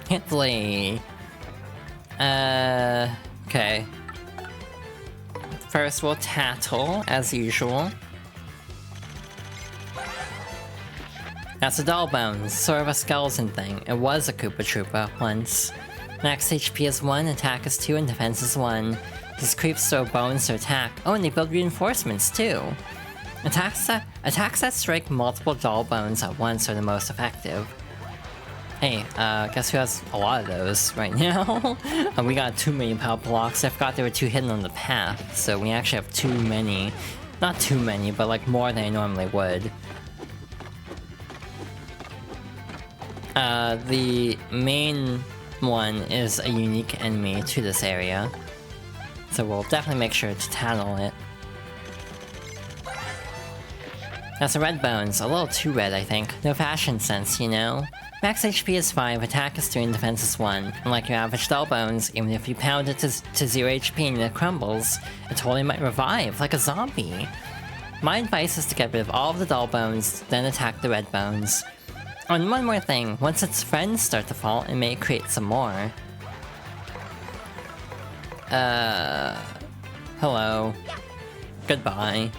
Hitler. Okay. First we'll tattle, as usual. That's a doll bones, sort of a skeleton thing. It was a Koopa Troopa once. Max HP is 1, attack is 2, and defense is 1. These creeps throw bones to attack. Oh, and they build reinforcements too. Attacks that strike multiple doll bones at once are the most effective. Hey, guess who has a lot of those right now? We got too many power blocks. I forgot there were 2 hidden on the path, so we actually have too many. Not too many, but like more than I normally would. The main one is a unique enemy to this area, so we'll definitely make sure to tattle it. That's a red bones, a little too red I think. No fashion sense, you know? Max HP is 5, attack is 3, and defense is 1. Unlike your average doll bones, even if you pound it to 0 HP and it crumbles, it totally might revive, like a zombie. My advice is to get rid of all of the doll bones, then attack the red bones. Oh, and one more thing, once its friends start to fall, it may create some more. Hello. Goodbye.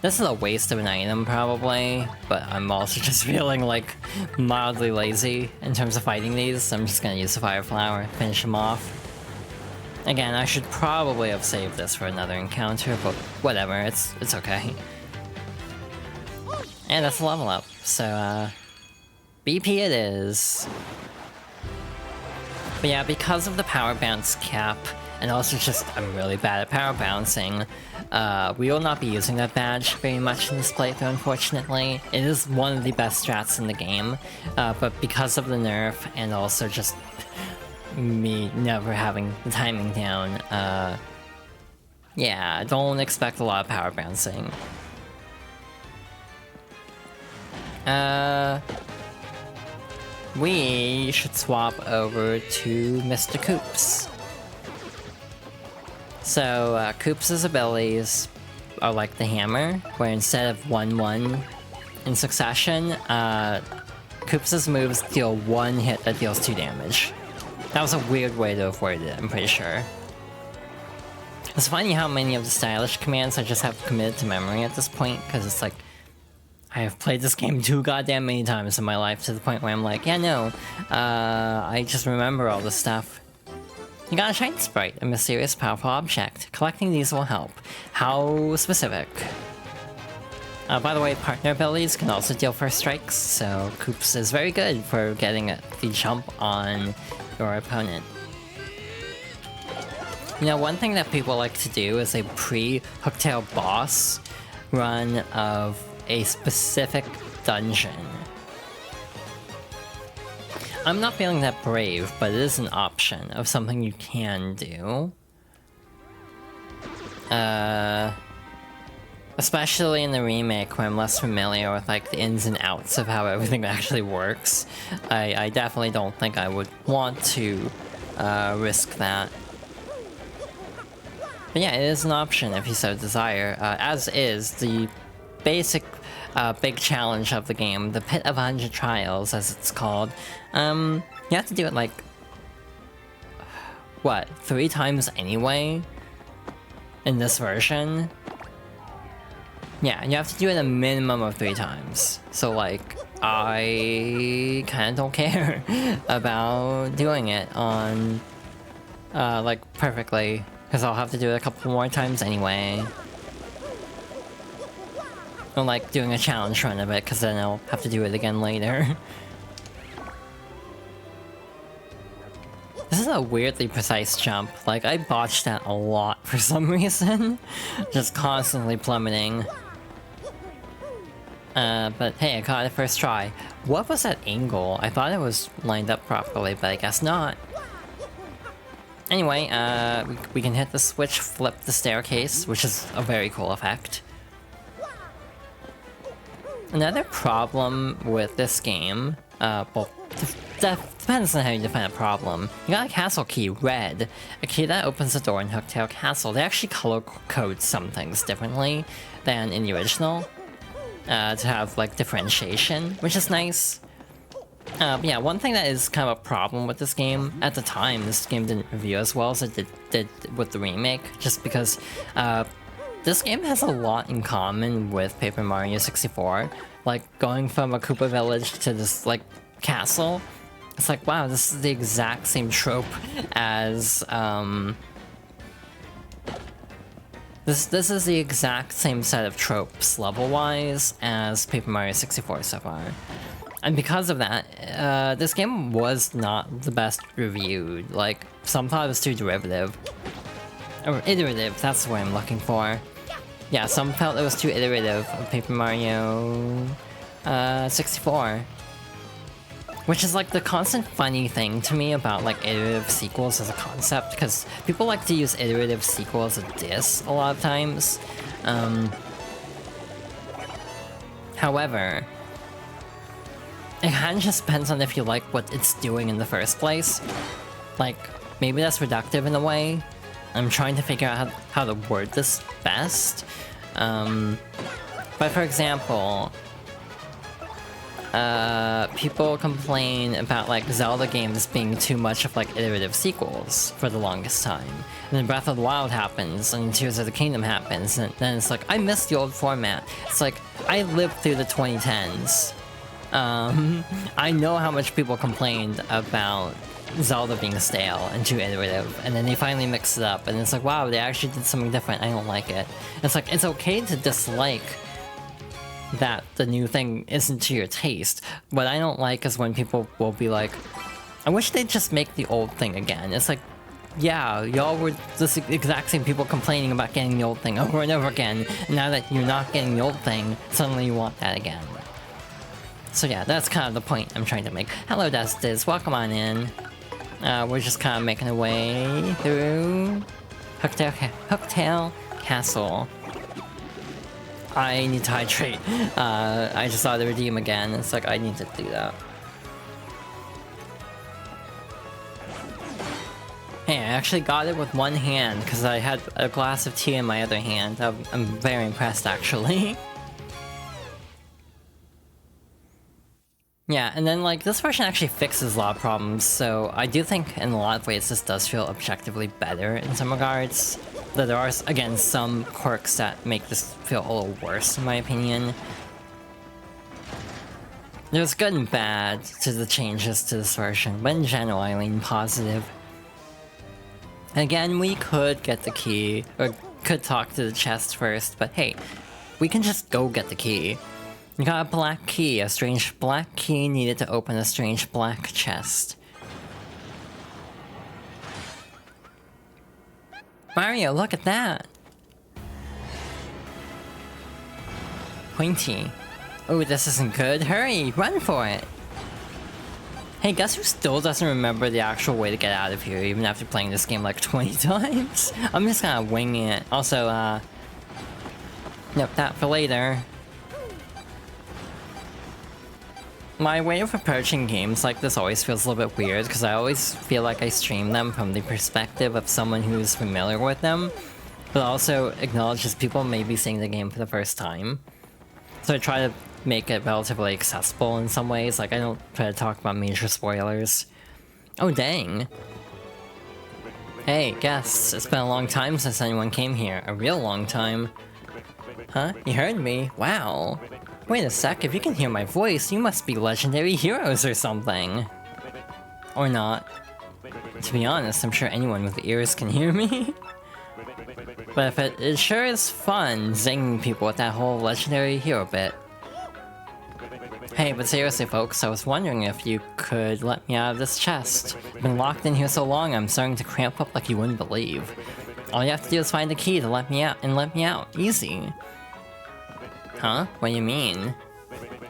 This is a waste of an item, probably, but I'm also just feeling, like, mildly lazy in terms of fighting these, so I'm just gonna use the Fire Flower, finish them off. Again, I should probably have saved this for another encounter, but whatever, it's okay. And that's a level up, so, BP it is. But yeah, because of the power bounce cap, and also just I'm really bad at power bouncing, we will not be using that badge very much in this playthrough, unfortunately. It is one of the best strats in the game, but because of the nerf and also just me never having the timing down, yeah, don't expect a lot of power bouncing. We should swap over to Mr. Koops. So, Koops' abilities are like the hammer, where instead of 1-1 in succession, Koops' moves deal 1 hit that deals 2 damage. That was a weird way to avoid it, I'm pretty sure. It's funny how many of the stylish commands I just have committed to memory at this point, because it's like, I have played this game too goddamn many times in my life to the point where I'm like, yeah, no, I just remember all this stuff. You got a shiny sprite, a mysterious powerful object. Collecting these will help. How specific? By the way, partner abilities can also deal first strikes, so Koops is very good for getting the jump on your opponent. You know, one thing that people like to do is a pre-Hooktail boss run of a specific dungeon. I'm not feeling that brave, but it is an option of something you can do. Especially in the remake, where I'm less familiar with like the ins and outs of how everything actually works. I definitely don't think I would want to risk that. But yeah, it is an option if you so desire, as is the basic big challenge of the game, the Pit of 100 Trials, as it's called. You have to do it like, what, 3 times anyway? In this version? Yeah, you have to do it a minimum of 3 times. So like, I kinda don't care about doing it on, like, perfectly. Because I'll have to do it a couple more times anyway. Or like doing a challenge run of it, because then I'll have to do it again later. This is a weirdly precise jump. Like, I botched that a lot for some reason. Just constantly plummeting. But hey, I got it first try. What was that angle? I thought it was lined up properly, but I guess not. Anyway, we can hit the switch, flip the staircase, which is a very cool effect. Another problem with this game, well, depends on how you define a problem. You got a castle key, red. A key that opens the door in Hooktail Castle. They actually color code some things differently than in the original, to have, like, differentiation, which is nice. But yeah, one thing that is kind of a problem with this game, at the time, this game didn't review as well as it did with the remake, just because, this game has a lot in common with Paper Mario 64. Like, going from a Koopa village to this, like, castle. It's like, wow, this is the exact same trope as, This is the exact same set of tropes, level-wise, as Paper Mario 64 so far. And because of that, this game was not the best reviewed. Like, some thought it was too derivative. Or iterative, that's the word I'm looking for. Yeah, some felt it was too iterative of Paper Mario 64. Which is like the constant funny thing to me about like iterative sequels as a concept, because people like to use iterative sequel as a diss a lot of times. However, it kind of just depends on if you like what it's doing in the first place. Like, maybe that's reductive in a way. I'm trying to figure out how to word this best. But for example, people complain about like Zelda games being too much of like iterative sequels for the longest time. And then Breath of the Wild happens, and Tears of the Kingdom happens, and then it's like, I miss the old format. It's like, I lived through the 2010s. I know how much people complained about Zelda being stale and too iterative, and then they finally mixed it up, and it's like, wow, they actually did something different, I don't like it. It's like, it's okay to dislike that the new thing isn't to your taste. What I don't like is when people will be like, I wish they'd just make the old thing again. It's like, yeah, y'all were the exact same people complaining about getting the old thing over and over again, and now that you're not getting the old thing, suddenly you want that again. So yeah, that's kind of the point I'm trying to make. Hello, Destiz, welcome on in. We're just kind of making our way through Hooktail Castle. I need to hydrate. I just saw the redeem again. It's like, I need to do that. Hey, I actually got it with one hand because I had a glass of tea in my other hand. I'm very impressed, actually. Yeah, and then like, this version actually fixes a lot of problems, so I do think in a lot of ways this does feel objectively better in some regards. Though there are, again, some quirks that make this feel a little worse, in my opinion. There's good and bad to the changes to this version, but in general, I lean positive. Again, we could get the key, or could talk to the chest first, but hey, we can just go get the key. You got a black key, a strange black key needed to open a strange black chest. Mario, look at that! Pointy. Oh, this isn't good. Hurry, run for it! Hey, guess who still doesn't remember the actual way to get out of here, even after playing this game like 20 times? I'm just kinda winging it. Also, nope, that for later. My way of approaching games like this always feels a little bit weird, because I always feel like I stream them from the perspective of someone who's familiar with them, but also acknowledges people may be seeing the game for the first time. So I try to make it relatively accessible in some ways, like I don't try to talk about major spoilers. Oh dang. Hey, guests, it's been a long time since anyone came here. A real long time. Huh? You heard me? Wow. Wait a sec, if you can hear my voice, you must be legendary heroes or something. Or not. To be honest, I'm sure anyone with ears can hear me. But it sure is fun zinging people with that whole legendary hero bit. Hey, but seriously folks, I was wondering if you could let me out of this chest. I've been locked in here so long, I'm starting to cramp up like you wouldn't believe. All you have to do is find the key to let me out, and let me out. Easy. Huh? What do you mean?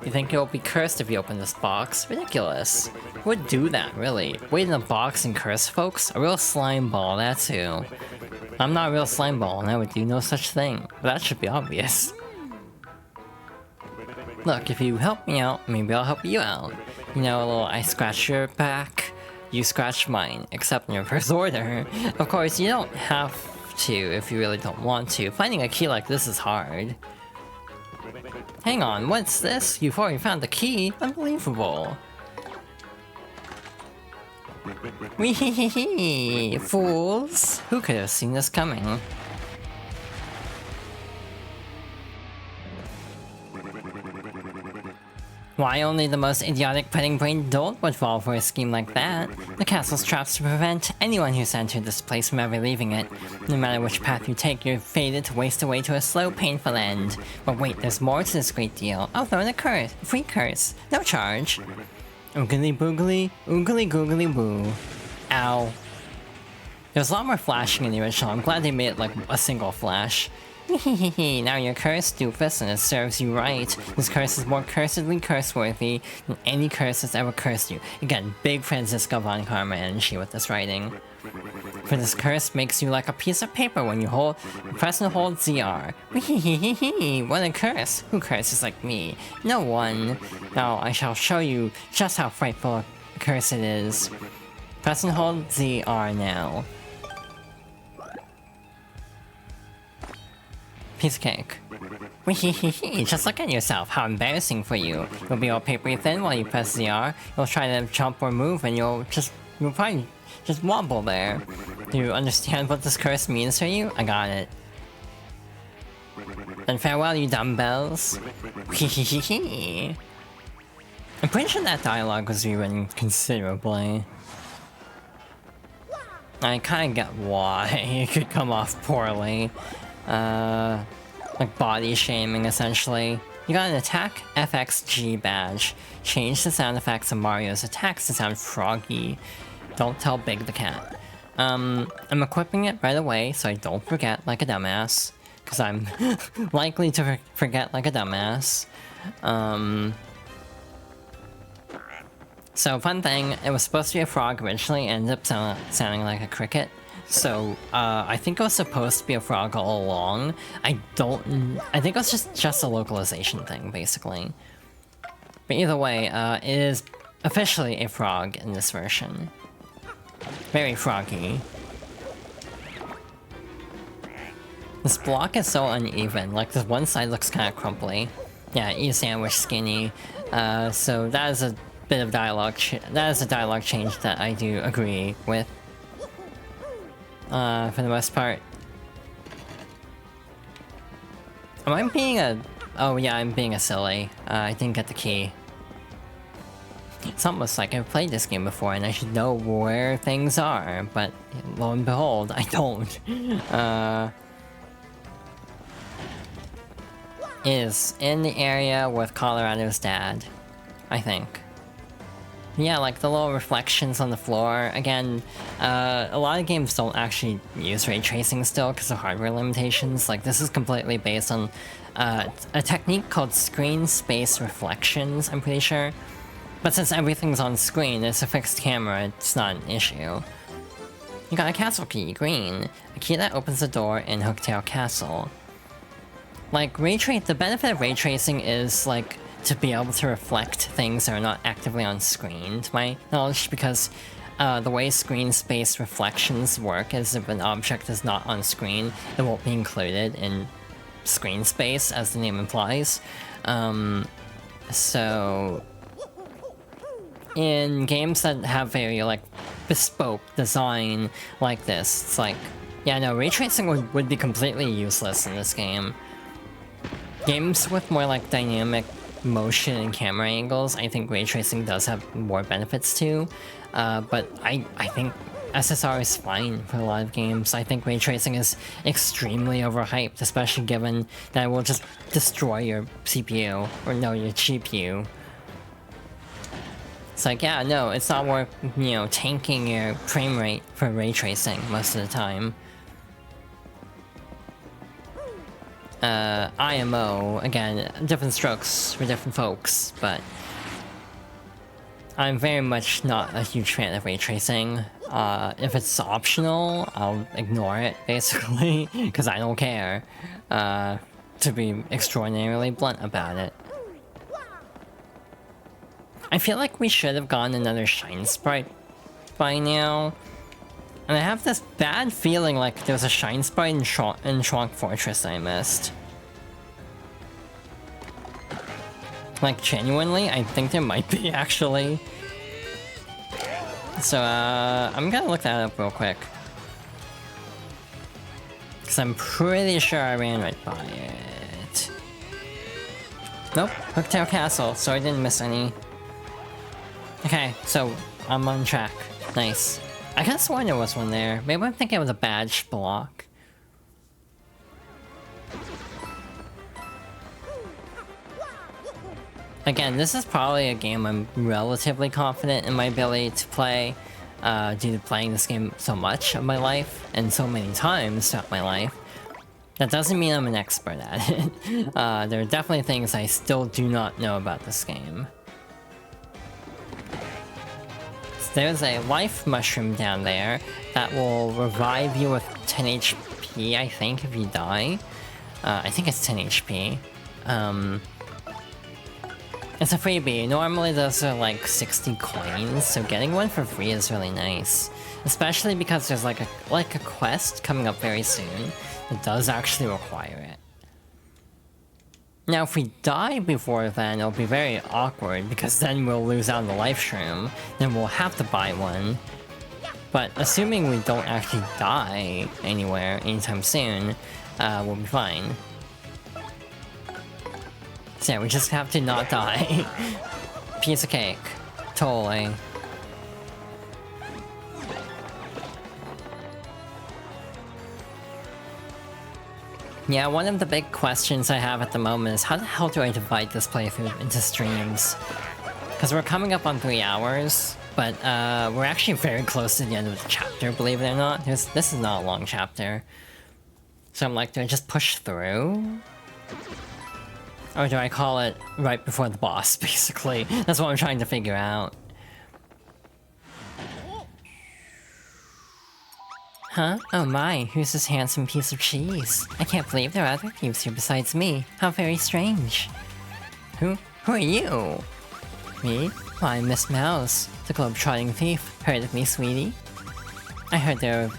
You think you'll be cursed if you open this box? Ridiculous. Who would do that, really? Wait in a box and curse folks? A real slime ball, that too. I'm not a real slime ball, and I would do no such thing. But that should be obvious. Look, if you help me out, maybe I'll help you out. You know, a little I scratch your back, you scratch mine, except in your first order. Of course, you don't have to if you really don't want to. Finding a key like this is hard. Hang on, what's this? You've already found the key? Unbelievable. Wee fools! Who could have seen this coming? Why only the most idiotic pudding-brained dolt would fall for a scheme like that? The castle's traps to prevent anyone who's entered this place from ever leaving it. No matter which path you take, you're fated to waste away to a slow, painful end. But wait, there's more to this great deal. I'll throw in a curse. Free curse. No charge. Oogly boogly, oogly googly boo. Ow. There's a lot more flashing in the original. I'm glad they made it like a single flash. Now you're cursed, doofus, and it serves you right. This curse is more cursedly curse-worthy than any curse that's ever cursed you. Again, big Franziska von Karma energy with this writing. For this curse makes you like a piece of paper when you press and hold ZR. What a curse! Who curses like me? No one. Now I shall show you just how frightful a curse it is. Press and hold ZR now. Piece of cake. Just look at yourself, how embarrassing for you. You'll be all papery thin while you press ZR. You'll try to jump or move and you'll probably just wobble there. Do you understand what this curse means for you? I got it. Then farewell, you dumbbells. I'm pretty sure that dialogue was rewritten considerably. I kinda get why it could come off poorly. Like body shaming, essentially. You got an attack FXG badge. Change the sound effects of Mario's attacks to sound froggy. Don't tell Big the cat. I'm equipping it right away so I don't forget like a dumbass. Because I'm likely to forget like a dumbass. So, fun thing, it was supposed to be a frog originally, ended up sounding like a cricket. So, I think it was supposed to be a frog all along. I think it was just a localization thing, basically. But either way, it is officially a frog in this version. Very froggy. This block is so uneven, like this one side looks kind of crumply. Yeah, eat a sandwich skinny. So that is a bit of dialogue, that is a dialogue change that I do agree with. For the most part. Am I being a... Oh yeah, I'm being a silly. I didn't get the key. It's almost like I've played this game before and I should know where things are, but lo and behold, I don't. Is in the area with Colorado's dad, I think. Yeah, like the little reflections on the floor. Again, a lot of games don't actually use ray tracing still because of hardware limitations. Like, this is completely based on a technique called screen space reflections, I'm pretty sure. But since everything's on screen, it's a fixed camera, it's not an issue. You got a castle key, green. A key that opens the door in Hooktail Castle. Like, the benefit of ray tracing is, like, to be able to reflect things that are not actively on screen, to my knowledge, because the way screen space reflections work is if an object is not on screen, it won't be included in screen space, as the name implies. So... in games that have very, like, bespoke design like this, it's like, yeah, no, ray tracing would be completely useless in this game. Games with more, like, dynamic motion and camera angles, I think ray tracing does have more benefits to, but I think SSR is fine for a lot of games. I think ray tracing is extremely overhyped, especially given that it will just destroy your CPU, or no, your GPU. It's like, yeah, no, it's not worth, you know, tanking your frame rate for ray tracing most of the time. IMO, again, different strokes for different folks, but I'm very much not a huge fan of ray tracing. If it's optional, I'll ignore it, basically, because I don't care, to be extraordinarily blunt about it. I feel like we should have gotten another Shine Sprite by now. And I have this bad feeling like there was a Shine Sprite in Schwank Fortress I missed. Like, genuinely, I think there might be, actually. So, I'm gonna look that up real quick. Because I'm pretty sure I ran right by it. Nope, Hooktail Castle, so I didn't miss any. Okay, so I'm on track. Nice. I could've sworn there was one there. Maybe I'm thinking it was a badge block. Again, this is probably a game I'm relatively confident in my ability to play, due to playing this game so much of my life, and so many times throughout my life. That doesn't mean I'm an expert at it. There are definitely things I still do not know about this game. There's a life mushroom down there that will revive you with 10 HP, I think, if you die. I think it's 10 HP. It's a freebie. Normally those are like 60 coins, so getting one for free is really nice. Especially because there's like a quest coming up very soon that does actually require it. Now, if we die before then, it'll be very awkward, because then we'll lose out on the life shroom, then we'll have to buy one. But assuming we don't actually die anywhere anytime soon, we'll be fine. So yeah, we just have to not die. Piece of cake. Totally. Yeah, one of the big questions I have at the moment is how the hell do I divide this playthrough into streams? Because we're coming up on 3 hours, but we're actually very close to the end of the chapter, believe it or not. This is not a long chapter. So I'm like, do I just push through? Or do I call it right before the boss, basically? That's what I'm trying to figure out. Huh? Oh my, who's this handsome piece of cheese? I can't believe there are other thieves here besides me. How very strange. Who are you? Me? Well, I'm Miss Mouse, the globe-trotting thief. Heard of me, sweetie? I heard there are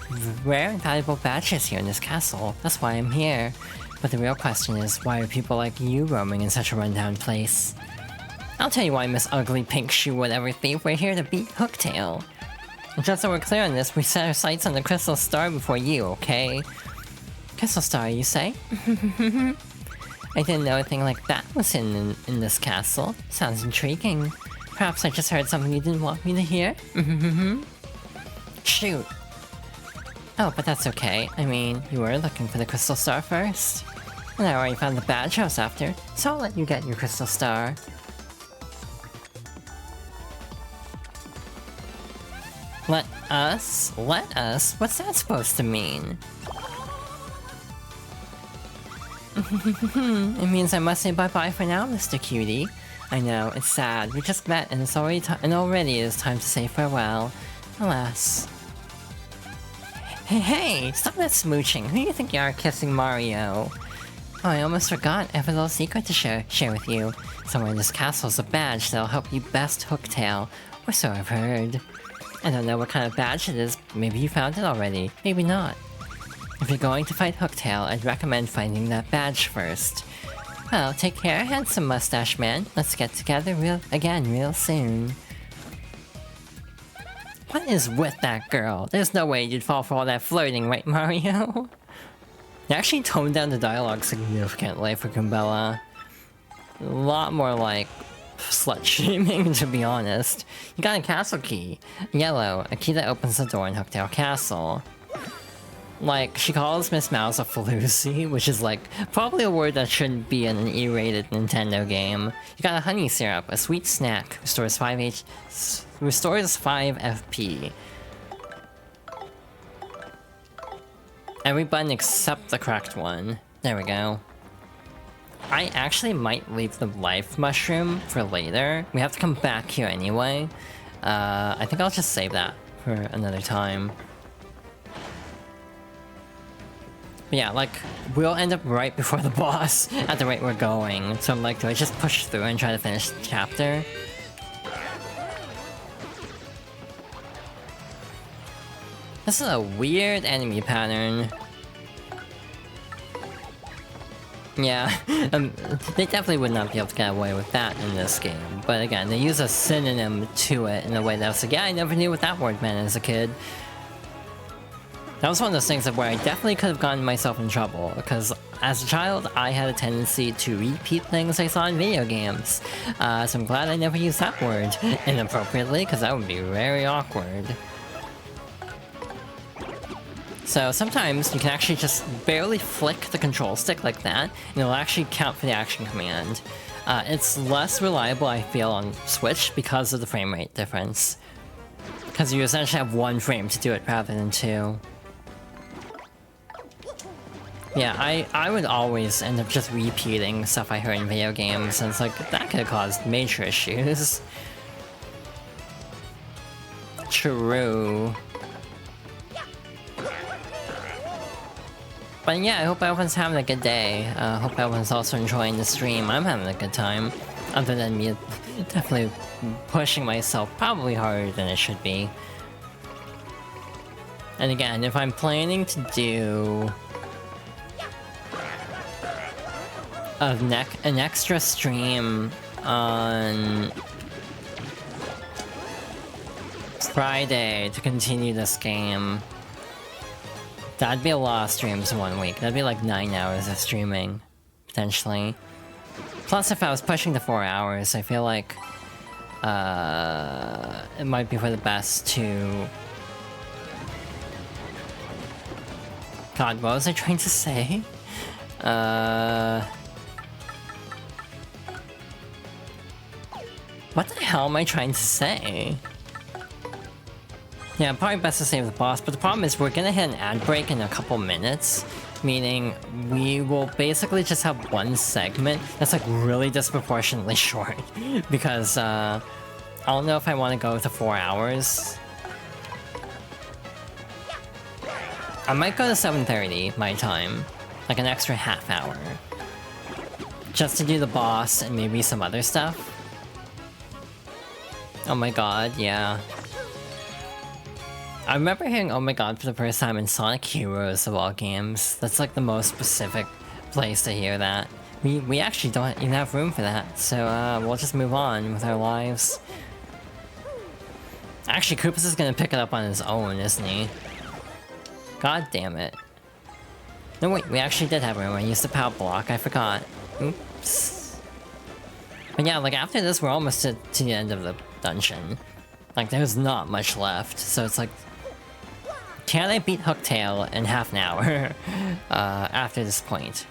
rare and valuable badges here in this castle. That's why I'm here. But the real question is, why are people like you roaming in such a rundown place? I'll tell you why, Miss Ugly Pink Shoe Whatever Thief. We're here to beat Hooktail. Just so we're clear on this, we set our sights on the Crystal Star before you, okay? Crystal Star, you say? I didn't know anything like that was in this castle. Sounds intriguing. Perhaps I just heard something you didn't want me to hear? Shoot. Oh, but that's okay. I mean, you were looking for the crystal star first. And I already found the badge I was after, so I'll let you get your crystal star. Let us? Let us? What's that supposed to mean? It means I must say bye-bye for now, Mr. Cutie. I know, it's sad. We just met and it's already it is time to say farewell. Alas. Hey, stop that smooching. Who do you think you are kissing Mario? Oh, I almost forgot. I have a little secret to share with you. Somewhere in this castle is a badge that'll help you best Hooktail. Or so I've heard. I don't know what kind of badge it is. Maybe you found it already. Maybe not. If you're going to fight Hooktail, I'd recommend finding that badge first. Well, take care, handsome mustache man. Let's get together real soon. What is with that girl? There's no way you'd fall for all that flirting, right, Mario? They actually toned down the dialogue significantly for Goombella. A lot more like slut-shaming, to be honest. You got a castle key. Yellow, a key that opens the door in Hooktail Castle. Like, she calls Miss Mouse a floozy, which is like, probably a word that shouldn't be in an E-rated Nintendo game. You got a honey syrup, a sweet snack, restores 5 FP. Every button except the correct one. There we go. I actually might leave the life mushroom for later. We have to come back here anyway. I think I'll just save that for another time. But yeah, like, we'll end up right before the boss at the rate we're going. So I'm like, do I just push through and try to finish the chapter? This is a weird enemy pattern. Yeah, they definitely would not be able to get away with that in this game. But again, they use a synonym to it in a way that was like, yeah, I never knew what that word meant as a kid. That was one of those things where I definitely could have gotten myself in trouble, because as a child, I had a tendency to repeat things I saw in video games. So I'm glad I never used that word inappropriately, because that would be very awkward. So sometimes you can actually just barely flick the control stick like that, and it'll actually count for the action command. It's less reliable, I feel, on Switch because of the frame rate difference. Because you essentially have 1 frame to do it rather than 2. Yeah, I would always end up just repeating stuff I heard in video games, and it's like, that could have caused major issues. True. But yeah, I hope everyone's having a good day. Hope everyone's also enjoying the stream. I'm having a good time. Other than me definitely pushing myself probably harder than it should be. And again, if I'm planning to do an extra stream on Friday to continue this game, that'd be a lot of streams in 1 week. That'd be like 9 hours of streaming, potentially. Plus, if I was pushing to 4 hours, I feel like it might be for the best to... God, what was I trying to say? What the hell am I trying to say? Yeah, probably best to save the boss, but the problem is we're gonna hit an ad break in a couple minutes, meaning we will basically just have 1 segment that's like really disproportionately short, because I don't know if I want to go to 4 hours. I might go to 7:30 my time, like an extra half hour, just to do the boss and maybe some other stuff. Oh my god, yeah. I remember hearing "oh my god" for the first time in Sonic Heroes of all games. That's like the most specific place to hear that. We actually don't even have room for that, so we'll just move on with our lives. Actually, Koopas is gonna pick it up on his own, isn't he? God damn it. No wait, we actually did have room. I used the power block, I forgot. Oops. But yeah, like after this, we're almost to the end of the dungeon. Like there's not much left, so it's like, can I beat Hooktail in half an hour after this point?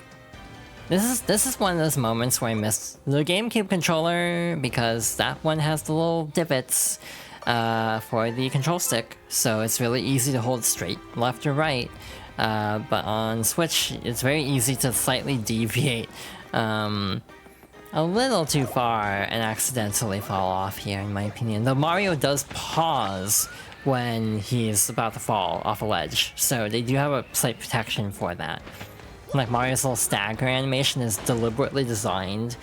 This is one of those moments where I miss the GameCube controller because that one has the little divots for the control stick, so it's really easy to hold straight left or right. But on Switch, it's very easy to slightly deviate a little too far and accidentally fall off here, in my opinion. Though Mario does pause when he's about to fall off a ledge, so they do have a slight protection for that. Like Mario's little stagger animation is deliberately designed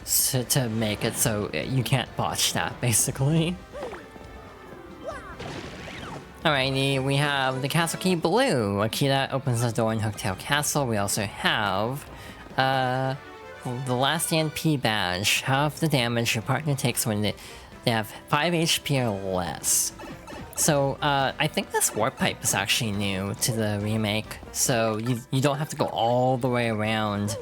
to make it so you can't botch that, basically. Alrighty, we have the Castle Key Blue, a key that opens the door in Hooktail Castle. We also have the last stand P badge. Half the damage your partner takes when they have 5 HP or less. So, I think this warp pipe is actually new to the remake, so you don't have to go all the way around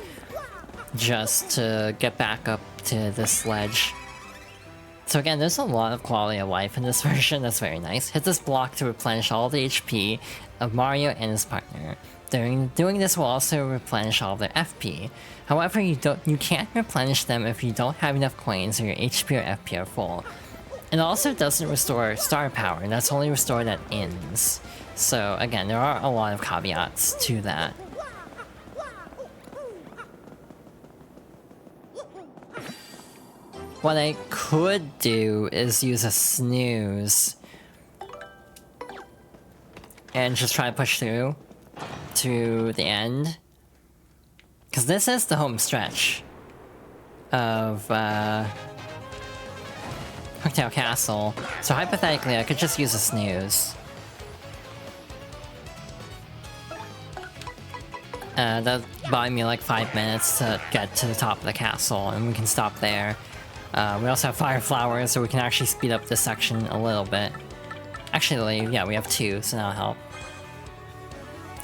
just to get back up to this ledge. So again, there's a lot of quality of life in this version, that's very nice. Hit this block to replenish all the HP of Mario and his partner. Doing this will also replenish all their FP. However, you can't replenish them if you don't have enough coins or your HP or FP are full. It also doesn't restore star power, and that's only restored at ends. So again, there are a lot of caveats to that. What I could do is use a snooze and just try to push through to the end. Because this is the home stretch of Hooktail Castle, so hypothetically I could just use a snooze. That'll buy me like 5 minutes to get to the top of the castle, and we can stop there. We also have fire flowers, so we can actually speed up this section a little bit. Actually, yeah, we have 2, so that'll help.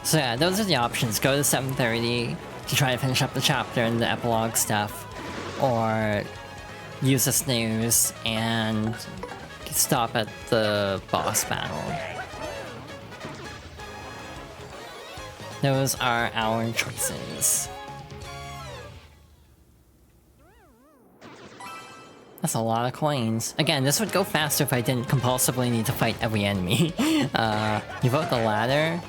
So yeah, those are the options. Go to 7:30 to try to finish up the chapter and the epilogue stuff, or use a snooze and stop at the boss battle. Those are our choices. That's a lot of coins. Again, this would go faster if I didn't compulsively need to fight every enemy. You vote the ladder?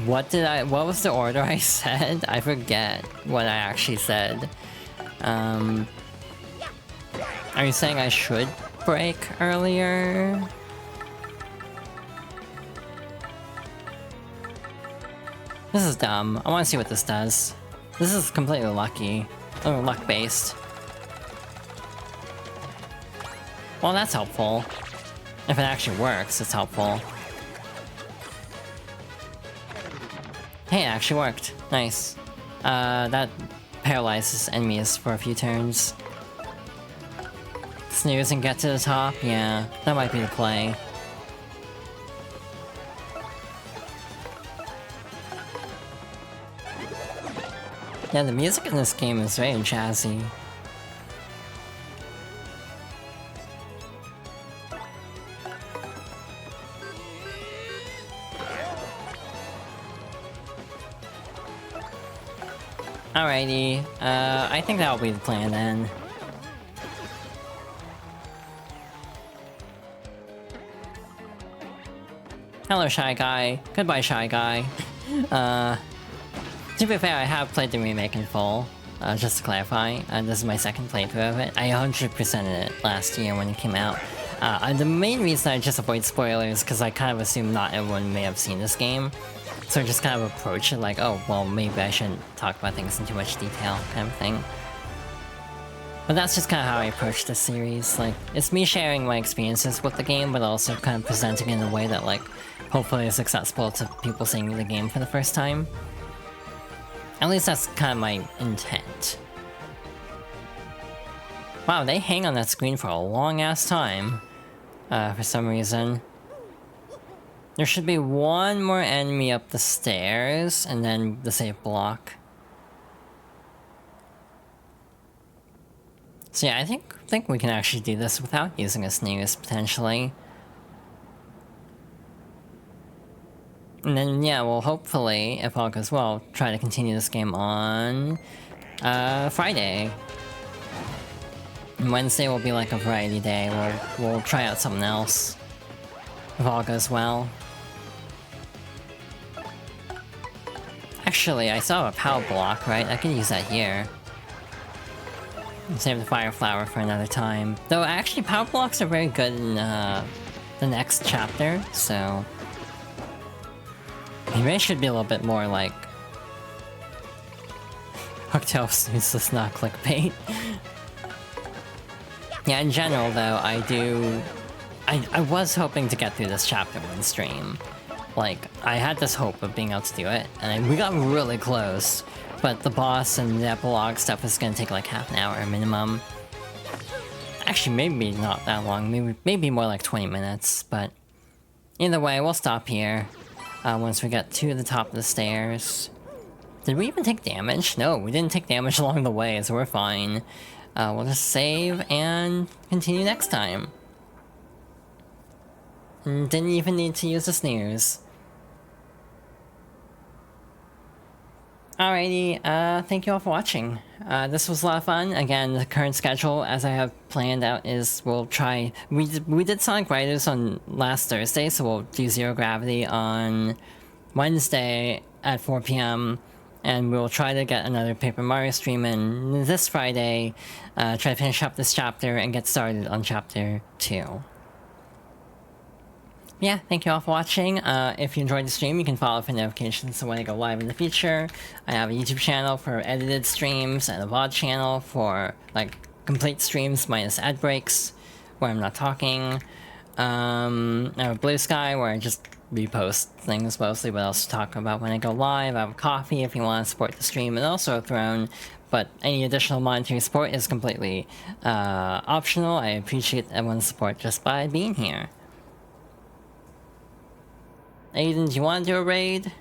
What was the order I said? I forget what I actually said. Are you saying I should break earlier? This is dumb. I want to see what this does. This is completely lucky. Or luck-based. Well, that's helpful. If it actually works, it's helpful. Hey, it actually worked. Nice. That paralyzes enemies for a few turns. Snooze and get to the top? Yeah, that might be the play. Yeah, the music in this game is very jazzy. Alrighty, I think that'll be the plan then. Hello, Shy Guy. Goodbye, Shy Guy. To be fair, I have played the remake in full, just to clarify. This is my second playthrough of it. I 100%ed it last year when it came out. The main reason I just avoid spoilers because I kind of assume not everyone may have seen this game. So I just kind of approach it like, oh, well, maybe I shouldn't talk about things in too much detail, kind of thing. But that's just kind of how I approach this series. Like, it's me sharing my experiences with the game, but also kind of presenting it in a way that, like, hopefully is accessible to people seeing the game for the first time. At least that's kind of my intent. Wow, they hang on that screen for a long-ass time. For some reason. There should be one more enemy up the stairs, and then the save block. So yeah, I think we can actually do this without using a snooze, potentially. And then, yeah, we'll hopefully, if all goes well, try to continue this game on Friday. And Wednesday will be like a variety day. We'll try out something else, if all goes well. Actually, I saw a power block, right? I could use that here. Save the fire flower for another time. Though, actually, power blocks are very good in the next chapter, so... Maybe I should be a little bit more like... Hooktail useless, not clickbait. Yeah, in general, though, I was hoping to get through this chapter in stream. Like, I had this hope of being able to do it, and we got really close. But the boss and the epilogue stuff is gonna take like half an hour minimum. Actually, maybe not that long, maybe more like 20 minutes, but... Either way, we'll stop here. Once we get to the top of the stairs. Did we even take damage? No, we didn't take damage along the way, so we're fine. We'll just save and continue next time. And didn't even need to use the snooze. Alrighty, thank you all for watching. This was a lot of fun. Again, the current schedule, as I have planned out, is we'll try... We did Sonic Riders on last Thursday, so we'll do Zero Gravity on Wednesday at 4 PM. And we'll try to get another Paper Mario stream in this Friday, try to finish up this chapter and get started on Chapter 2. Yeah, thank you all for watching. If you enjoyed the stream, you can follow for notifications so when I go live in the future. I have a YouTube channel for edited streams and a VOD channel for, like, complete streams minus ad breaks, where I'm not talking. I have a Blue Sky, where I just repost things mostly, what else to talk about when I go live. I have a Coffee if you want to support the stream, and also a Throne, but any additional monetary support is completely optional. I appreciate everyone's support just by being here. Aiden, do you want to do a raid?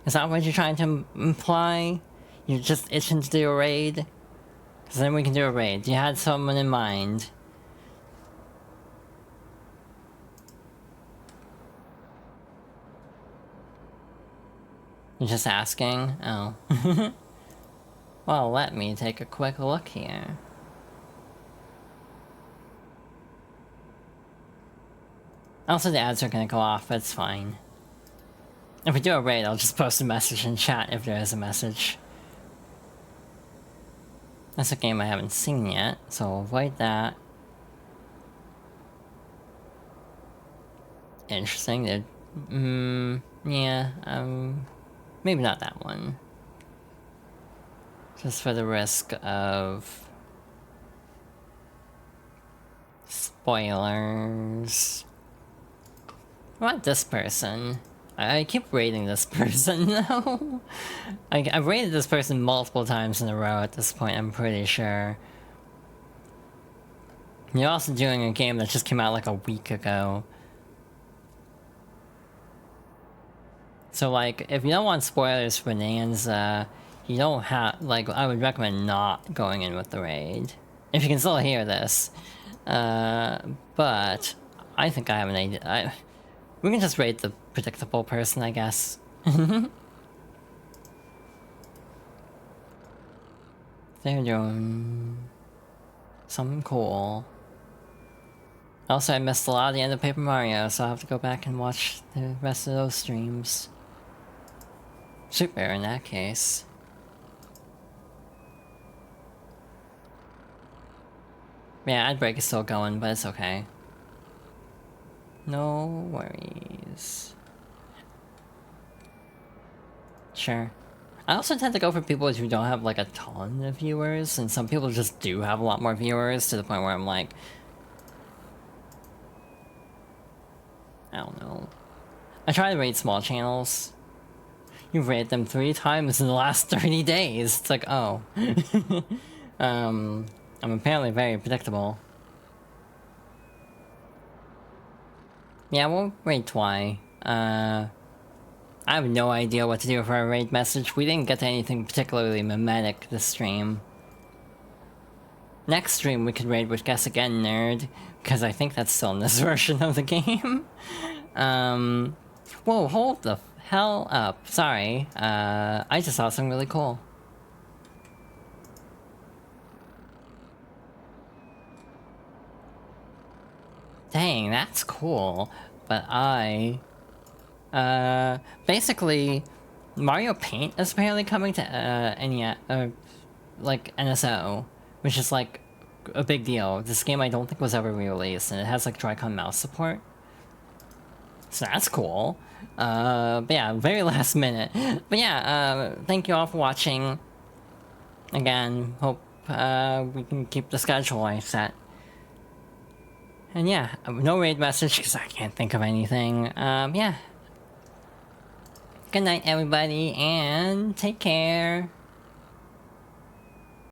Is that what you're trying to imply? You're just itching to do a raid? Because then we can do a raid. You had someone in mind. You're just asking? Oh. Well, let me take a quick look here. Also, the ads are gonna go off, but it's fine. If we do a raid, I'll just post a message in chat if there is a message. That's a game I haven't seen yet, so I'll avoid that. Interesting. Yeah, maybe not that one. Just for the risk of... spoilers. What about this person? I keep rating this person, though. I've rated this person multiple times in a row at this point, I'm pretty sure. You're also doing a game that just came out like a week ago. So, like, if you don't want spoilers for Bonanza, you don't have... Like, I would recommend not going in with the raid. If you can still hear this. But... I think I have an idea. We can just rate the predictable person, I guess. They're doing... something cool. Also, I missed a lot of the end of Paper Mario, so I'll have to go back and watch the rest of those streams. Super, in that case. Yeah, ad break is still going, but it's okay. No worries. Sure. I also tend to go for people who don't have like a ton of viewers, and some people just do have a lot more viewers to the point where I'm like... I don't know. I try to rate small channels. You've rated them 3 times in the last 30 days. It's like, oh. I'm apparently very predictable. Yeah, we'll raid Twy. I have no idea what to do for our raid message. We didn't get to anything particularly mimetic this stream. next stream we could raid with Guess Again Nerd, because I think that's still in this version of the game. Whoa, hold the hell up. Sorry. I just saw something really cool. Dang, that's cool. But basically, Mario Paint is apparently coming to like NSO, which is like a big deal. This game I don't think was ever re-released, and it has like Joy-Con mouse support. So that's cool. But yeah, very last minute. But yeah, thank you all for watching. Again, hope we can keep the schedule I set. And yeah, no raid message because I can't think of anything. Yeah. Good night, everybody, and take care.